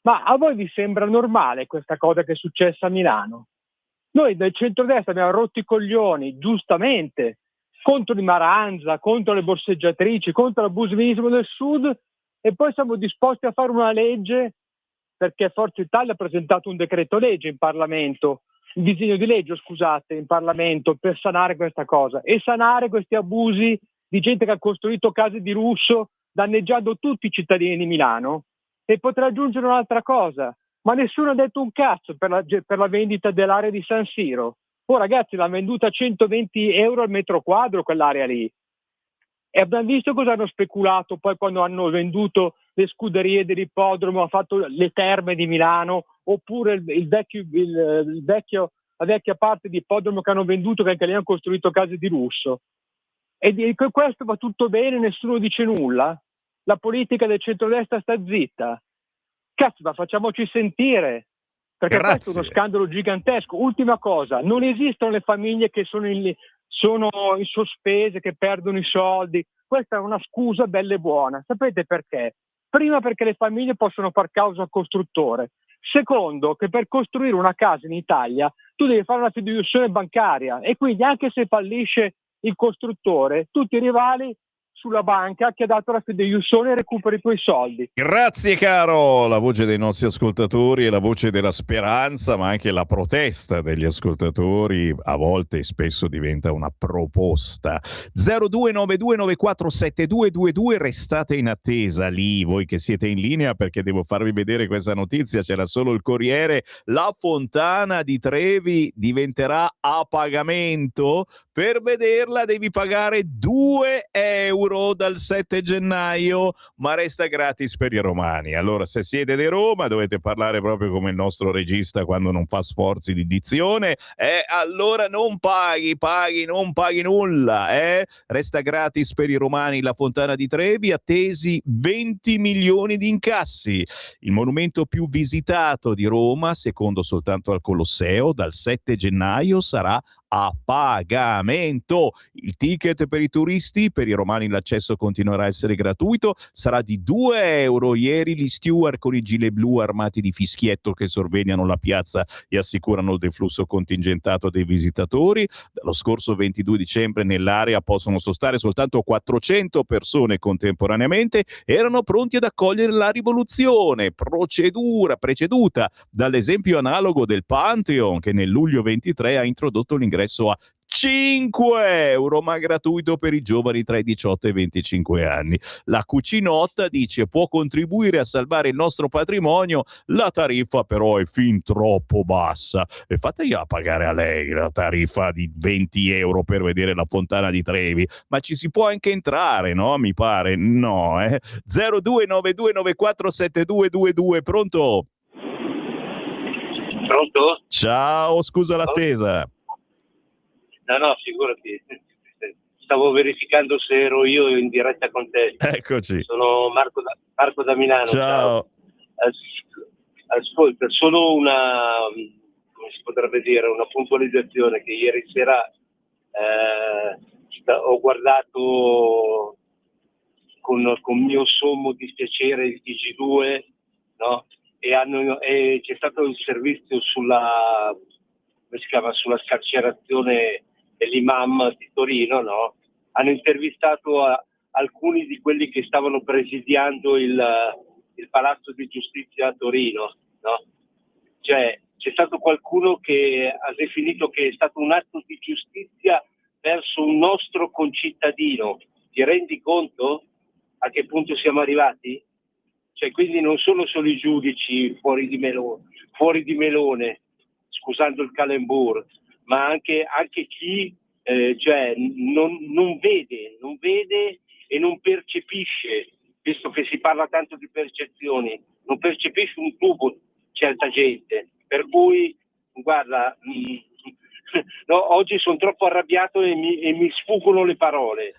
[SPEAKER 15] ma a voi vi sembra normale questa cosa che è successa a Milano? Noi del centrodestra abbiamo rotto i coglioni, giustamente, contro il Maranza, contro le borseggiatrici, contro l'abusivismo del Sud, e poi siamo disposti a fare una legge, perché Forza Italia ha presentato un decreto legge in Parlamento, un disegno di legge, scusate, in Parlamento per sanare questa cosa e sanare questi abusi di gente che ha costruito case di lusso danneggiando tutti i cittadini di Milano. E potrei aggiungere un'altra cosa, ma nessuno ha detto un cazzo per la vendita dell'area di San Siro. Oh ragazzi, l'ha venduta a 120 euro al metro quadro quell'area lì. E abbiamo visto cosa hanno speculato poi quando hanno venduto le scuderie dell'ippodromo, ha fatto le terme di Milano, oppure la vecchia parte di ippodromo che hanno venduto, che anche lì hanno costruito case di lusso. E questo va tutto bene, nessuno dice nulla. La politica del centrodestra sta zitta. Cazzo, ma facciamoci sentire, perché questo è uno scandalo gigantesco. Ultima cosa, non esistono le famiglie che sono in sospese, che perdono i soldi. Questa è una scusa bella e buona. Sapete perché? Prima, perché le famiglie possono far causa al costruttore. Secondo, che per costruire una casa in Italia tu devi fare una fiduciazione bancaria, e quindi anche se fallisce il costruttore, tu ti rivali sulla banca che ha dato la fideiussione e recuperi i tuoi soldi.
[SPEAKER 2] Grazie caro, la voce dei nostri ascoltatori è la voce della speranza, ma anche la protesta degli ascoltatori a volte e spesso diventa una proposta. 0292947222, restate in attesa lì, voi che siete in linea, perché devo farvi vedere questa notizia, c'era solo il Corriere. La Fontana di Trevi diventerà a pagamento. Per vederla devi pagare 2 euro dal 7 gennaio, ma resta gratis per i romani. Allora, se siete di Roma, dovete parlare proprio come il nostro regista quando non fa sforzi di dizione, allora non paghi, non paghi nulla, Resta gratis per i romani la Fontana di Trevi, attesi 20 milioni di incassi. Il monumento più visitato di Roma, secondo soltanto al Colosseo, dal 7 gennaio sarà a pagamento. Il ticket per i turisti, per i romani l'accesso continuerà a essere gratuito, sarà di 2 euro. Ieri gli steward con i gilet blu armati di fischietto che sorvegliano la piazza e assicurano il deflusso contingentato dei visitatori. Dallo scorso 22 dicembre nell'area possono sostare soltanto 400 persone contemporaneamente. Erano pronti ad accogliere la rivoluzione, procedura preceduta dall'esempio analogo del Pantheon, che nel luglio 23 ha introdotto l'ingresso a 5 euro, ma gratuito per i giovani tra i 18 e i 25 anni. La Cucinotta dice: può contribuire a salvare il nostro patrimonio, la tariffa però è fin troppo bassa. E fategli a pagare a lei la tariffa di 20 euro per vedere la Fontana di Trevi, ma ci si può anche entrare, no? Mi pare, no, 0292947222, pronto?
[SPEAKER 16] Pronto?
[SPEAKER 2] Ciao, scusa l'attesa.
[SPEAKER 16] No, figurati. Stavo verificando se ero io in diretta con te.
[SPEAKER 2] Eccoci.
[SPEAKER 16] Sono Marco da Milano.
[SPEAKER 2] Ciao.
[SPEAKER 16] Ascolta, solo una, come si potrebbe dire, una puntualizzazione, che ieri sera ho guardato con mio sommo dispiacere il TG2, no? E c'è stato il servizio sulla scarcerazione dell'imam di Torino, no? Hanno intervistato alcuni di quelli che stavano presidiando il Palazzo di Giustizia a Torino, no? Cioè, c'è stato qualcuno che ha definito che è stato un atto di giustizia verso un nostro concittadino. Ti rendi conto a che punto siamo arrivati? Cioè, quindi non sono solo i giudici fuori di melone, scusando il calembour, ma anche chi non vede e non percepisce, visto che si parla tanto di percezioni, non percepisce un tubo certa gente, per cui guarda, No, oggi sono troppo arrabbiato e mi sfuggono le parole.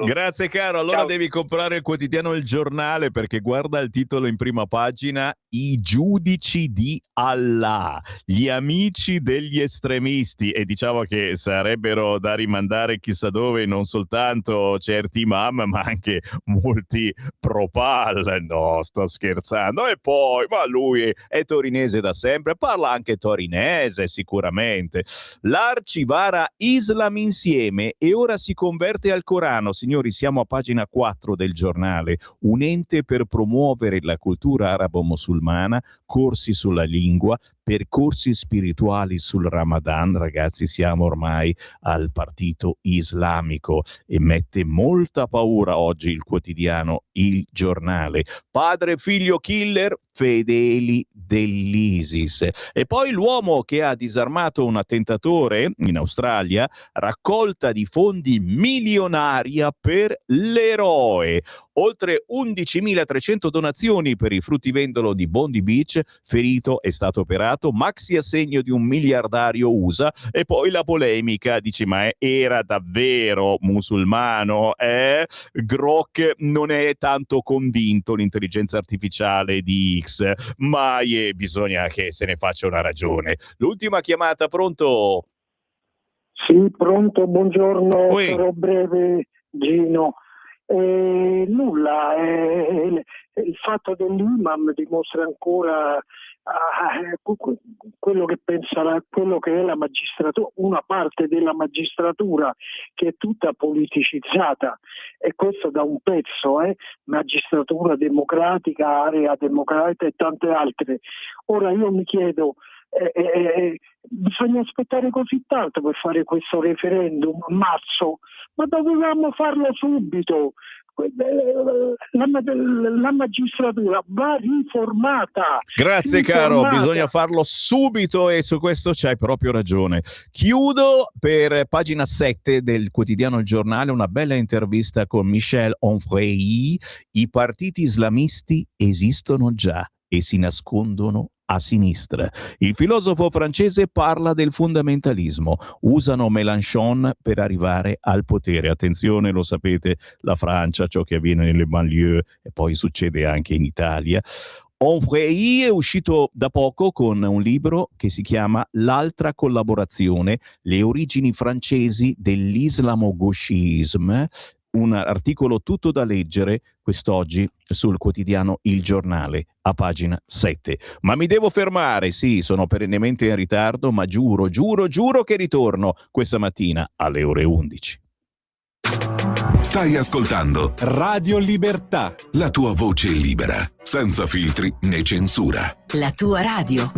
[SPEAKER 2] Grazie caro, allora
[SPEAKER 16] Ciao.
[SPEAKER 2] devi comprare il quotidiano Il Giornale, perché guarda il titolo in prima pagina: i giudici di Allah, gli amici degli estremisti, e diciamo che sarebbero da rimandare chissà dove, non soltanto certi imam ma anche molti pro-Pal. No, sto scherzando. E poi, ma lui è torinese da sempre, parla anche torinese sicuramente. L'arcivara Islam Insieme e ora si converte al Corano. Signori, siamo a pagina 4 del Giornale. Un ente per promuovere la cultura arabo-musulmana, corsi sulla lingua, percorsi spirituali sul Ramadan. Ragazzi, siamo ormai al partito islamico e mette molta paura oggi il quotidiano Il Giornale. Padre figlio killer, fedeli dell'ISIS. E poi l'uomo che ha disarmato un attentatore in Australia, raccolta di fondi milionaria per l'eroe. Oltre 11.300 donazioni per il fruttivendolo di Bondi Beach, ferito è stato operato, maxi assegno di un miliardario USA. E poi la polemica, dici, ma era davvero musulmano? Grok non è tanto convinto, l'intelligenza artificiale di X, ma bisogna che se ne faccia una ragione. L'ultima chiamata, pronto?
[SPEAKER 17] Sì, pronto, buongiorno, sarò breve, Gino. Nulla, il fatto dell'imam dimostra ancora quello che pensa, quello che è la magistratura, una parte della magistratura che è tutta politicizzata, e questo da un pezzo, magistratura democratica, area democratica e tante altre. Ora io mi chiedo, bisogna aspettare così tanto per fare questo referendum a marzo? Ma dovevamo farlo subito. La magistratura va riformata.
[SPEAKER 2] Grazie caro, bisogna farlo subito e su questo c'hai proprio ragione. Chiudo per pagina 7 del quotidiano Il Giornale una bella intervista con Michel Onfray. I partiti islamisti esistono già e si nascondono a sinistra. Il filosofo francese parla del fondamentalismo. Usano Mélenchon per arrivare al potere. Attenzione, lo sapete, la Francia, ciò che avviene nelle banlieue e poi succede anche in Italia. Onfray è uscito da poco con un libro che si chiama L'altra collaborazione, le origini francesi dell'islamo-gauchisme, un articolo tutto da leggere quest'oggi sul quotidiano Il Giornale a pagina 7. Ma mi devo fermare, sì, sono perennemente in ritardo, ma giuro che ritorno questa mattina alle ore 11.
[SPEAKER 3] Stai ascoltando
[SPEAKER 1] Radio Libertà,
[SPEAKER 3] la tua voce libera, senza filtri né censura.
[SPEAKER 18] La tua radio.